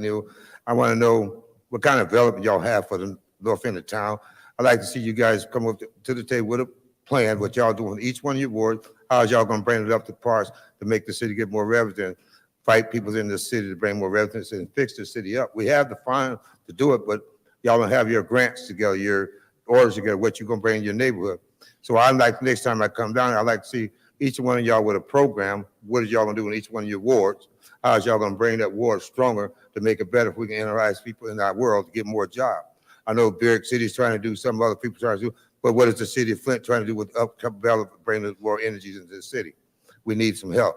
I wanna know what kind of development y'all have for the north end of town. I'd like to see you guys come up to the table with a plan, what y'all doing, each one of your wards, how's y'all gonna bring it up to parts to make the city get more revenue, fight people in the city to bring more revenues and fix the city up. We have the fund to do it, but y'all don't have your grants together, your orders together, what you're gonna bring in your neighborhood. So I'd like, next time I come down, I'd like to see each one of y'all with a program. What is y'all gonna do in each one of your wards? How's y'all gonna bring that ward stronger to make it better if we can interact people in our world to get more jobs? I know Berwick City is trying to do, some other people trying to do, but what is the city of Flint trying to do with bringing more energies into the city? We need some help.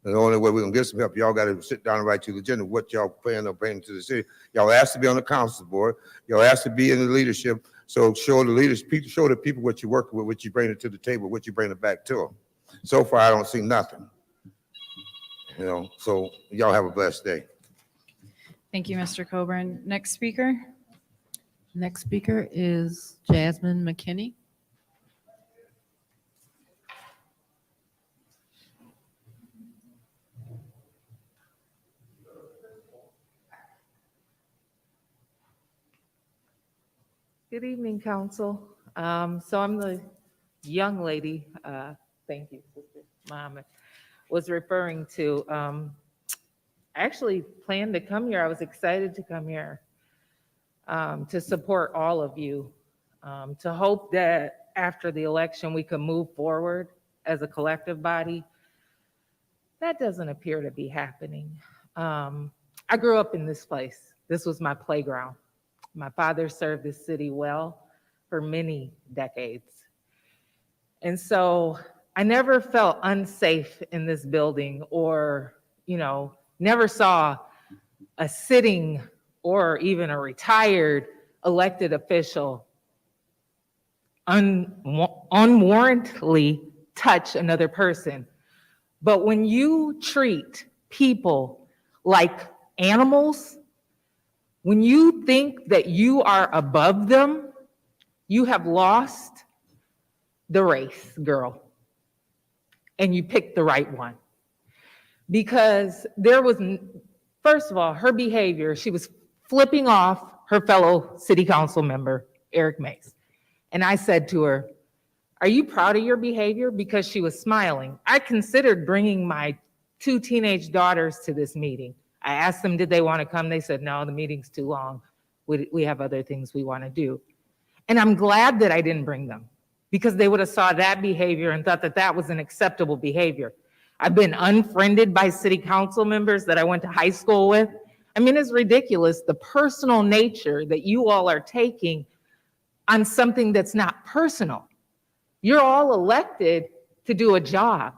And the only way we're gonna get some help, y'all gotta sit down and write to the agenda, what y'all plan on bringing to the city. Y'all asked to be on the council board. Y'all asked to be in the leadership. So show the leaders, show the people what you're working with, what you bring it to the table, what you bring it back to them. So far, I don't see nothing. So y'all have a blessed day. Thank you, Mr. Coburn. Next speaker? Next speaker is Jasmine McKinney. Good evening, council. So I'm the young lady, thank you, Sister Muhammad, was referring to. I actually planned to come here. I was excited to come here to support all of you, to hope that after the election we can move forward as a collective body. That doesn't appear to be happening. I grew up in this place. This was my playground. My father served this city well for many decades. And so I never felt unsafe in this building or, never saw a sitting or even a retired elected official unwarrantedly touch another person. But when you treat people like animals, when you think that you are above them, you have lost the race, girl. And you picked the right one. Because there was, first of all, her behavior, she was flipping off her fellow city council member, Eric Mays. And I said to her, "Are you proud of your behavior?" Because she was smiling. I considered bringing my 2 teenage daughters to this meeting. I asked them, did they want to come? They said, no, the meeting's too long. We have other things we want to do. And I'm glad that I didn't bring them, because they would have saw that behavior and thought that that was an acceptable behavior. I've been unfriended by city council members that I went to high school with. I mean, it's ridiculous, the personal nature that you all are taking on something that's not personal. You're all elected to do a job,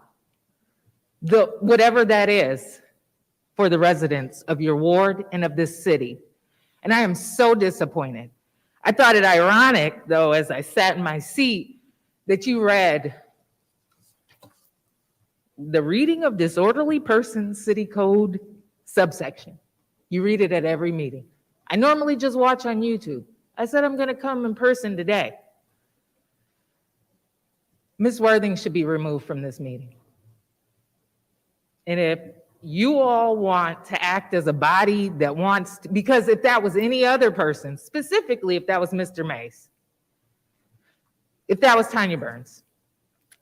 whatever that is, for the residents of your ward and of this city. And I am so disappointed. I thought it ironic, though, as I sat in my seat, that you read the reading of disorderly person city code subsection. You read it at every meeting. I normally just watch on YouTube. I said I'm going to come in person today. Ms. Worthing should be removed from this meeting. And if you all want to act as a body that wants to, because if that was any other person, specifically if that was Mr. Mays, if that was Tanya Burns,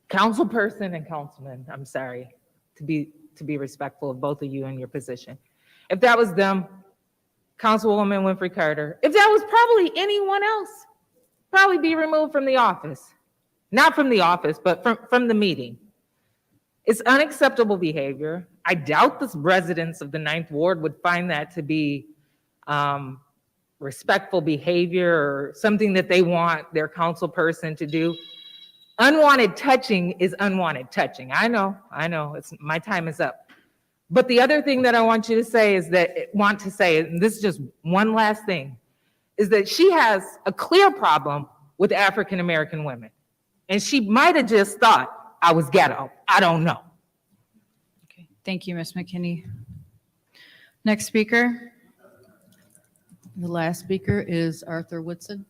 councilperson and councilman, I'm sorry, to be respectful of both of you in your position. If that was them, Councilwoman Winfrey Carter, if that was probably anyone else, probably be removed from the office. Not from the office, but from the meeting. It's unacceptable behavior. I doubt the residents of the 9th Ward would find that to be respectful behavior or something that they want their council person to do. Unwanted touching is unwanted touching. I know, my time is up. But the other thing that I want you to say is and this is just one last thing, is that she has a clear problem with African-American women. And she might have just thought I was ghetto. I don't know. Thank you, Ms. McKinney. Next speaker. The last speaker is Arthur Woodson.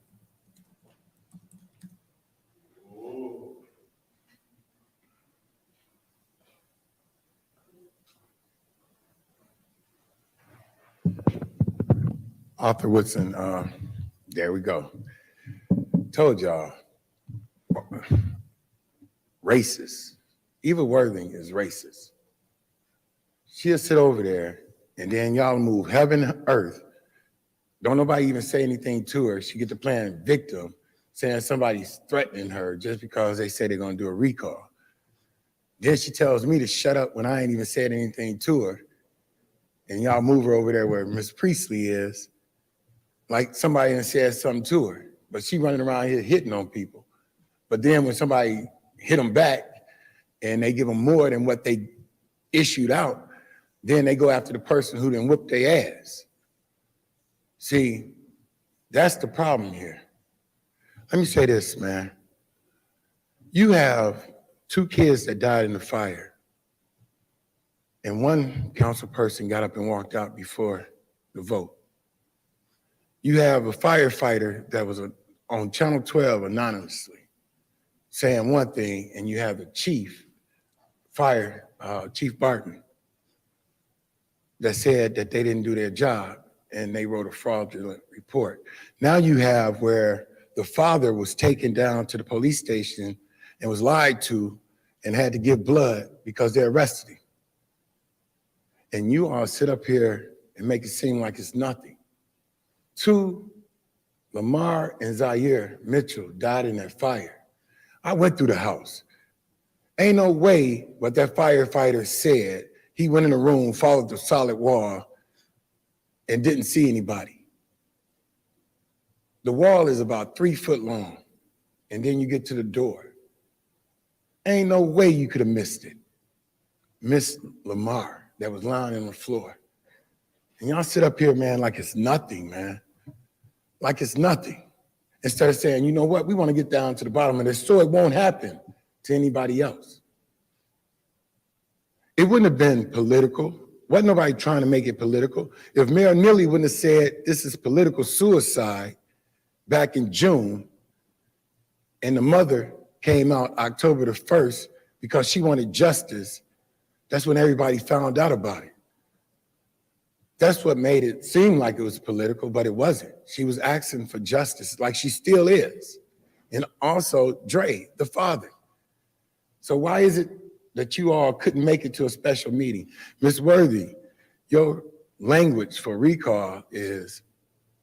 Arthur Woodson, there we go. Told y'all, racist. Eva Worthing is racist. She'll sit over there and then y'all move heaven and earth. Don't nobody even say anything to her. She get to playing victim, saying somebody's threatening her just because they say they're gonna do a recall. Then she tells me to shut up when I ain't even said anything to her. And y'all move her over there where Miss Priestley is, like somebody done said something to her, but she running around here hitting on people. But then when somebody hit them back and they give them more than what they issued out, then they go after the person who done whooped their ass. See, that's the problem here. Let me say this, man. You have 2 kids that died in the fire, and one council person got up and walked out before the vote. You have a firefighter that was on Channel 12 anonymously saying one thing, and you have the chief, Chief Barton, that said that they didn't do their job and they wrote a fraudulent report. Now you have where the father was taken down to the police station and was lied to and had to give blood because they arrested him. And you all sit up here and make it seem like it's nothing. 2, Lamar and Zaire Mitchell died in that fire. I went through the house. Ain't no way what that firefighter said. He went in the room, followed the solid wall, and didn't see anybody. The wall is about 3 foot long, and then you get to the door. Ain't no way you could have missed it. Miss Lamar that was lying on the floor. And y'all sit up here, man, like it's nothing, man. Like it's nothing. Instead of saying, you know what, we want to get down to the bottom of this so it won't happen to anybody else. It wouldn't have been political. Wasn't nobody trying to make it political. If Mayor Neely wouldn't have said this is political suicide back in June, and the mother came out October the 1st because she wanted justice, that's when everybody found out about it. That's what made it seem like it was political, but it wasn't. She was asking for justice like she still is. And also Dre, the father. So why is it that you all couldn't make it to a special meeting? Ms. Worthy, your language for recall is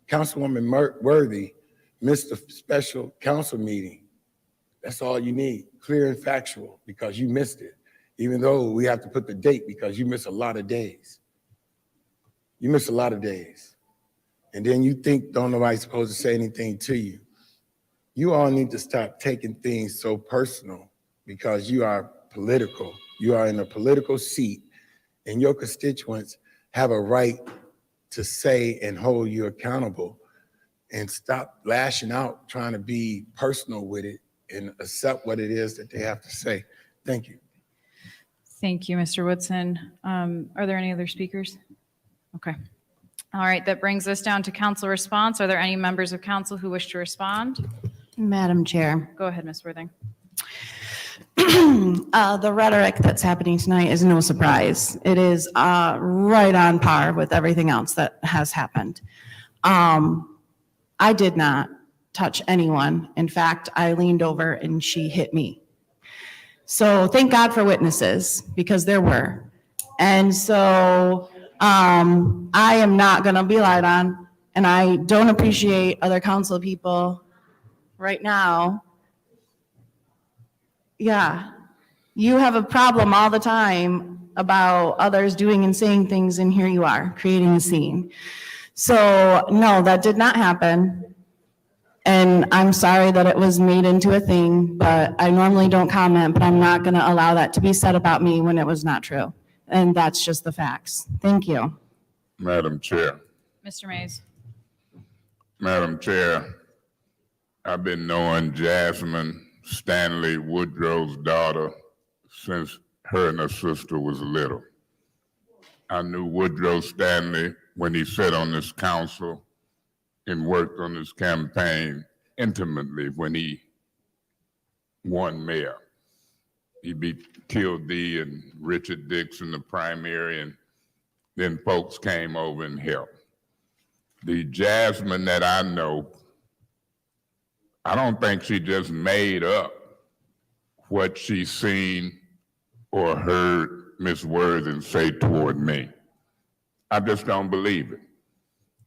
Councilwoman Worthy missed a special council meeting. That's all you need, clear and factual, because you missed it. Even though we have to put the date because you miss a lot of days. You miss a lot of days. And then you think don't nobody's supposed to say anything to you. You all need to stop taking things so personal because you are political. You are in a political seat and your constituents have a right to say and hold you accountable, and stop lashing out, trying to be personal with it and accept what it is that they have to say. Thank you. Thank you, Mr. Woodson. Are there any other speakers? Okay. All right, that brings us down to council response. Are there any members of council who wish to respond? Madam Chair. Go ahead, Ms. Worthing. The rhetoric that's happening tonight is no surprise. It is right on par with everything else that has happened. I did not touch anyone. In fact, I leaned over and she hit me. So thank God for witnesses, because there were. And so I am not going to be lied on, and I don't appreciate other council people right now. Yeah, you have a problem all the time about others doing and saying things, and here you are creating a scene. So no, that did not happen. And I'm sorry that it was made into a thing, but I normally don't comment, but I'm not going to allow that to be said about me when it was not true. And that's just the facts. Thank you. Madam Chair. Mr. Mays. Madam Chair, I've been knowing Jasmine Stanley Woodrow's daughter since her and her sister was little. I knew Woodrow Stanley when he sat on this council and worked on this campaign intimately when he won mayor. He beat Kildee and Richard Dix in the primary, and then folks came over and helped. The Jasmine that I know, I don't think she just made up what she seen or heard Ms. Worthing say toward me. I just don't believe it.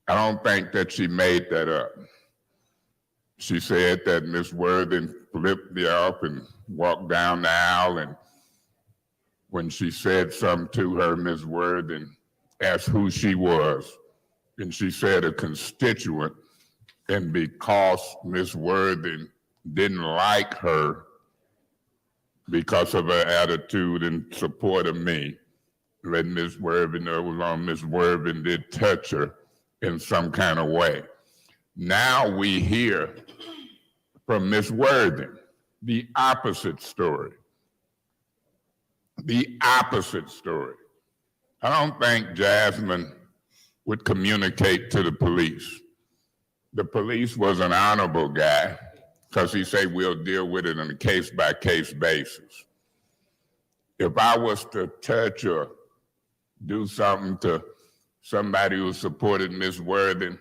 I don't think that she made that up. She said that Ms. Worthing flipped me off and walked down the aisle, and when she said something to her, Ms. Worthing asked who she was, and she said a constituent, and because Ms. Worthing didn't like her because of her attitude in support of me, let Ms. Worthing know Ms. Worthing did touch her in some kind of way. Now we hear from Ms. Worthing the opposite story. The opposite story. I don't think Jasmine would communicate to the police. The police was an honorable guy because he said we'll deal with it on a case-by-case basis. If I was to touch or do something to somebody who supported Ms. Worthing,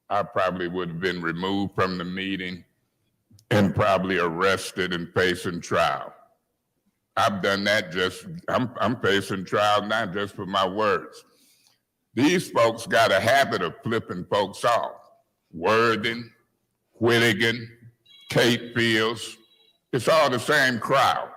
I probably would have been removed from the meeting and probably arrested and facing trial. I've done that I'm facing trial now just for my words. These folks got a habit of flipping folks off. Worthing, Whittigan, Kate Fields, it's all the same crowd.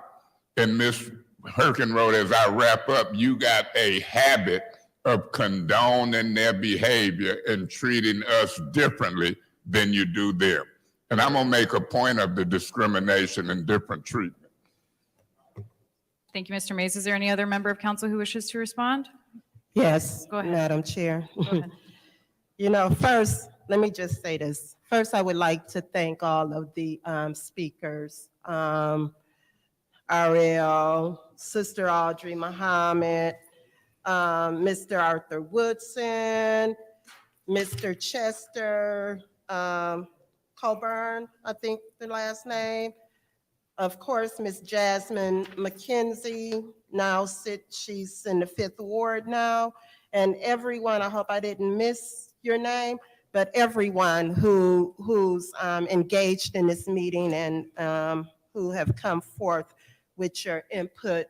And Ms. Herkenroth, as I wrap up, you got a habit of condoning their behavior and treating us differently than you do them. And I'm gonna make a point of the discrimination and different treatment. Thank you, Mr. Mays. Is there any other member of council who wishes to respond? Yes, Go ahead. Madam Chair. Go ahead. You know, first, let me just say this. First, I would like to thank all of the speakers, Ariel, Sister Audrey Muhammad, Mr. Arthur Woodson, Mr. Chester Coburn, I think the last name. Of course, Miss Jasmine McKenzie, she's in the 5th Ward now. And everyone, I hope I didn't miss your name, but everyone who's engaged in this meeting and who have come forth with your input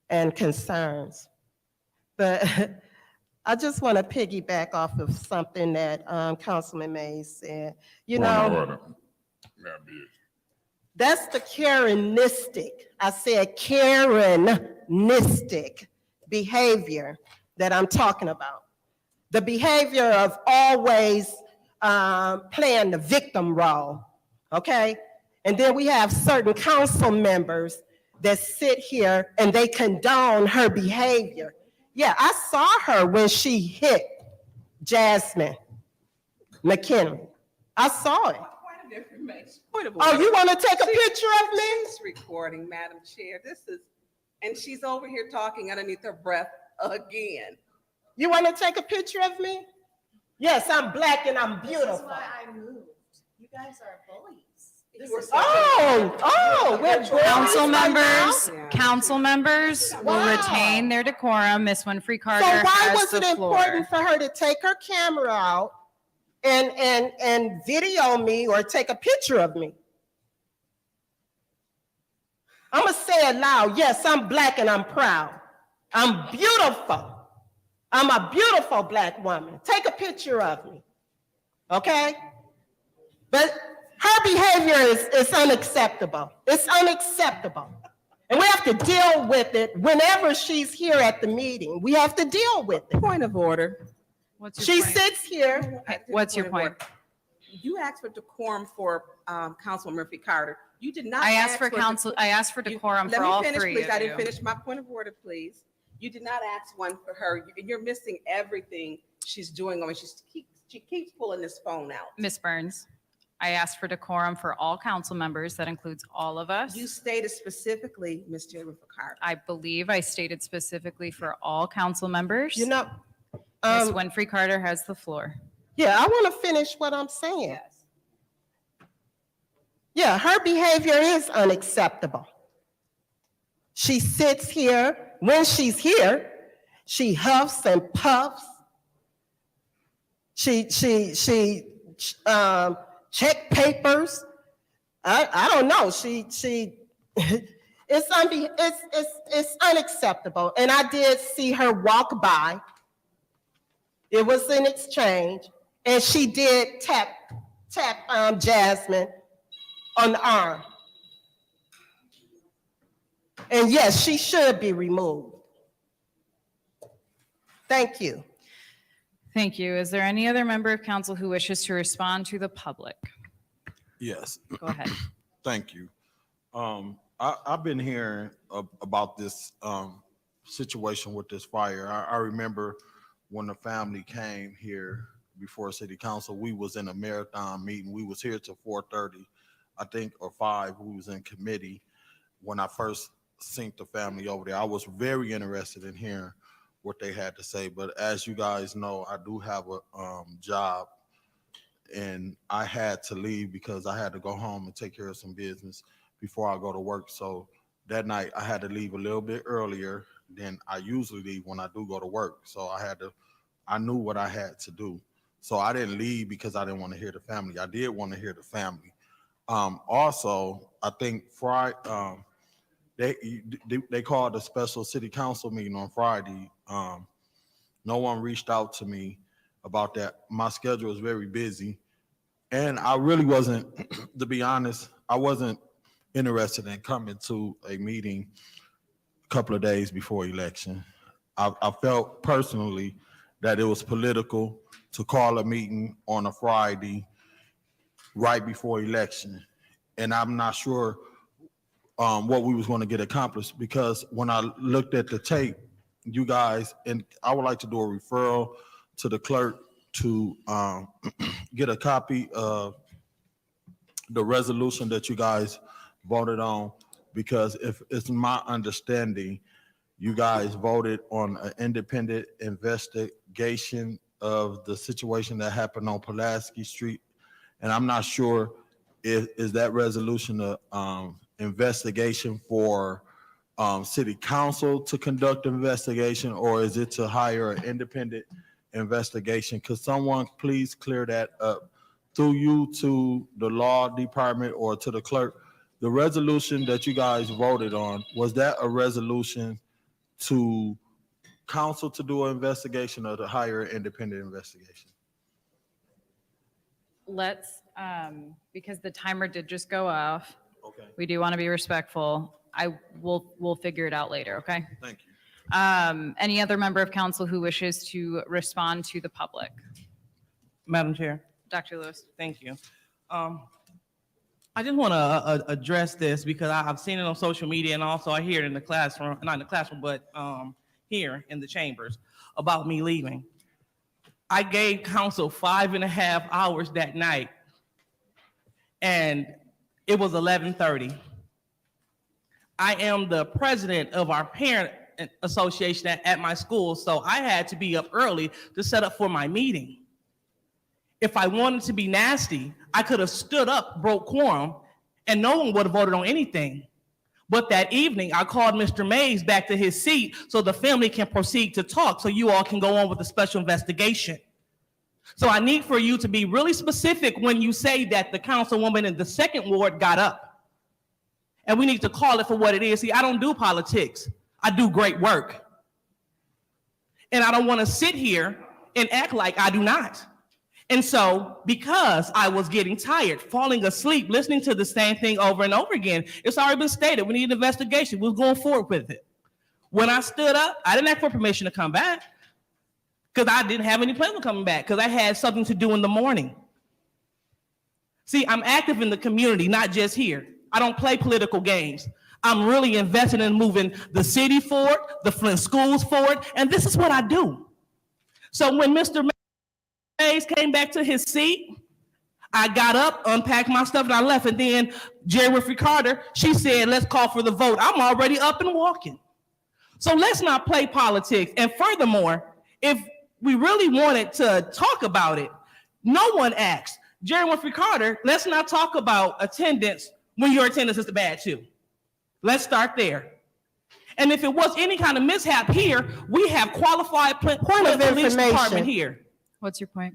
and concerns. But I just want to piggyback off of something that Councilman Mays said. You know, that's the Karenistic, I said Karenistic behavior that I'm talking about. The behavior of always playing the victim role, okay? And then we have certain council members that sit here and they condone her behavior. Yeah, I saw her when she hit Jasmine McKinley. I saw it. Point of information. Point of Oh, order. you want to take a picture of me? She's recording, Madam Chair. And she's over here talking underneath her breath again. You want to take a picture of me? Yes, I'm black and I'm beautiful. This is why I moved. You guys are bullies. We're Council bullies right members, now? council members will Wow. retain their decorum. Ms. Winfrey Carter So why has was the it floor. important for her to take her camera out and video me or take a picture of me? I'm gonna say it loud. Yes, I'm black and I'm proud. I'm beautiful. I'm a beautiful black woman. Take a picture of me, okay? But her behavior is unacceptable. It's unacceptable. And we have to deal with it whenever she's here at the meeting. We have to deal with it. Point of order. What's She your point? sits here. What's your point? You asked for decorum for Councilwoman Murphy Carter. You did not. I asked ask for decorum for Let all me finish, three please. of I didn't you. finish my point of order, please. You did not ask one for her. You're missing everything she's doing. I mean, she keeps pulling this phone out. Ms. Burns. I asked for decorum for all council members. That includes all of us. You stated specifically, Ms. Jennifer Carter. I believe I stated specifically for all council members. You know, Ms. Winfrey Carter has the floor. yeah, I want to finish what I'm saying. Yeah, her behavior is unacceptable. She sits here, when she's here, she huffs and puffs. She check papers. I don't know. It's unacceptable. And I did see her walk by. It was an exchange, and she did tap Jasmine on the arm. And yes, she should be removed. Thank you. Thank you. Is there any other member of council who wishes to respond to the public? Yes. Go ahead. Thank you. I've been hearing about this situation with this fire. I remember when the family came here before city council, we was in a marathon meeting. We was here till 4:30, I think, or 5. We was in committee when I first seen the family over there. I was very interested in hearing what they had to say. But as you guys know, I do have a job, and I had to leave because I had to go home and take care of some business before I go to work. So that night I had to leave a little bit earlier than I usually leave when I do go to work. So I knew what I had to do. So I didn't leave because I didn't want to hear the family. I did want to hear the family. Also, I think Friday, they called a special city council meeting on Friday. No one reached out to me about that. My schedule was very busy, and I really wasn't, to be honest, I wasn't interested in coming to a meeting a couple of days before election. I felt personally that it was political to call a meeting on a Friday right before election, and I'm not sure what we was going to get accomplished, because when I looked at the tape, you guys, and I would like to do a referral to the clerk to get a copy of the resolution that you guys voted on, because if it's my understanding, you guys voted on an independent investigation of the situation that happened on Pulaski Street, and I'm not sure is that resolution a investigation for city council to conduct an investigation, or is it to hire an independent investigation? Could someone please clear that up through you to the law department or to the clerk? The resolution that you guys voted on, was that a resolution to council to do an investigation or to hire an independent investigation? Let's, because the timer did just go off. Okay. We do want to be respectful. We'll figure it out later, okay? Thank you. Any other member of council who wishes to respond to the public? Madam Chair. Dr. Lewis. Thank you. I just want to address this because I've seen it on social media, and also I hear it in the classroom, not in the classroom, but here in the chambers, about me leaving. I gave council 5.5 hours that night, and it was 11:30. I am the president of our parent association at my school, so I had to be up early to set up for my meeting. If I wanted to be nasty, I could have stood up, broke quorum, and no one would have voted on anything. But that evening, I called Mr. Mays back to his seat so the family can proceed to talk, so you all can go on with the special investigation. So I need for you to be really specific when you say that the councilwoman in the second ward got up. And we need to call it for what it is. See, I don't do politics. I do great work. And I don't want to sit here and act like I do not. And so, because I was getting tired, falling asleep, listening to the same thing over and over again, it's already been stated, we need an investigation. We're going forward with it. When I stood up, I didn't ask for permission to come back because I didn't have any plans on coming back because I had something to do in the morning. See, I'm active in the community, not just here. I don't play political games. I'm really invested in moving the city forward, the Flint schools forward, and this is what I do. So when Mr. Mays came back to his seat, I got up, unpacked my stuff, and I left. And then Jerry Winfrey Carter, she said, let's call for the vote. I'm already up and walking. So let's not play politics. And furthermore, if we really wanted to talk about it, no one asked Jerry Winfrey Carter, let's not talk about attendance when your attendance is bad too. Let's start there. And if it was any kind of mishap here, we have qualified Point of police department information. here. What's your point?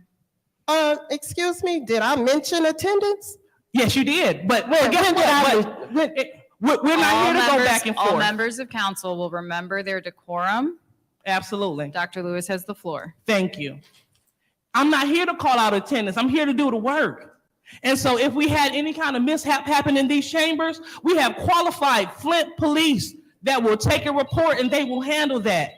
Excuse me, did I mention attendance? Yes, you did, but When guess did what? I- We're not here to go back and All forth. members of council will remember their decorum. Absolutely. Dr. Lewis has the floor. Thank you. I'm not here to call out attendance. I'm here to do the work. And so if we had any kind of mishap happen in these chambers, we have qualified Flint police that will take a report and they will handle that.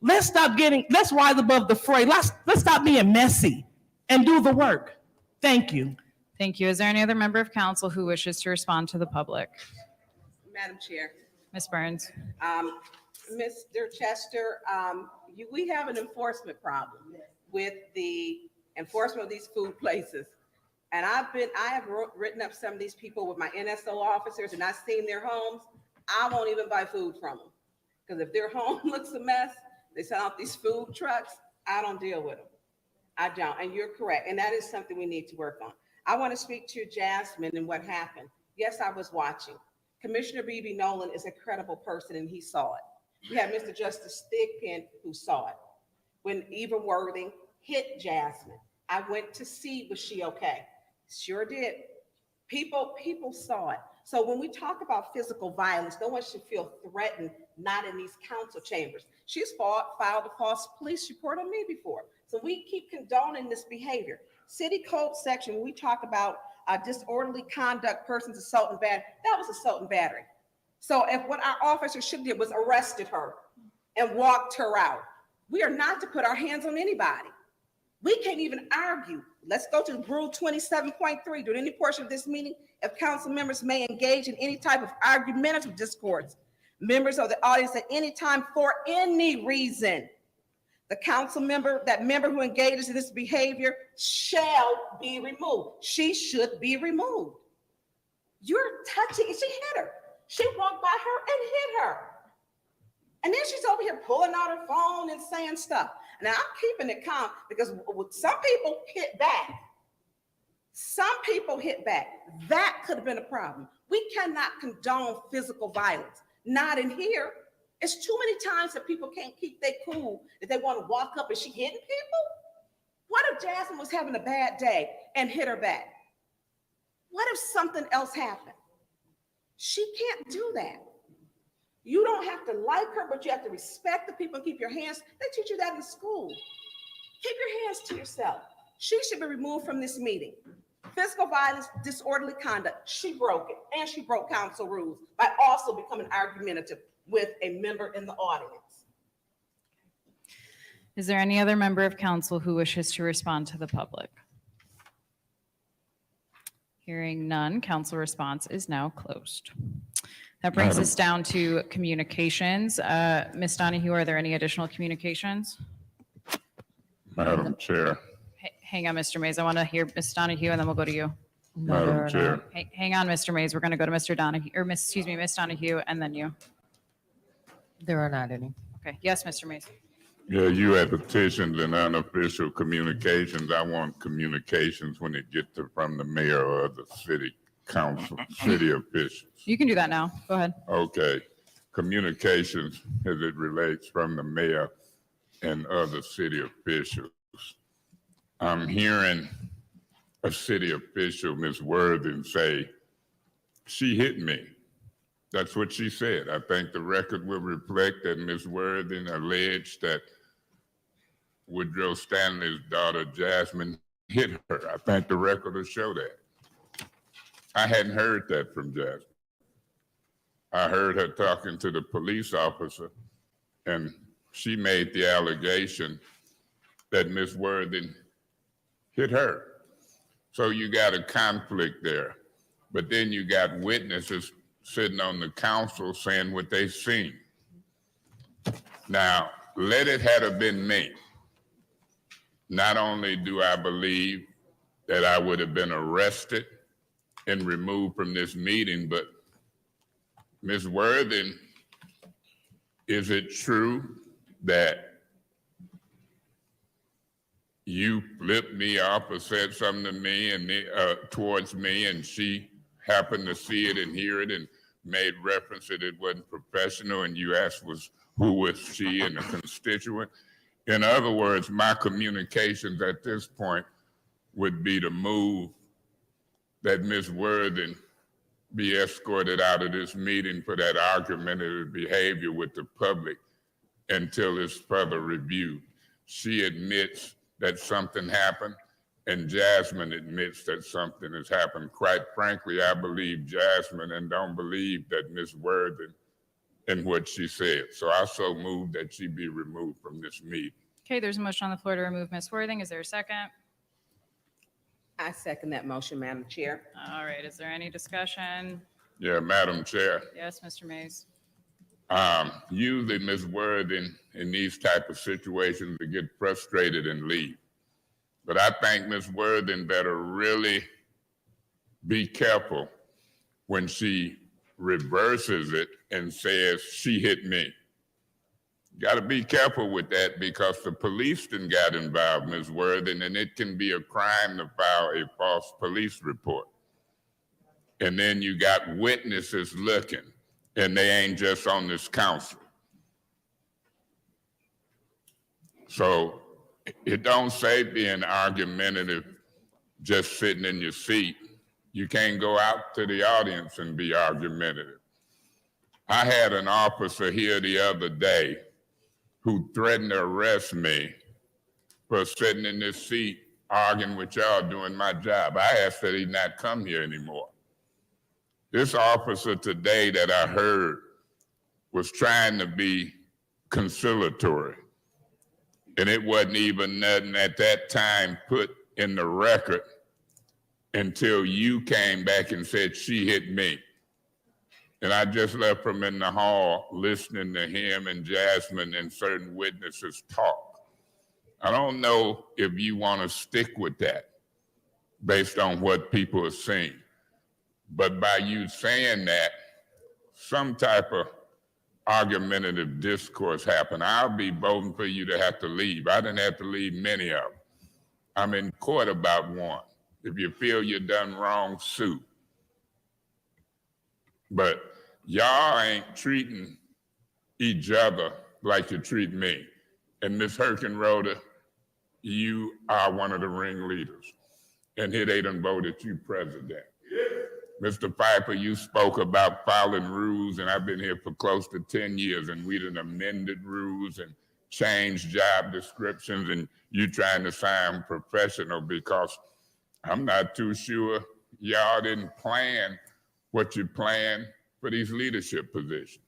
Let's rise above the fray. Let's stop being messy and do the work. Thank you. Thank you. Is there any other member of council who wishes to respond to the public? Madam Chair. Ms. Burns. Mr. Chester, we have an enforcement problem with the enforcement of these food places. And I have written up some of these people with my NSO officers and I've seen their homes. I won't even buy food from them. Because if their home looks a mess, they sell out these food trucks, I don't deal with them. I don't, and you're correct. And that is something we need to work on. I want to speak to Jasmine and what happened. Yes, I was watching. Commissioner B.B. Nolan is a credible person and he saw it. We have Mr. Justice Thigpen who saw it. When Eva Worthing hit Jasmine, I went to see, was she okay? Sure did. People saw it. So when we talk about physical violence, no one should feel threatened, not in these council chambers. She's filed a false police report on me before. So we keep condoning this behavior. City code section, when we talk about disorderly conduct, persons assault and battery, that was assault and battery. So if what our officer should have did was arrested her and walked her out, we are not to put our hands on anybody. We can't even argue. Let's go to Rule 27.3. During any portion of this meeting, if council members may engage in any type of argumentative discourse, members of the audience at any time for any reason, the council member, that member who engages in this behavior shall be removed. She should be removed. You're touching, she hit her. She walked by her and hit her. And then she's over here pulling out her phone and saying stuff. Now I'm keeping it calm because some people hit back. Some people hit back. That could have been a problem. We cannot condone physical violence. Not in here. It's too many times that people can't keep their cool, that they want to walk up and she hitting people. What if Jasmine was having a bad day and hit her back? What if something else happened? She can't do that. You don't have to like her, but you have to respect the people and keep your hands. They teach you that in school. Keep your hands to yourself. She should be removed from this meeting. Physical violence, disorderly conduct, she broke it. And she broke council rules by also becoming argumentative with a member in the audience. Is there any other member of council who wishes to respond to the public? Hearing none, council response is now closed. That brings us down to communications. Ms. Donahue, are there any additional communications? Madam Chair, Hang on, Mr. Mays. I want to hear Ms. Donahue, and then we'll go to you. Madam Chair. Hang on, Mr. Mays. We're going to go to Mr. Donahue, or Ms. Donahue, and then you. There are not any. Okay. Yes, Mr. Mays. Yeah, you had petitions and unofficial communications. I want communications when it gets from the mayor or the city council, city officials. You can do that now. Go ahead. Okay, communications as it relates from the mayor and other city officials. I'm hearing a city official, Ms. Worthing, say, she hit me. That's what she said. I think the record will reflect that Ms. Worthing alleged that Woodrow Stanley's daughter, Jasmine, hit her. I think the record will show that. I hadn't heard that from Jasmine. I heard her talking to the police officer, and she made the allegation that Ms. Worthing hit her. So you got a conflict there. But then you got witnesses sitting on the council saying what they seen. Now, let it have been me. Not only do I believe that I would have been arrested and removed from this meeting, but Ms. Worthing, is it true that you flipped me off or said something to me and towards me, and she happened to see it and hear it and made reference that it wasn't professional, and you asked who was she and the constituent? In other words, my communications at this point would be to move that Ms. Worthing be escorted out of this meeting for that argumentative behavior with the public until it's further reviewed. She admits that something happened, and Jasmine admits that something has happened. Quite frankly, I believe Jasmine and don't believe that Ms. Worthing and what she said. So I so move that she be removed from this meeting. Okay, there's a motion on the floor to remove Ms. Worthing. Is there a second? I second that motion, Madam Chair. All right, is there any discussion? Yeah, Madam Chair. Yes, Mr. Mays. Usually Ms. Worthing in these type of situations to get frustrated and leave. But I think Ms. Worthing better really be careful when she reverses it and says she hit me. Got to be careful with that because the police done got involved, Ms. Worthing, and it can be a crime to file a false police report. And then you got witnesses looking, and they ain't just on this council. So it don't say being argumentative, just sitting in your seat. You can't go out to the audience and be argumentative. I had an officer here the other day who threatened to arrest me for sitting in this seat arguing with y'all doing my job. I asked that he not come here anymore. This officer today that I heard was trying to be conciliatory, and it wasn't even nothing at that time put in the record until you came back and said she hit me. And I just left from in the hall listening to him and Jasmine and certain witnesses talk. I don't know if you want to stick with that based on what people are saying. But by you saying that, some type of argumentative discourse happened. I'll be voting for you to have to leave. I didn't have to leave many of them. I'm in court about one. If you feel you're done wrong, sue. But y'all ain't treating each other like you treat me. And Ms. Herkenroder, you are one of the ringleaders. And here they done voted you president. Mr. Piper, you spoke about following rules, and I've been here for close to 10 years, and we done amended rules and changed job descriptions, and you trying to sound professional because I'm not too sure y'all didn't plan what you planned for these leadership positions.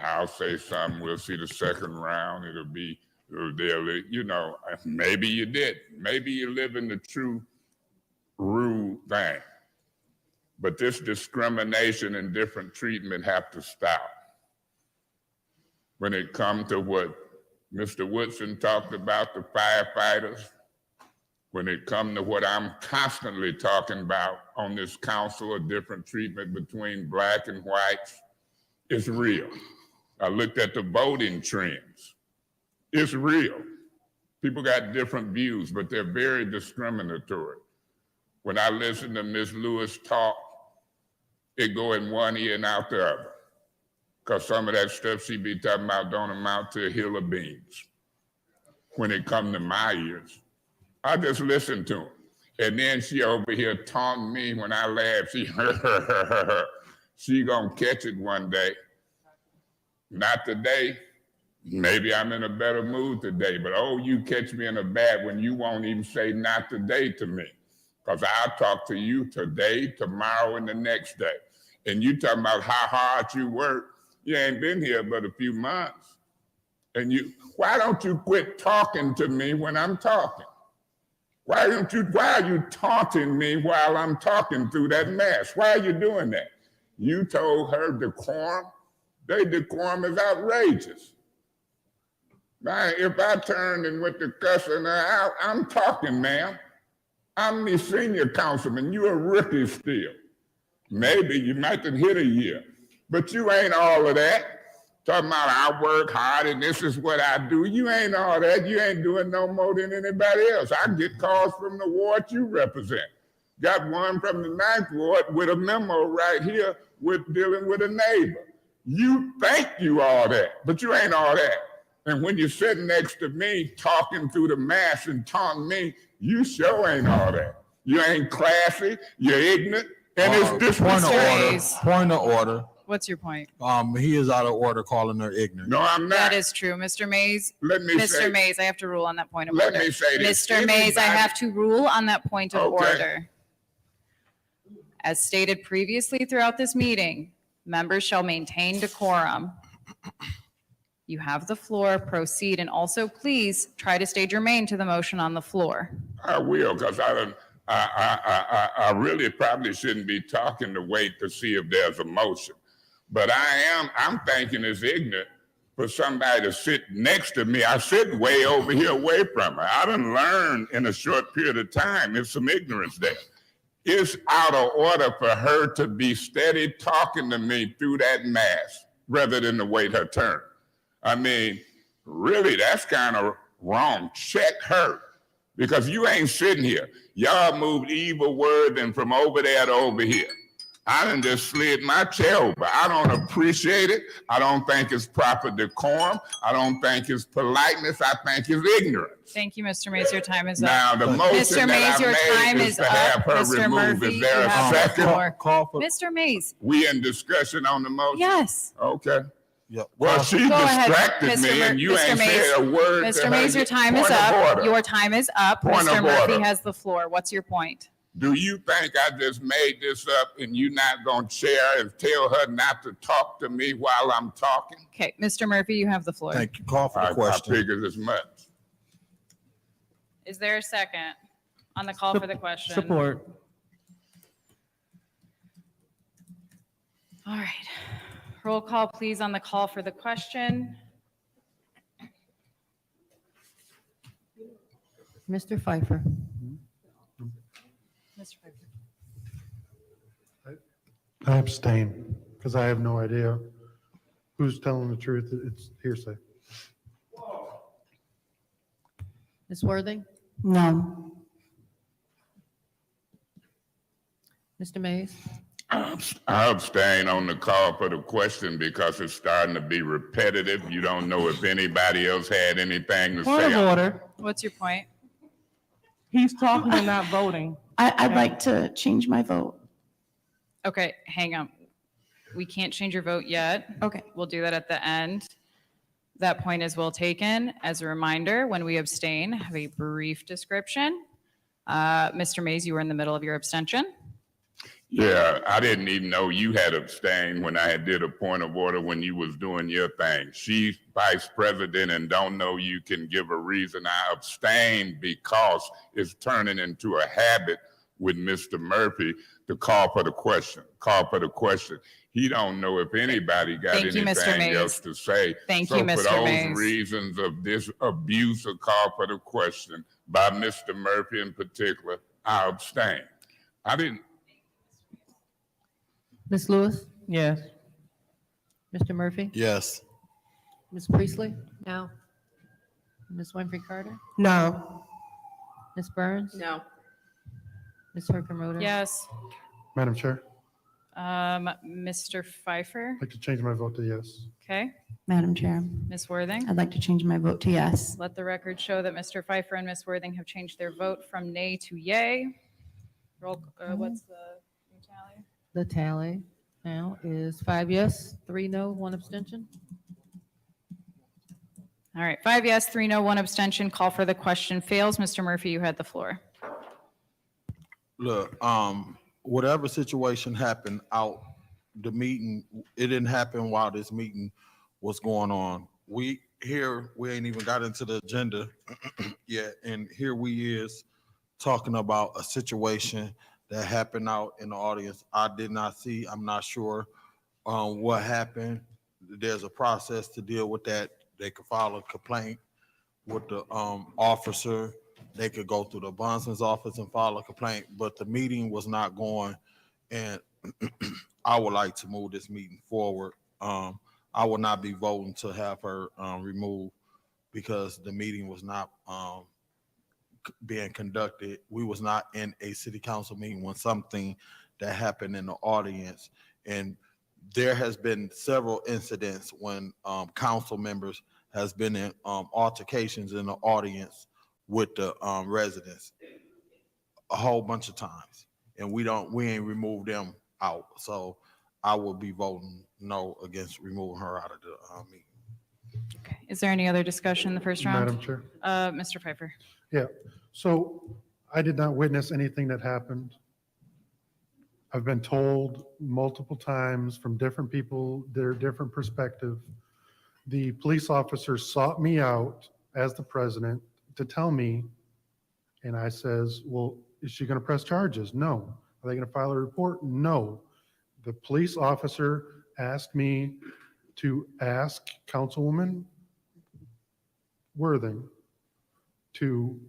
I'll say something, we'll see the second round, it'll be, you know, maybe you did. Maybe you live in the true rule thing. But this discrimination and different treatment have to stop. When it comes to what Mr. Woodson talked about, the firefighters, when it comes to what I'm constantly talking about on this council, a different treatment between black and whites, it's real. I looked at the voting trends. It's real. People got different views, but they're very discriminatory. When I listen to Ms. Lewis talk, it go in one ear and out the other. Because some of that stuff she be talking about don't amount to a hill of beans. When it come to my ears, I just listen to him. And then she over here taunting me when I laugh. She gonna catch it one day. Not today. Maybe I'm in a better mood today, but oh, you catch me in a bad when you won't even say not today to me. Because I'll talk to you today, tomorrow, and the next day. And you talking about how hard you work. You ain't been here but a few months. And why don't you quit talking to me when I'm talking? Why are you taunting me while I'm talking through that mask? Why are you doing that? You told her decorum. Their decorum is outrageous. Now, if I turned and went to cussing her out, I'm talking, ma'am. I'm the senior councilman. You're a rookie still. Maybe you might have hit a year, but you ain't all of that. Talking about I work hard and this is what I do. You ain't all that. You ain't doing no more than anybody else. I get calls from the ward you represent. Got one from the 9th ward with a memo right here with dealing with a neighbor. You think you all that, but you ain't all that. And when you're sitting next to me talking through the mask and taunting me, you sure ain't all that. You ain't classy, you're ignorant, and it's disrespectful. Point of order. What's your point? He is out of order calling her ignorant. No, I'm not. That is true. Mr. Mays, Let me say- Mr. Mays, I have to rule on that point of Let order. me say this. Mr. Mays, I Anybody- have to rule on that point of Okay. order. As stated previously throughout this meeting, members shall maintain decorum. You have the floor, proceed, and also please try to stay germane to the motion on the floor. I will, because I really probably shouldn't be talking to wait to see if there's a motion. But I'm thinking it's ignorant for somebody to sit next to me. I sit way over here away from her. I done learned in a short period of time, there's some ignorance there. It's out of order for her to be steady talking to me through that mask rather than to wait her turn. I mean, really, that's kind of wrong. Check her, because you ain't sitting here. Y'all moved evil word and from over there to over here. I done just slid my chair over. I don't appreciate it. I don't think it's proper decorum. I don't think it's politeness. I think it's ignorance. Thank you, Mr. Mays. Your time is up. Now, the motion Mr. Mays, that your I time made is is to have up. her Mr. removed. Murphy, Is there you a have the second? floor. Mr. Mays, We in discussion on the motion? yes. Okay. Yep. Well, she Go ahead, distracted Mr. me and you Mr. ain't Mays. said a word. to Mr. her. Mays, your time is Point of up. order. Your time is up. Point Mr. of Murphy order. has the floor. What's your point? Do you think I just made this up and you not gonna chair and tell her not to talk to me while I'm talking? Okay, Mr. Murphy, you have the floor. Thank you. Call for the I question. figured as much. Is there a second on the call for the question? Support. All right. Roll call, please, on the call for the question. Mr. Pfeiffer. Mr. Pfeiffer. I abstain because I have no idea who's telling the truth. It's hearsay. Ms. Worthing. No. Mr. Mays. I abstain on the call for the question because it's starting to be repetitive. You don't know if anybody else had anything to Point of say. order. What's your point? He's talking and not voting. I'd like to change my vote. Okay, hang on. We can't change your vote yet. Okay. We'll do that at the end. That point is well taken. As a reminder, when we abstain, have a brief description. Mr. Mays, you were in the middle of your abstention. Yeah, I didn't even know you had abstained when I had did a point of order when you was doing your thing. She's vice president and don't know you can give a reason. I abstained because it's turning into a habit with Mr. Murphy to call for the question. Call for the question. He don't know if anybody got Thank you, Mr. anything Mays. else to say. Thank So you, for Mr. those Mays. reasons of this abuse of call for the question by Mr. Murphy in particular, I abstain. I didn't. Ms. Lewis. Yes. Mr. Murphy. Yes. Ms. Priestley. No. Ms. Winfrey Carter. No. Ms. Burns. No. Ms. Herkenroder. Yes. Madam Chair, Mr. Pfeiffer, I'd like to change my vote to yes. okay. Madam Chair, Ms. Worthing. I'd like to change my vote to yes. Let the record show that Mr. Pfeiffer and Ms. Worthing have changed their vote from nay to yay. Roll, what's the new tally? The tally now is 5 yes, 3 no, 1 abstention. All right, 5 yes, 3 no, 1 abstention. Call for the question fails. Mr. Murphy, you had the floor. Look, whatever situation happened out the meeting, it didn't happen while this meeting was going on. We ain't even got into the agenda yet, and here we is talking about a situation that happened out in the audience. I did not see, I'm not sure what happened. There's a process to deal with that. They could file a complaint with the officer they could go through the bondsman's office and file a complaint, but the meeting was not going. And I would like to move this meeting forward. I will not be voting to have her removed because the meeting was not being conducted. We was not in a city council meeting when something that happened in the audience. And there has been several incidents when council members has been in altercations in the audience with the residents a whole bunch of times. And we ain't removed them out. So I will be voting no against removing her out of the meeting. Okay. Is there any other discussion in the first round? Madam Chair? Mr. Pfeiffer. Yeah, so I did not witness anything that happened. I've been told multiple times from different people, their different perspective. The police officer sought me out as the president to tell me, and I says, well, is she gonna press charges? No. Are they gonna file a report? No. The police officer asked me to ask Councilwoman Worthing to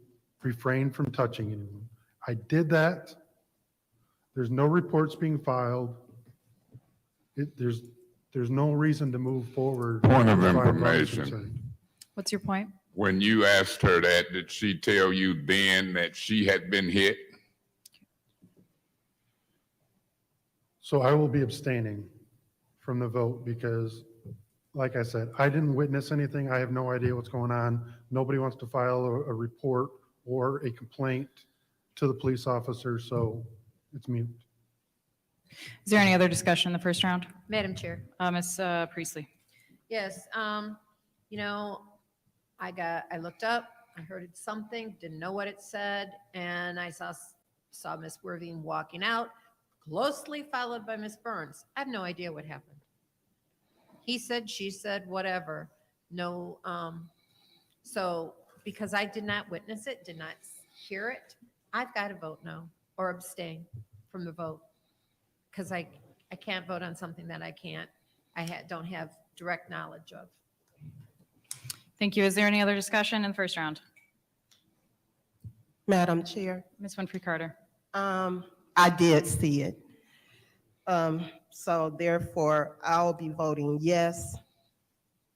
refrain from touching anyone. I did that. There's no reports being filed. There's no reason to move forward. Point of as far as I'm information. concerned. What's your point? When you asked her that, did she tell you then that she had been hit? So I will be abstaining from the vote because, like I said, I didn't witness anything. I have no idea what's going on. Nobody wants to file a report or a complaint to the police officer, so it's mute. Is there any other discussion in the first round? Madam Chair. Ms. Priestley. Yes, you know, I looked up, I heard something, didn't know what it said, and I saw Miss Worthing walking out, closely followed by Miss Burns. I have no idea what happened. He said, she said, whatever. No, so because I did not witness it, did not hear it, I've got to vote no or abstain from the vote because I can't vote on something that I don't have direct knowledge of. Thank you. Is there any other discussion in the first round? Madam Chair, Ms. Winfrey Carter. I did see it. So therefore, I'll be voting yes.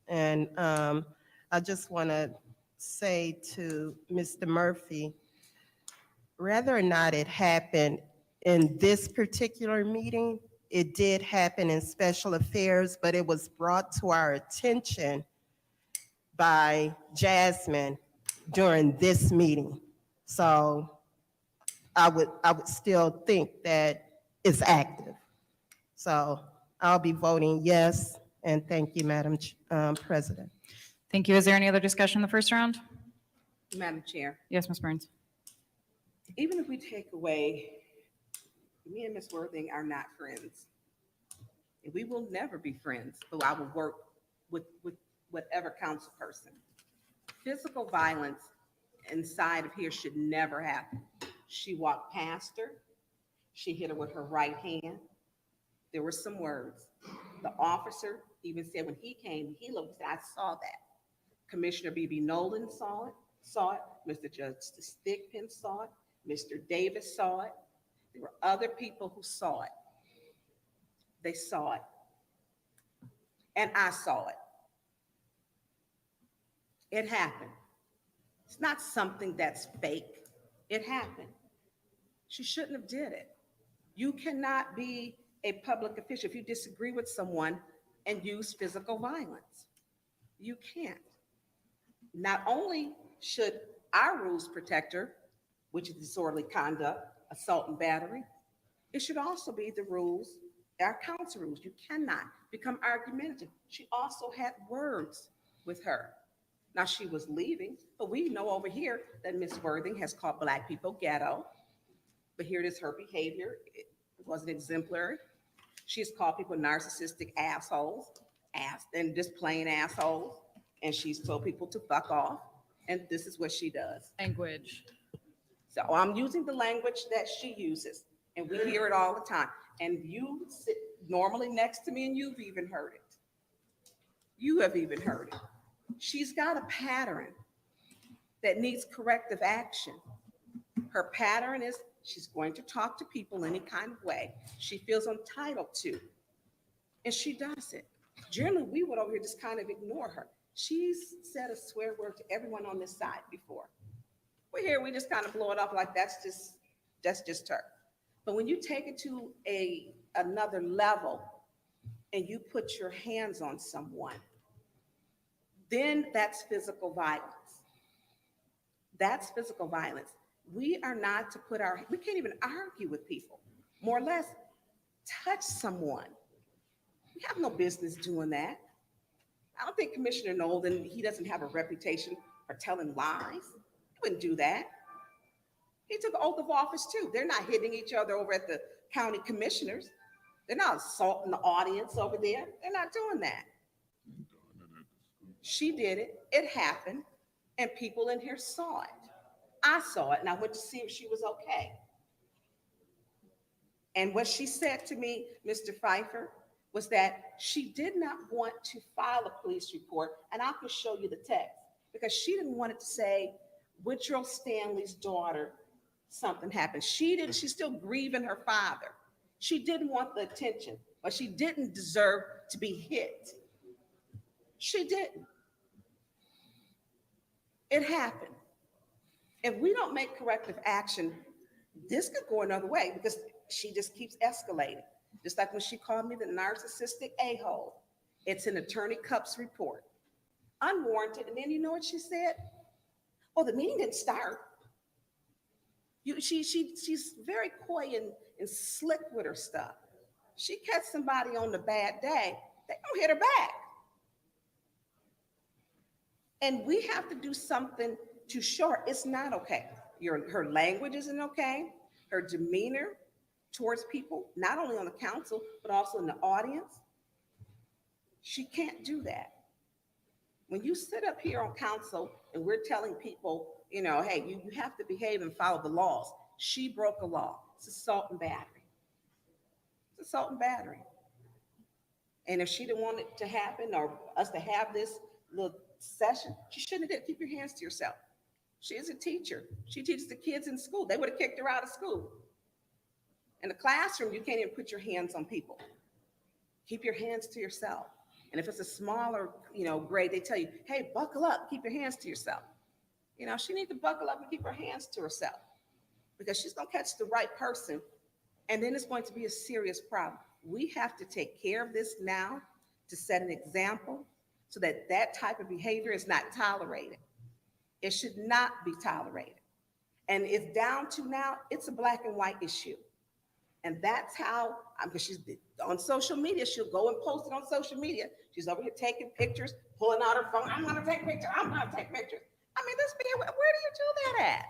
And I just want to say to Mr. Murphy, whether or not it happened in this particular meeting, it did happen in special affairs, but it was brought to our attention by Jasmine during this meeting. So I would still think that it's active. So I'll be voting yes, and thank you, Madam President. Thank you. Is there any other discussion in the first round? Madam Chair, Yes, Ms. Burns. even if we take away, me and Ms. Worthing are not friends. And we will never be friends, but I will work with whatever council person. Physical violence inside of here should never happen. She walked past her. She hit her with her right hand. There were some words. The officer even said when he came, he looked, I saw that. Commissioner B.B. Nolan saw it. Mr. Justice Thigpen saw it. Mr. Davis saw it. There were other people who saw it. They saw it. And I saw it. It happened. It's not something that's fake. It happened. She shouldn't have did it. You cannot be a public official if you disagree with someone and use physical violence. You can't. Not only should our rules protect her, which is disorderly conduct, assault and battery, it should also be the rules, our council rules. You cannot become argumentative. She also had words with her. Now she was leaving, but we know over here that Ms. Worthing has called Black people ghetto. But here it is, her behavior, it wasn't exemplary. She's called people narcissistic assholes, and just plain assholes. And she's told people to fuck off. And this is what she does. Language. So I'm using the language that she uses, and we hear it all the time. And you sit normally next to me, and you've even heard it. You have even heard it. She's got a pattern that needs corrective action. Her pattern is she's going to talk to people any kind of way she feels entitled to, and she does it. Generally, we would over here just kind of ignore her. She's said a swear word to everyone on this side before. We're here, we just kind of blow it off like that's just her. But when you take it to another level and you put your hands on someone, then that's physical violence. That's physical violence. We are not to we can't even argue with people, more or less touch someone. We have no business doing that. I don't think Commissioner Nolden, he doesn't have a reputation for telling lies. He wouldn't do that. He took an oath of office too. They're not hitting each other over at the county commissioners. They're not assaulting the audience over there. They're not doing that. She did it. It happened. And people in here saw it. I saw it and I went to see if she was okay. And what she said to me, Mr. Pfeiffer, was that she did not want to file a police report, and I could show you the text, because she didn't want it to say Woodrow Stanley's daughter, something happened. She's still grieving her father. She didn't want the attention, but she didn't deserve to be hit. She didn't. It happened. If we don't make corrective action, this could go another way, because she just keeps escalating. Just like when she called me the narcissistic a-hole. It's in Attorney Cupp's report. Unwarranted. And then you know what she said? Oh, the meeting didn't start. She's very coy and slick with her stuff. She catch somebody on the bad day, they don't hit her back. And we have to do something to show her it's not okay. Her language isn't okay. Her demeanor towards people, not only on the council, but also in the audience. She can't do that. When you sit up here on council and we're telling people, hey, you have to behave and follow the laws. She broke a law. It's assault and battery. It's assault and battery. And if she didn't want it to happen or us to have this little session, she shouldn't have did. Keep your hands to yourself. She is a teacher. She teaches the kids in school. They would have kicked her out of school. In the classroom, you can't even put your hands on people. Keep your hands to yourself. And if it's a smaller, grade, they tell you, hey, buckle up, keep your hands to yourself. She needs to buckle up and keep her hands to herself, because she's going to catch the right person, and then it's going to be a serious problem. We have to take care of this now to set an example so that that type of behavior is not tolerated. It should not be tolerated. And it's down to now, it's a black and white issue. And that's how, because she's on social media, she'll go and post it on social media. She's over here taking pictures, pulling out her phone. I'm going to take pictures. I'm going to take pictures. I mean, where do you do that at?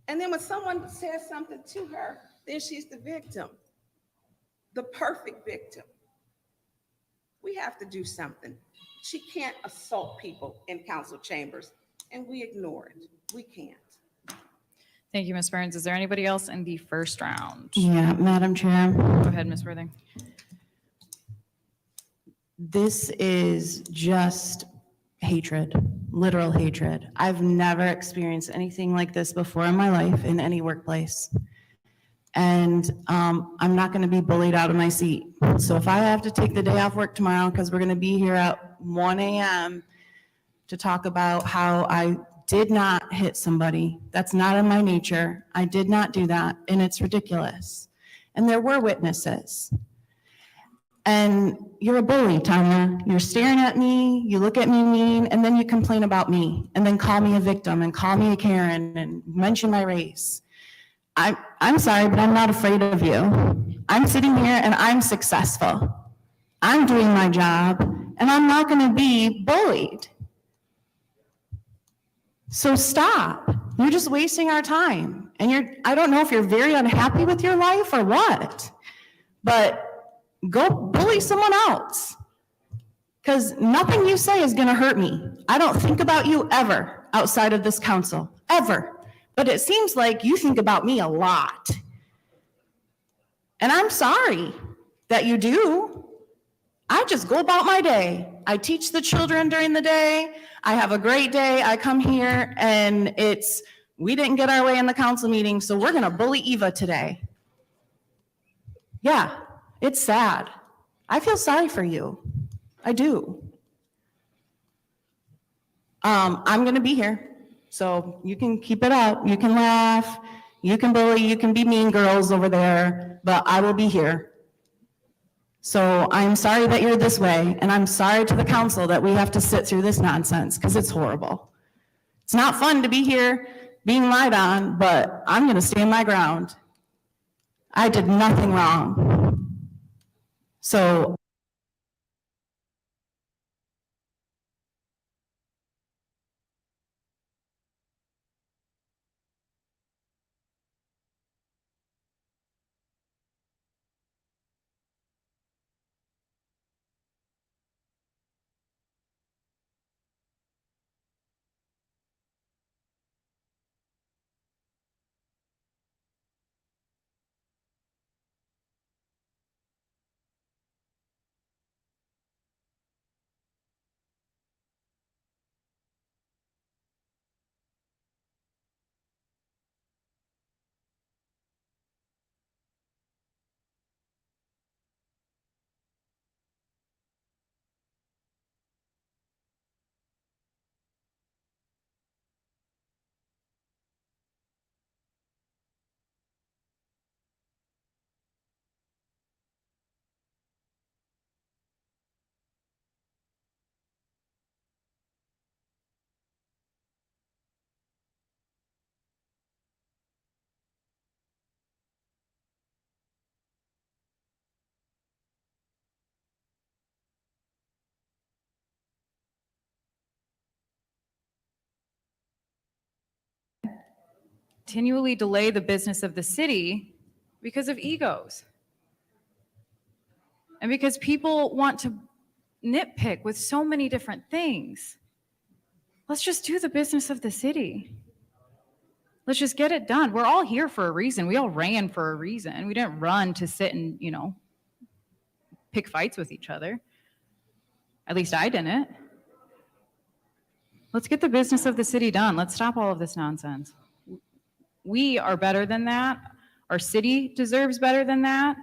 And then when someone says something to her, then she's the victim, the perfect victim. We have to do something. She can't assault people in council chambers, and we ignore it. We can't. Thank you, Ms. Burns. Is there anybody else in the first round? Yeah, Madam Chair. Go ahead, Ms. Worthing. This is just hatred, literal hatred. I've never experienced anything like this before in my life in any workplace. And I'm not going to be bullied out of my seat. So if I have to take the day off work tomorrow, because we're going to be here at 1 a.m. to talk about how I did not hit somebody. That's not in my nature. I did not do that, and it's ridiculous. And there were witnesses. And you're a bully, Tanya. You're staring at me, you look at me mean, and then you complain about me, and then call me a victim, and call me a Karen, and mention my race. I'm sorry, but I'm not afraid of you. I'm sitting here and I'm successful. I'm doing my job, and I'm not gonna be bullied. So stop. You're just wasting our time. And I don't know if you're very unhappy with your life or what, but go bully someone else. Because nothing you say is gonna hurt me. I don't think about you ever outside of this council, ever. But it seems like you think about me a lot. And I'm sorry that you do. I just go about my day. I teach the children during the day. I have a great day. I come here and we didn't get our way in the council meeting, so we're gonna bully Eva today. Yeah, it's sad. I feel sorry for you. I do. I'm gonna be here, so you can keep it up. You can laugh, you can bully, you can be mean girls over there, but I will be here. So I'm sorry that you're this way, and I'm sorry to the council that we have to sit through this nonsense, because it's horrible. It's not fun to be here being lied on, but I'm gonna stand my ground. I did nothing wrong. So continually delay the business of the city because of egos. And because people want to nitpick with so many different things. Let's just do the business of the city. Let's just get it done. We're all here for a reason. We all ran for a reason. We didn't run to sit and, pick fights with each other. At least I didn't. Let's get the business of the city done. Let's stop all of this nonsense. We are better than that. Our city deserves better than that.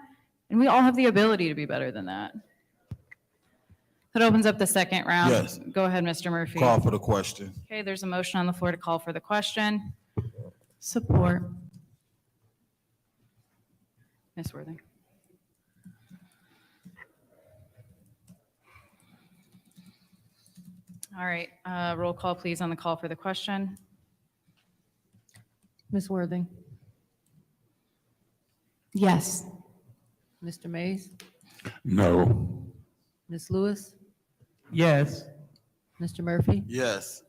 And we all have the ability to be better than that. That opens up the second round. Yes. Go ahead, Mr. Murphy. Call for the question. Okay, there's a motion on the floor to call for the question. support. Ms. Worthing. All right, roll call, please, on the call for the question. Ms. Worthing, Yes. Mr. Mays, No. Ms. Lewis, Yes. Mr. Murphy, Yes.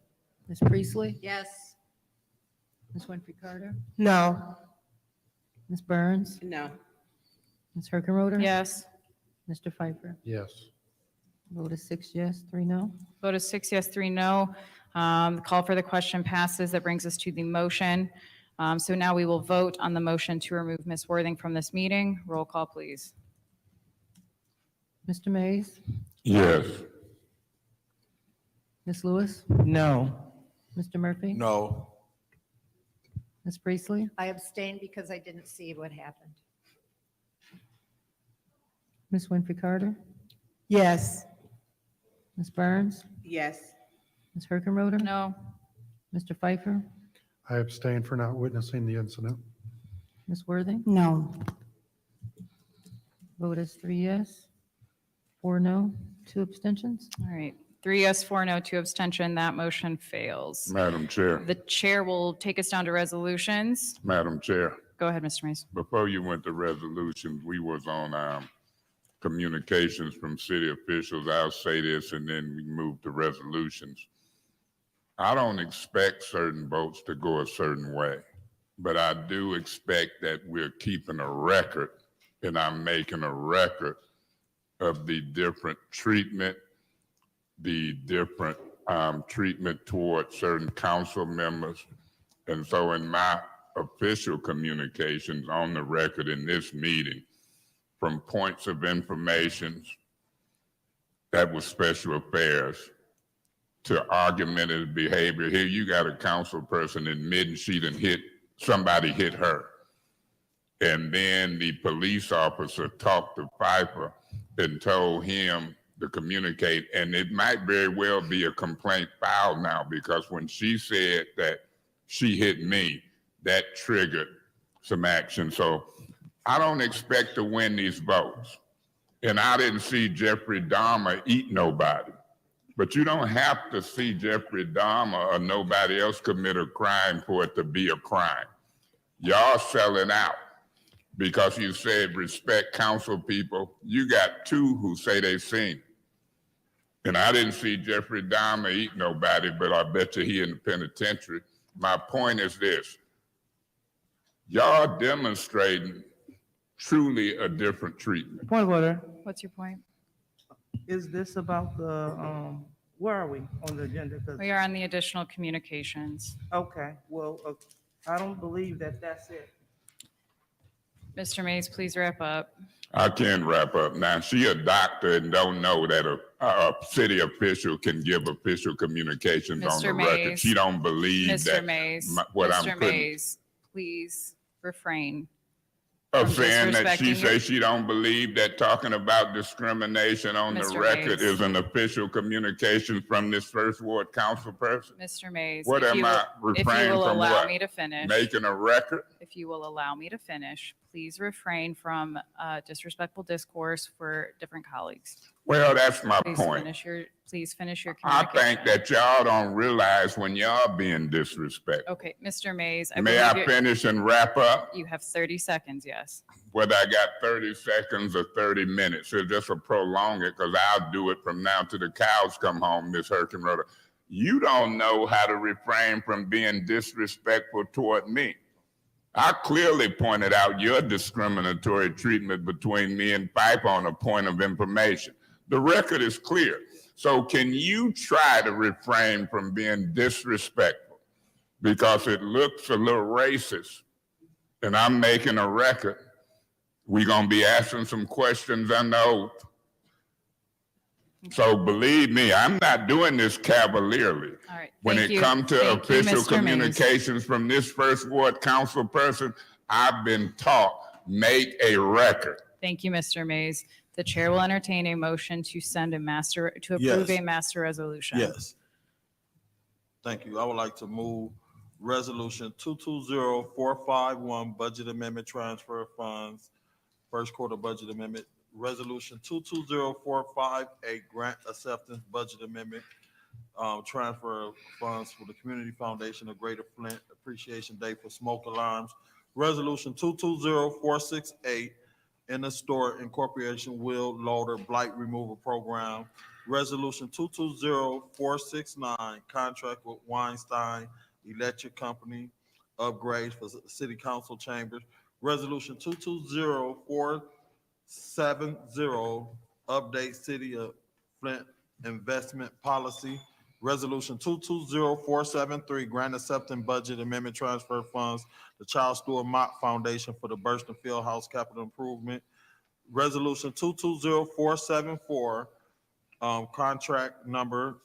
Ms. Priestley, Yes. Ms. Winfrey Carter, No. Ms. Burns, No. Ms. Herkenroder. Yes. Mr. Pfeiffer. Yes. Vote is 6 yes, 3 no. Vote is 6 yes, 3 no. The call for the question passes. That brings us to the motion. So now we will vote on the motion to remove Ms. Worthing from this meeting. Roll call, please. Mr. Mays, Yes. Ms. Lewis, No. Mr. Murphy, No. Ms. Priestley, I abstained because I didn't see what happened. Ms. Winfrey Carter, Yes. Ms. Burns, Yes. Ms. Herkenroder. No. Mr. Pfeiffer, I abstain for not witnessing the incident. Ms. Worthing. No. Vote is 3 yes, 4 no, 2 abstentions. All right. 3 yes, 4 no, 2 abstention. That motion fails. Madam Chair, The chair will take us down to resolutions. Madam Chair, Go ahead, Mr. Mays. before you went to resolutions, we was on communications from city officials. I'll say this and then we move to resolutions. I don't expect certain votes to go a certain way, but I do expect that we're keeping a record and I'm making a record of the different treatment, the different treatment toward certain council members. And so in my official communications on the record in this meeting, from points of information that was special affairs, to argumentative behavior. Here you got a council person admitting somebody hit her. And then the police officer talked to Pfeiffer and told him to communicate. And it might very well be a complaint filed now, because when she said that she hit me, that triggered some action. So I don't expect to win these votes. And I didn't see Jeffrey Dahmer eat nobody. But you don't have to see Jeffrey Dahmer or nobody else commit a crime for it to be a crime. Y'all selling out because you said respect council people. You got two who say they seen it. And I didn't see Jeffrey Dahmer eat nobody, but I bet you he in the penitentiary. My point is this. Y'all demonstrating truly a different treatment. Point of order. What's your point? Is this about the, where are we on the agenda? 'Cause- We are on the additional communications. Okay, well, I don't believe that that's it. Mr. Mays, please wrap up. I can't wrap up now. She a doctor and don't know that a city official can give official communications on the Mr. record. Mays. She don't believe Mr. that Mays, what Mr. I'm putting Mays, please refrain. of from saying that she disrespecting say your- she don't believe that talking about discrimination on the Mr. record Mays. is an official communication from this first ward council person. Mr. Mays, What if am you I will- if you refraining will from allow what? me to finish. Making a record? If you will allow me to finish, please refrain from disrespectful discourse for different colleagues. Well, that's my Please point. Please finish your I communication. think that y'all don't realize when y'all being disrespectful. Okay, Mr. Mays. May I believe you're- finish and wrap up? You have 30 seconds, yes. Whether I got 30 seconds or 30 minutes, so just to prolong it, because I'll do it from now till the cows come home, Ms. Herkenrother. You don't know how to refrain from being disrespectful toward me. I clearly pointed out your discriminatory treatment between me and Pipe on a point of information. The record is clear. So can you try to refrain from being disrespectful? Because it looks a little racist, and I'm making a record. We're going to be asking some questions under oath. So believe me, I'm not doing this cavalierly. All right. When thank it you. comes to Thank you, official Mr. Mays. communications from this first ward council person, I've been taught, make a record. Thank you, Mr. Mays. The chair will entertain a motion to send a master, to approve Yes. a master resolution. Yes. Thank you. I would like to move Resolution 220451, Budget Amendment Transfer of Funds, First Quarter Budget Amendment. Resolution 22045, Grant Acceptance Budget Amendment, Transfer of Funds for the Community Foundation of Greater Flint Appreciation Day for Smoke Alarms. Resolution 220468, In the Store Incorporation Wheel Loader Blight Removal Program. Resolution 220469, Contract with Weinstein Electric Company, upgrades for City Council Chambers. Resolution 220470, Update City of Flint Investment Policy. Resolution 220473, Grant Accepting Budget Amendment Transfer Funds, the Charles Stewart Mott Foundation for the Burston Fieldhouse Capital Improvement. Resolution 220474, contract number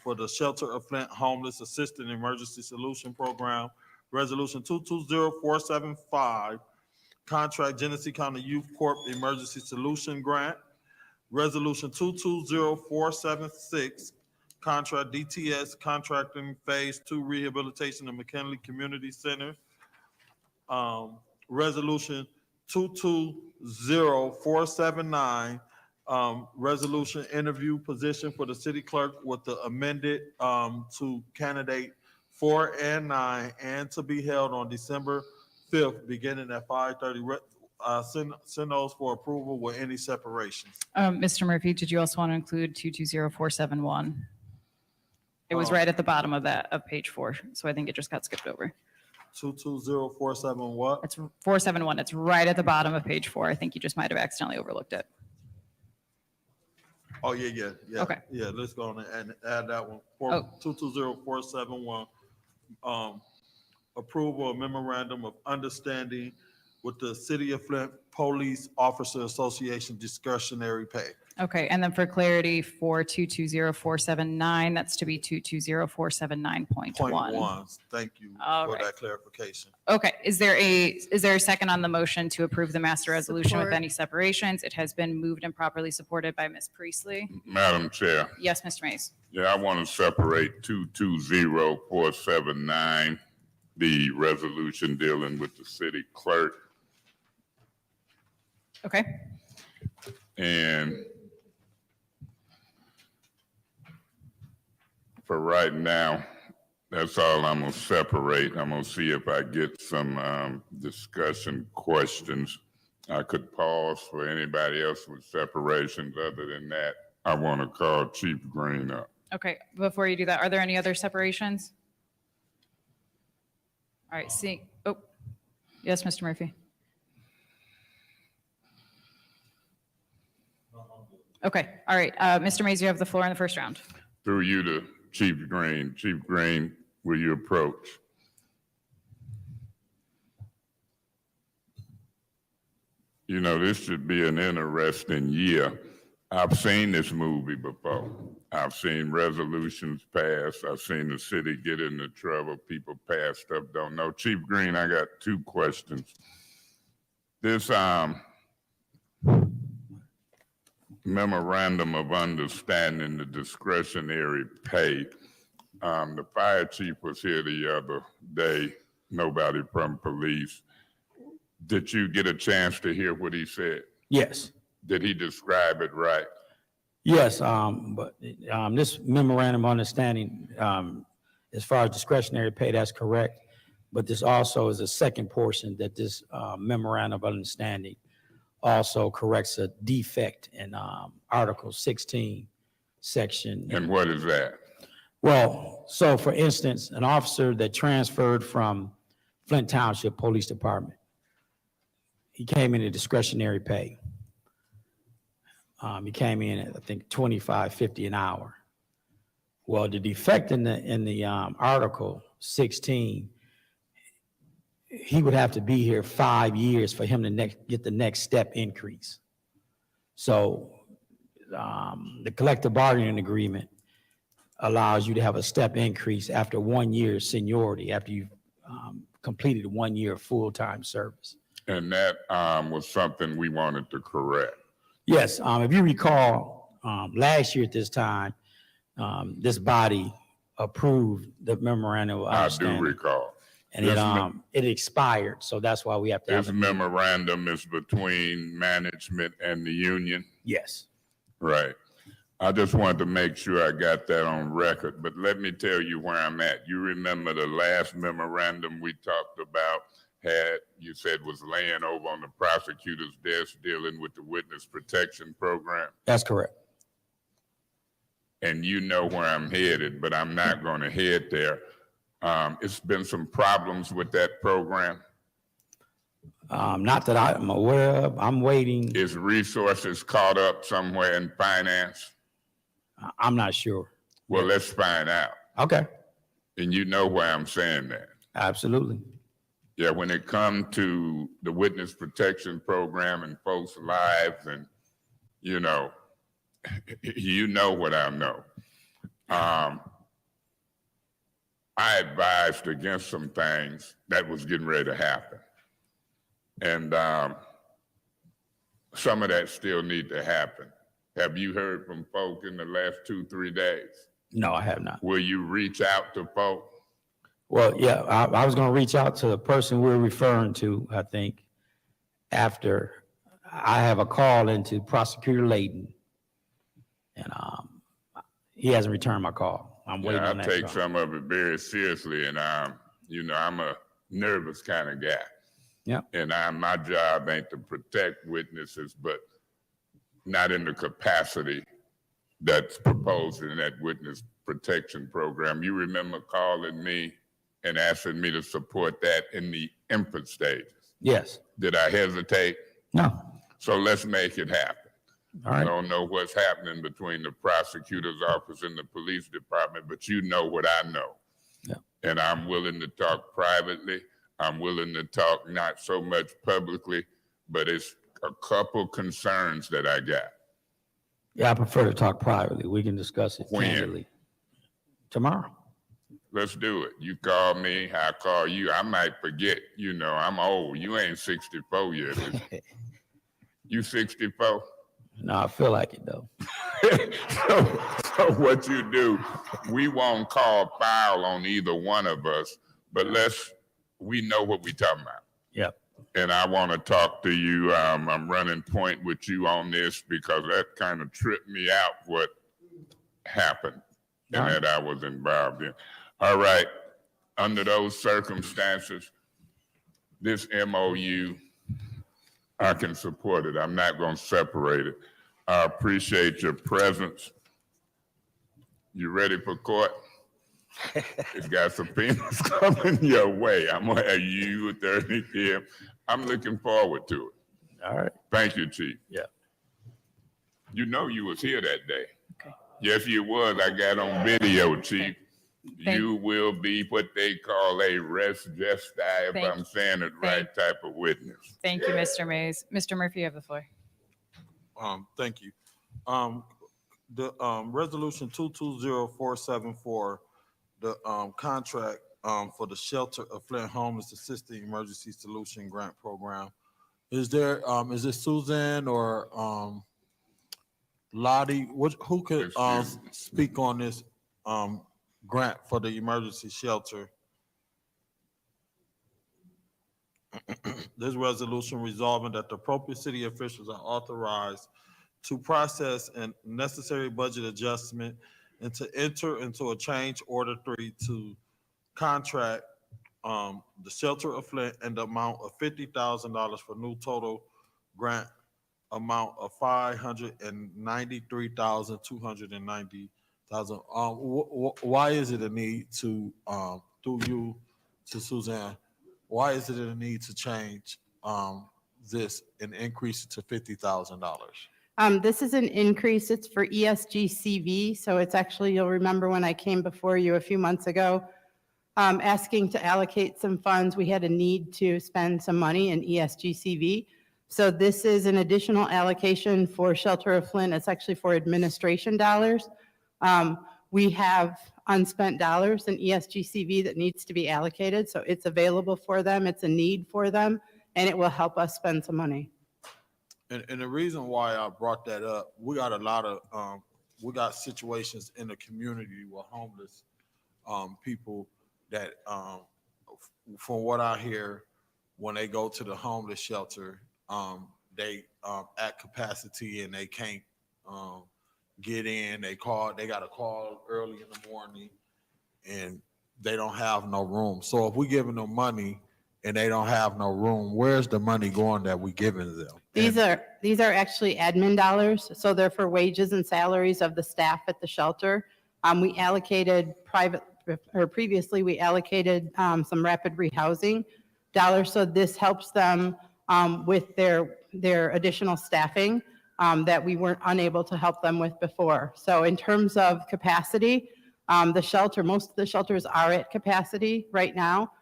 for the Shelter of Flint Homeless Assistant Emergency Solution Program. Resolution 220475, contract Genesee County Youth Corp Emergency Solution Grant. Resolution 220476, contract DTS Contracting Phase 2 Rehabilitation of McKinley Community Center. Resolution 220479, resolution interview position for the city clerk with the amended to candidate 4 and 9, and to be held on December 5th, beginning at 5:30. Send those for approval with any separations. Mr. Murphy, did you also want to include 220471? It was right at the bottom of that, of page 4, so I think it just got skipped over. 220471 what? It's 471. It's right at the bottom of page 4. I think you just might have accidentally overlooked it. Oh, yeah. Okay. Yeah, let's go on and add that one. Oh. 220471, approval of memorandum of understanding with the City of Flint Police Officer Association discretionary pay. Okay, and then for clarity, for 220479, that's to be 220479.1. Point one. Thank you All for right. that clarification. Okay, is there a second on the motion to approve the master resolution with Support. any separations? It has been moved and properly supported by Ms. Priestley. Madam Chair, Yes, Mr. Mays. yeah, I want to separate 220479, the resolution dealing with the city clerk, Okay, and for right now, that's all I'm gonna separate. I'm gonna see if I get some discussion questions. I could pause for anybody else with separations. Other than that, I want to call Chief Green up. okay, before you do that, are there any other separations? All right, yes, Mr. Murphy. Okay, all right, Mr. Mays, you have the floor in the first round. Through you to Chief Green. Chief Green, will you approach? You know, this should be an interesting year. I've seen this movie before. I've seen resolutions passed. I've seen the city get into trouble. People pass stuff, don't know. Chief Green, I got two questions. This memorandum of understanding the discretionary pay. The fire chief was here the other day, nobody from police. Did you get a chance to hear what he said? Yes, Did he describe it right? yes, but this memorandum of understanding, as far as discretionary pay, that's correct. But this also is a second portion that this memorandum of understanding also corrects a defect in Article 16, section. And what is that? Well, so for instance, an officer that transferred from Flint Township Police Department, he came in at discretionary pay. He came in at, I think, $25.50 an hour. Well, the defect in the Article 16, he would have to be here 5 years for him to get the next step increase. So the collective bargaining agreement allows you to have a step increase after 1 year seniority, after you've completed 1 year of full-time service. And that was something we wanted to correct. Yes, if you recall, last year at this time, this body approved the memorandum of I do understanding. recall. And This it expired, so that's why we have to This have. memorandum is between management and the union? Yes. Right. I just wanted to make sure I got that on record, but let me tell you where I'm at. You remember the last memorandum we talked about you said was laying over on the prosecutor's desk dealing with the witness protection program? That's correct. And you know where I'm headed, but I'm not going to head there. It's been some problems with that program. Not that I'm aware of. I'm waiting. Is resources caught up somewhere in finance? I'm not sure. Well, let's find out. Okay. And you know why I'm saying that. Absolutely. Yeah, when it comes to the witness protection program and folks' lives and, you know what I know. I advised against some things that was getting ready to happen. And some of that still need to happen. Have you heard from folk in the last 2-3 days? No, I have not. Will you reach out to folk? Well, yeah, I was going to reach out to the person we're referring to, I think, after I have a call into Prosecutor Layton. And he hasn't returned my call. I'm waiting on I that. take call. some of it very seriously, and I'm a nervous kind of guy. Yeah. And my job ain't to protect witnesses, but not in the capacity that's proposed in that witness protection program. You remember calling me and asking me to support that in the infant stages. Yes. Did I hesitate? No. So let's make it happen. All right. I don't know what's happening between the prosecutor's office and the police department, but you know what I know. Yeah. And I'm willing to talk privately. I'm willing to talk not so much publicly, but it's a couple concerns that I got. Yeah, I prefer to talk privately. We can discuss it When? candidly. Tomorrow. Let's do it. You call me, I call you. I might forget, you know, I'm old. You ain't 64 yet. is you? You 64? No, I feel like it though. So what you do, we won't call foul on either one of us, but we know what we talking about. Yep. And I want to talk to you. I'm running point with you on this because that kind of tripped me out what happened and that I was involved in. All right. Under those circumstances, this MOU, I can support it. I'm not going to separate it. I appreciate your presence. You ready for court? It's got subpoenas coming your way. I'm going to have you, Attorney Kim. I'm looking forward to it. All right. Thank you, Chief. Yeah. You know you was here that day. Okay. Yes, you was. I got on video, Chief. You will be what they call a res gestae, if I'm saying it right, type of witness. Thank you, Mr. Mays. Mr. Murphy, you have the floor. Thank you. The resolution 220474, the contract for the Shelter of Flint Homeless Assistance Emergency Solution Grant Program. Is there is it Suzanne or Lottie? Who could speak on this grant for the emergency shelter? This resolution resolving that the appropriate city officials are authorized to process a necessary budget adjustment and to enter into a change order 3 to contract the Shelter of Flint and the amount of $50,000 for new total grant amount of $593,290. Why is it a need to, through you to Suzanne, why is it a need to change this and increase it to $50,000? This is an increase. It's for ESGCV. So it's actually, you'll remember when I came before you a few months ago, asking to allocate some funds. We had a need to spend some money in ESGCV. So this is an additional allocation for Shelter of Flint. It's actually for administration dollars. We have unspent dollars in ESGCV that needs to be allocated. So it's available for them. It's a need for them, and it will help us spend some money. And the reason why I brought that up, we got a lot of, we got situations in the community with homeless people that, from what I hear, when they go to the homeless shelter, they at capacity and they can't get in. They got to call early in the morning and they don't have no room. So if we giving them money and they don't have no room, where's the money going that we giving them? These are actually admin dollars, so they're for wages and salaries of the staff at the shelter. We allocated previously we allocated some rapid rehousing dollars, so this helps them with their additional staffing that we weren't unable to help them with before. So in terms of capacity, most of the shelters are at capacity right now.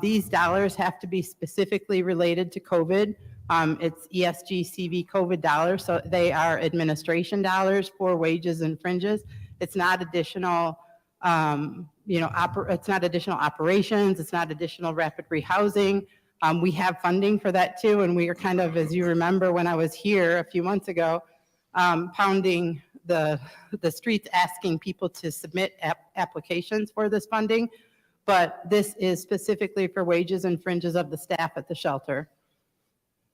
These dollars have to be specifically related to COVID. It's ESGCV COVID dollars, so they are administration dollars for wages and fringes. It's not additional, it's not additional operations. It's not additional rapid rehousing. We have funding for that too, and we are kind of, as you remember, when I was here a few months ago, pounding the streets, asking people to submit applications for this funding. But this is specifically for wages and fringes of the staff at the shelter.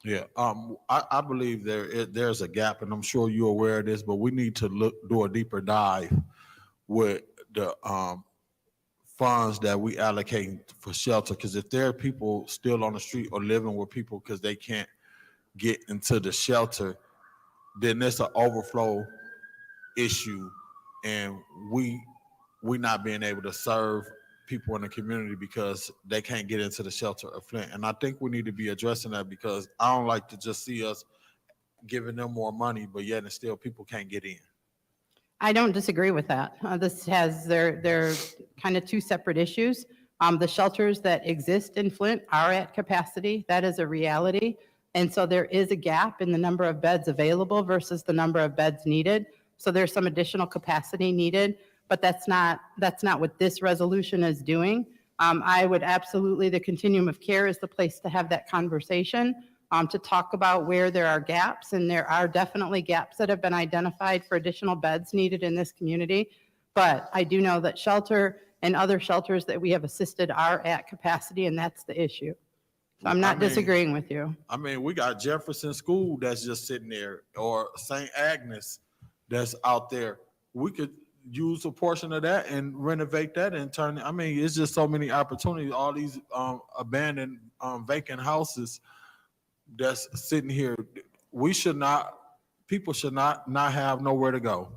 Yeah, I believe there's a gap, and I'm sure you're aware of this, but we need to do a deeper dive with the funds that we allocate for shelter. Because if there are people still on the street or living with people because they can't get into the shelter, then there's an overflow issue, and we not being able to serve people in the community because they can't get into the Shelter of Flint. And I think we need to be addressing that, because I don't like to just see us giving them more money, but yet and still people can't get in. I don't disagree with that. They're kind of two separate issues. The shelters that exist in Flint are at capacity. That is a reality. And so there is a gap in the number of beds available versus the number of beds needed. So there's some additional capacity needed, but that's not what this resolution is doing. I would absolutely, the continuum of care is the place to have that conversation, to talk about where there are gaps, and there are definitely gaps that have been identified for additional beds needed in this community. But I do know that shelter and other shelters that we have assisted are at capacity, and that's the issue. So I'm not disagreeing with you. I mean, we got Jefferson School that's just sitting there, or St. Agnes that's out there. We could use a portion of that and renovate that and turn it. I mean, it's just so many opportunities, all these abandoned vacant houses that's sitting here. People should not have nowhere to go.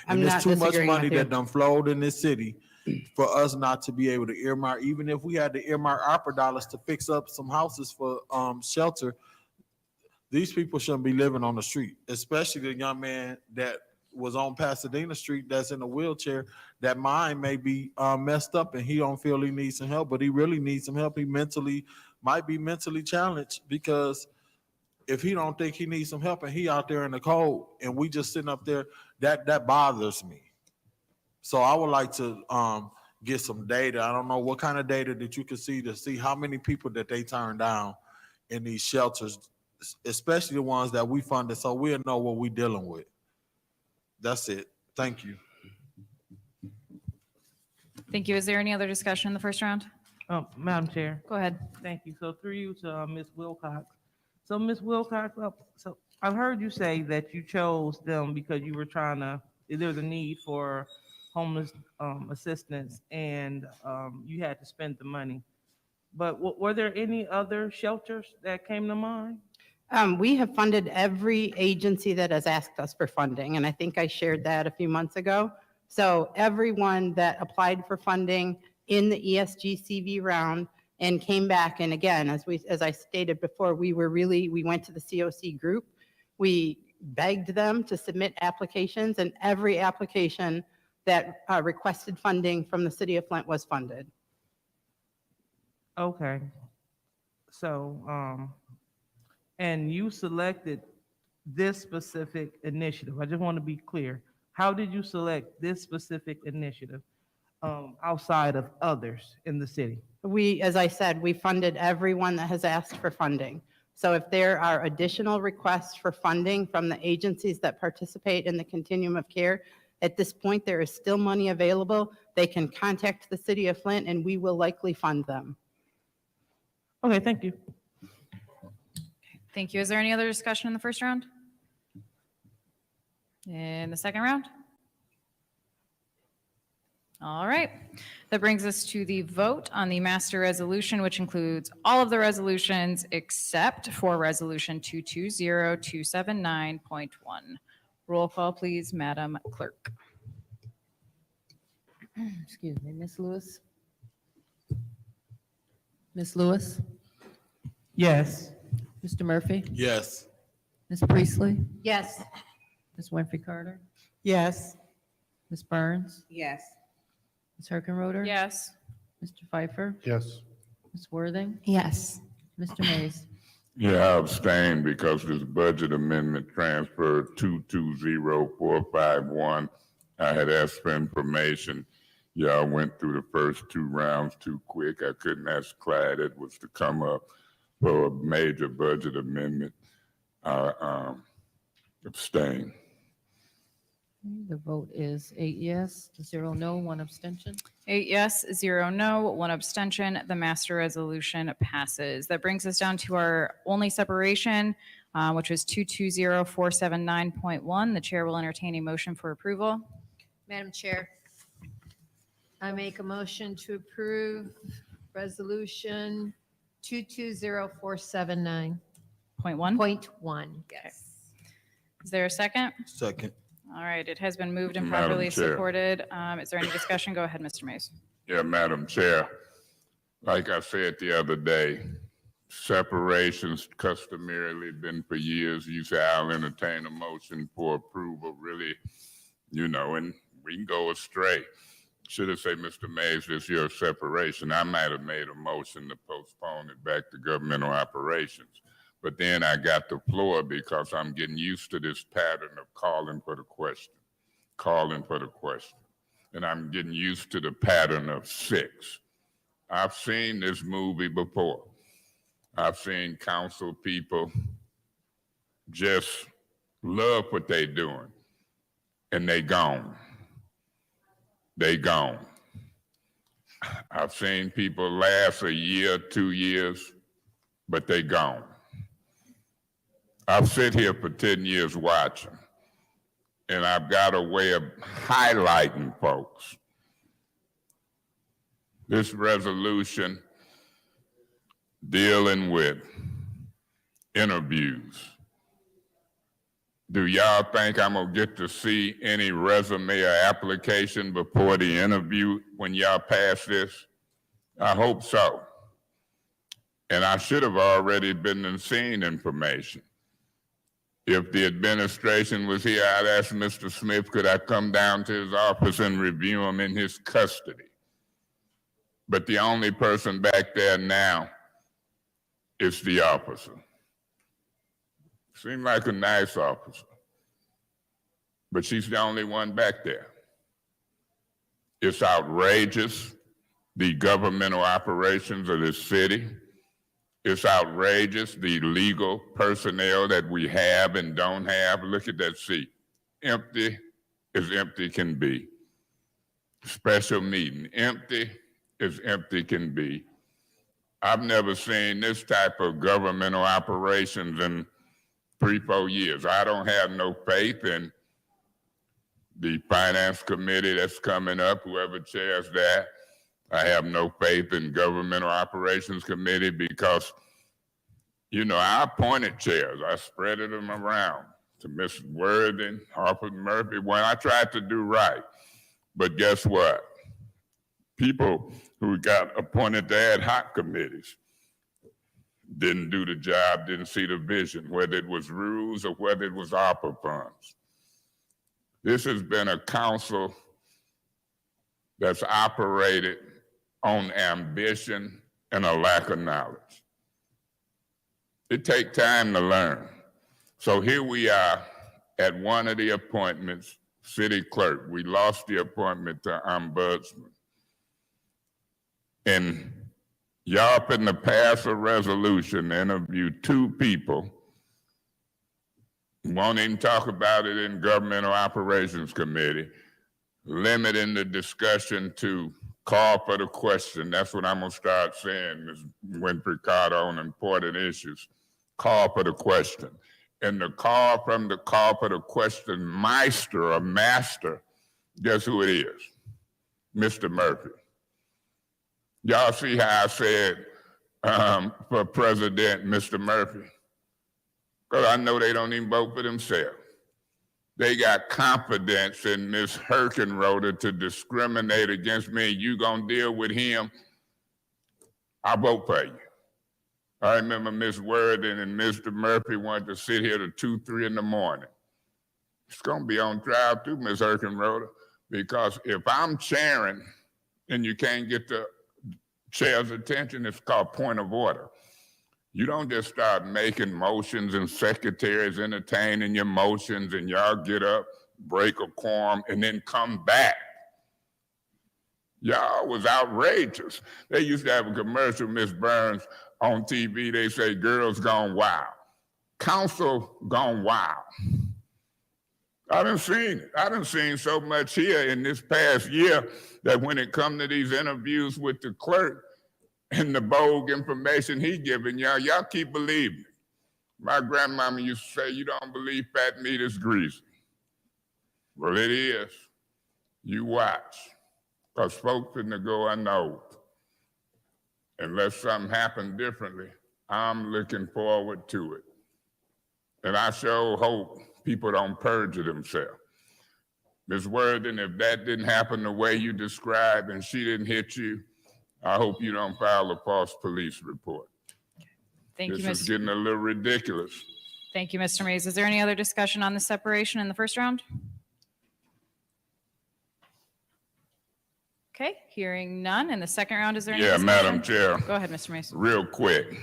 And I'm there's not too much disagreeing money with you. that done flowed in this city for us not to be able to earmark, even if we had to earmark opera dollars to fix up some houses for shelter. These people shouldn't be living on the street, especially the young man that was on Pasadena Street that's in a wheelchair. That mind may be messed up and he don't feel he needs some help, but he really needs some help. He might be mentally challenged, because if he don't think he needs some help and he out there in the cold and we just sitting up there, that bothers me. So I would like to get some data. I don't know what kind of data that you can see to see how many people that they turn down in these shelters, especially the ones that we funded, so we'll know what we're dealing with. That's it. Thank you. Thank you. Is there any other discussion in the first round? Madam Chair. Go ahead. Thank you. So through you to Ms. Wilcox. So Ms. Wilcox, so I've heard you say that you chose them because you were there's a need for homeless assistance, and you had to spend the money. But were there any other shelters that came to mind? We have funded every agency that has asked us for funding, and I think I shared that a few months ago. So everyone that applied for funding in the ESG-CV round and came back, and again, as I stated before, we went to the COC group. We begged them to submit applications, and every application that requested funding from the city of Flint was funded. Okay. So, and you selected this specific initiative. I just want to be clear. How did you select this specific initiative outside of others in the city? As I said, we funded everyone that has asked for funding. So if there are additional requests for funding from the agencies that participate in the continuum of care, at this point, there is still money available. They can contact the city of Flint and we will likely fund them. Okay, thank you. Thank you. Is there any other discussion in the first round? In the second round? All right. That brings us to the vote on the master resolution, which includes all of the resolutions except for Resolution 220279.1. Roll call, please, Madam Clerk. Excuse me, Ms. Lewis? Ms. Lewis? Yes. Mr. Murphy? Yes. Ms. Priestley? Yes. Ms. Winfrey Carter? Yes. Ms. Burns? Yes. Ms. Herkenroder? Yes. Mr. Pfeiffer? Yes. Ms. Worthing? Yes. Mr. Mays? Yeah, I abstain because this budget amendment transfer 220451, I had asked for information. Y'all went through the first two rounds too quick. I couldn't ask Clyde Edwards to come up for a major budget amendment. Abstain. The vote is 8 yes, 0 no, 1 abstention. 8 yes, 0 no, 1 abstention. The master resolution passes. That brings us down to our only separation, which is 220479.1. The chair will entertain a motion for approval. Madam Chair, I make a motion to approve Resolution 220479.1. Point 1. Yes. Is there a second? Second. All right, it has been moved and Madam properly Chair. supported. Is there any discussion? Go ahead, Mr. Mays. Yeah, Madam Chair, like I said the other day, separations customarily been for years. You say I'll entertain a motion for approval, really, and we can go astray. Should have said, Mr. Mays, this your separation. I might have made a motion to postpone it back to governmental operations. But then I got the floor because I'm getting used to this pattern of calling for the question. calling for the question. And I'm getting used to the pattern of 6. I've seen this movie before. I've seen council people just love what they're doing, and they gone. They gone. I've seen people last a year, 2 years, but they gone. I've sit here for 10 years watching, and I've got a way of highlighting folks. This resolution dealing with interviews. Do y'all think I'm gonna get to see any resume or application before the interview when y'all pass this? I hope so. And I should have already been and seen information. If the administration was here, I'd ask Mr. Smith, could I come down to his office and review him in his custody? But the only person back there now is the officer. Seemed like a nice officer, but she's the only one back there. It's outrageous, the governmental operations of this city. It's outrageous, the legal personnel that we have and don't have. Look at that seat. Empty as empty can be. Special meeting, empty as empty can be. I've never seen this type of governmental operations in 3-4 years. I don't have no faith in the finance committee that's coming up, whoever chairs that. I have no faith in governmental operations committee because, you know, I appointed chairs. I spreaded them around to Ms. Worthing, Harper Murphy, when I tried to do right. But guess what? People who got appointed to ad hoc committees didn't do the job, didn't see the vision, whether it was rules or whether it was ARPA funds. This has been a council that's operated on ambition and a lack of knowledge. It takes time to learn. So here we are at one of the appointments, city clerk. We lost the appointment to ombudsman. And y'all finna pass a resolution to interview 2 people. Won't even talk about it in Governmental Operations Committee, limiting the discussion to call for the question. That's what I'm gonna start saying, Ms. Winfrey Carter, on important issues. Call for the question. And the call for the question meister or master, guess who it is? Mr. Murphy. Y'all see how I said for President, Mr. Murphy? Because I know they don't even vote for themselves. They got confidence in Ms. Herkenroder to discriminate against me. You gonna deal with him? I vote for you. I remember Ms. Worthing and Mr. Murphy wanted to sit here till 2, 3 in the morning. It's gonna be on trial too, Ms. Herkenroder, because if I'm chairing and you can't get the chair's attention, it's called point of order. You don't just start making motions and secretaries entertaining your motions and y'all get up, break a quorum, and then come back. Y'all was outrageous. They used to have a commercial, Ms. Burns, on TV. They say, girls gone wild. Council gone wild. I done seen it. I done seen so much here in this past year that when it come to these interviews with the clerk and the bold information he giving y'all, y'all keep believing. My grandmama used to say, you don't believe fat meat is greasy. Well, it is. You watch. Because folks in the go unnoticed. Unless something happened differently, I'm looking forward to it. And I sure hope people don't perjure themselves. Ms. Worthing, if that didn't happen the way you described and she didn't hit you, I hope you don't file a false police report. Thank you, This is Mr. getting a little ridiculous. Thank you, Mr. Mays. Is there any other discussion on the separation in the first round? Okay, hearing none. In the second round, is there any Yeah, discussion? Madam Chair. Go ahead, Mr. Mays. Real quick,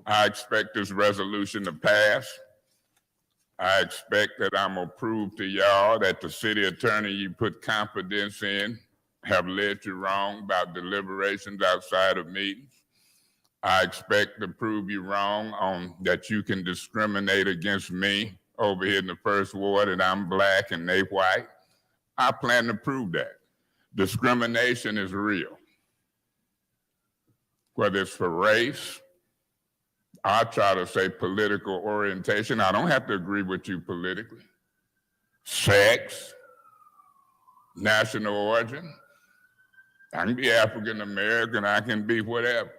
I expect this resolution to pass. I expect that I'm gonna prove to y'all that the city attorney you put confidence in have led you wrong about deliberations outside of meetings. I expect to prove you wrong on that you can discriminate against me over here in the first ward and I'm black and they white. I plan to prove that. Discrimination is real. Whether it's for race, I try to say political orientation. I don't have to agree with you politically. Sex, national origin. I can be African American, I can be whatever.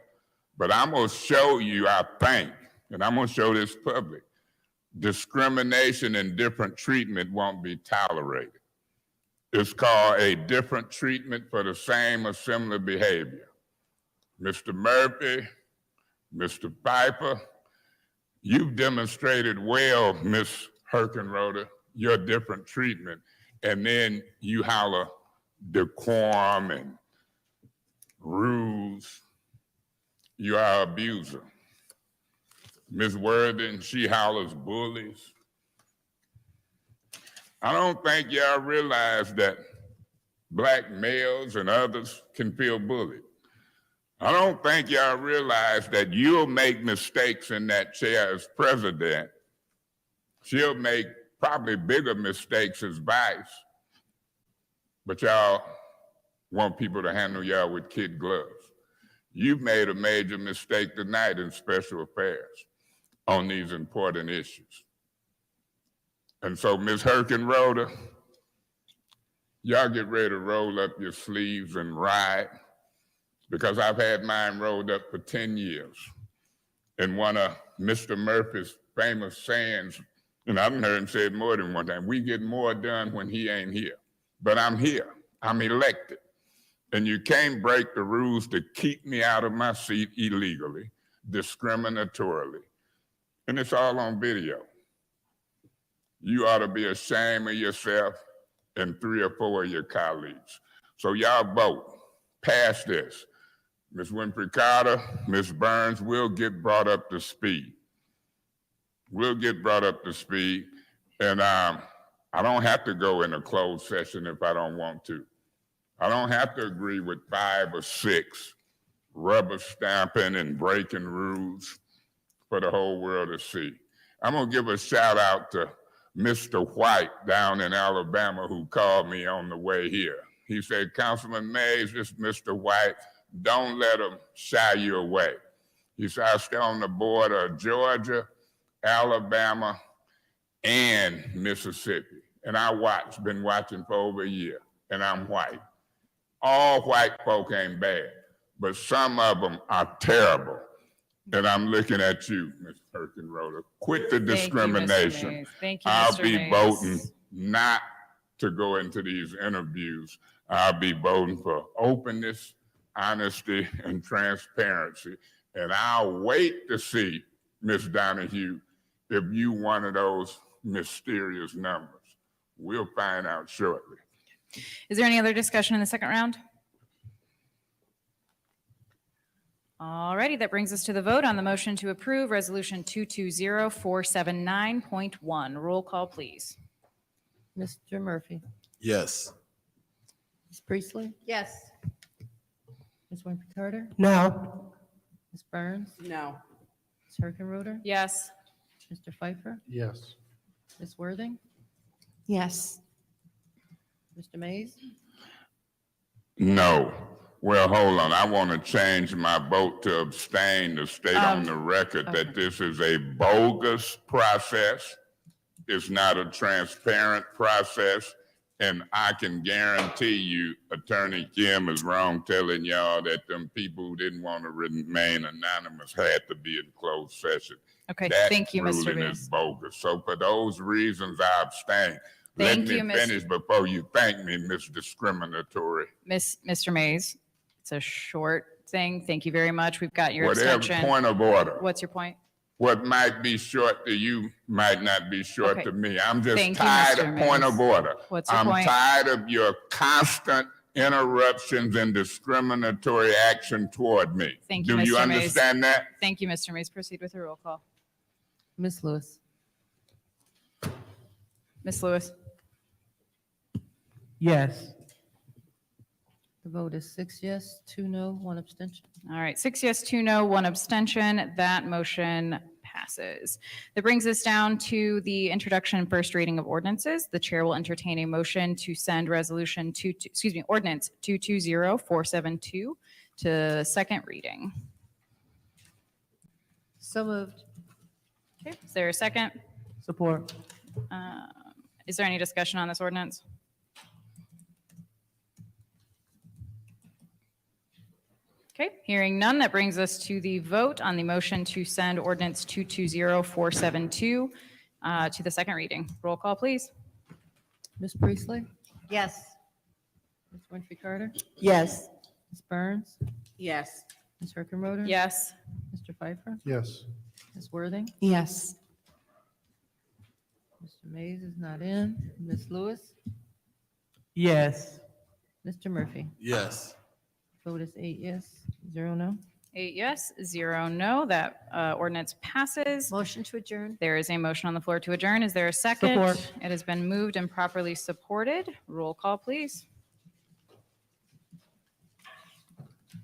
But I'm gonna show you, I think, and I'm gonna show this public, discrimination and different treatment won't be tolerated. It's called a different treatment for the same or similar behavior. Mr. Murphy, Mr. Piper, you've demonstrated well, Ms. Herkenroder, your different treatment, and then you holler decorum and rules. You are an abuser. Ms. Worthing, she hollers bullies. I don't think y'all realize that black males and others can feel bullied. I don't think y'all realize that you'll make mistakes in that chair as president. She'll make probably bigger mistakes as vice, but y'all want people to handle y'all with kid gloves. You've made a major mistake tonight in special affairs on these important issues. And so, Ms. Herkenroder, y'all get ready to roll up your sleeves and ride, because I've had mine rolled up for 10 years. And one of Mr. Murphy's famous sayings, and I've heard him say it more than one time, we get more done when he ain't here. But I'm here, I'm elected. And you can't break the rules to keep me out of my seat illegally, discriminatorily. And it's all on video. You ought to be ashamed of yourself and 3 or 4 of your colleagues. So y'all vote, pass this. Ms. Winfrey Carter, Ms. Burns will get brought up to speed. We'll get brought up to speed. And I don't have to go in a closed session if I don't want to. I don't have to agree with 5 or 6 rubber stamping and breaking rules for the whole world to see. I'm gonna give a shout out to Mr. White down in Alabama who called me on the way here. He said, Councilman Mays, this Mr. White, don't let them shy you away. He said, I stay on the border of Georgia, Alabama, and Mississippi. And been watching for over a year, and I'm white. All white folk ain't bad, but some of them are terrible. And I'm looking at you, Ms. Herkenroder. Quit the discrimination. Thank you, I'll Mr. be Mays. voting not to go into these interviews. I'll be voting for openness, honesty, and transparency. And I'll wait to see, Ms. Donahue, if you one of those mysterious numbers. We'll find out shortly. Is there any other discussion in the second round? All righty, that brings us to the vote on the motion to approve Resolution 220479.1. Roll call, please. Mr. Murphy? Yes. Ms. Priestley? Yes. Ms. Winfrey Carter? No. Ms. Burns? No. Ms. Herkenroder? Yes. Mr. Pfeiffer? Yes. Ms. Worthing? Yes. Mr. Mays? No. Well, hold on. I want to change my vote to abstain to state on the record that this is a bogus process. It's not a transparent process. And I can guarantee you, Attorney Kim is wrong telling y'all that them people who didn't want to remain anonymous had to be in closed session. Okay, That thank you, Mr. ruling Mays. is bogus. So for those reasons, I abstain. Thank you, Let me Mr. finish before you thank me, Ms. Discriminatory. Mr. Mays, it's a short thing. Thank you very much. We've got your Whatever, extension. point of order. What's your point? What might be short to you might not be short Okay. to me. I'm just Thank you, tired Mr. of point Mays. of order. What's your I'm point? tired of your constant interruptions and discriminatory action toward me. Thank you, Do you Mr. Mays. understand that? Thank you, Mr. Mays. Proceed with the roll call. Ms. Lewis? Ms. Lewis? Yes. The vote is 6 yes, 2 no, 1 abstention. All right, 6 yes, 2 no, 1 abstention. That motion passes. That brings us down to the introduction and first reading of ordinances. The chair will entertain a motion to send ordinance 220472 to second reading. So moved. Okay, is there a second? Support. Is there any discussion on this ordinance? Okay, hearing none, that brings us to the vote on the motion to send ordinance 220472 to the second reading. Roll call, please. Ms. Priestley? Yes. Ms. Winfrey Carter? Yes. Ms. Burns? Yes. Ms. Hurkenroder? Yes. Mr. Pfeiffer? Yes. Ms. Worthing? Yes. Mr. Mays is not in. Ms. Lewis? Yes. Mr. Murphy? Yes. Vote is 8 yes, 0 no. 8 yes, 0 no. That ordinance passes. Motion to adjourn. There is a motion on the floor to adjourn. Is there a second? Support. It has been moved and properly supported. Roll call, please.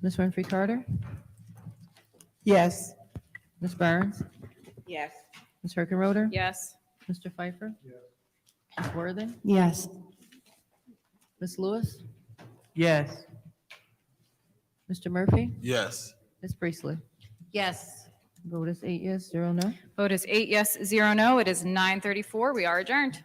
Ms. Winfrey Carter? Yes. Ms. Burns? Yes. Ms. Hurkenroder? Yes. Mr. Pfeiffer? Ms. Worthing? Yes. Ms. Lewis? Yes. Mr. Murphy? Yes. Ms. Priestley? Yes. Vote is 8 yes, 0 no. Vote is 8 yes, 0 no. It is 9:34. We are adjourned.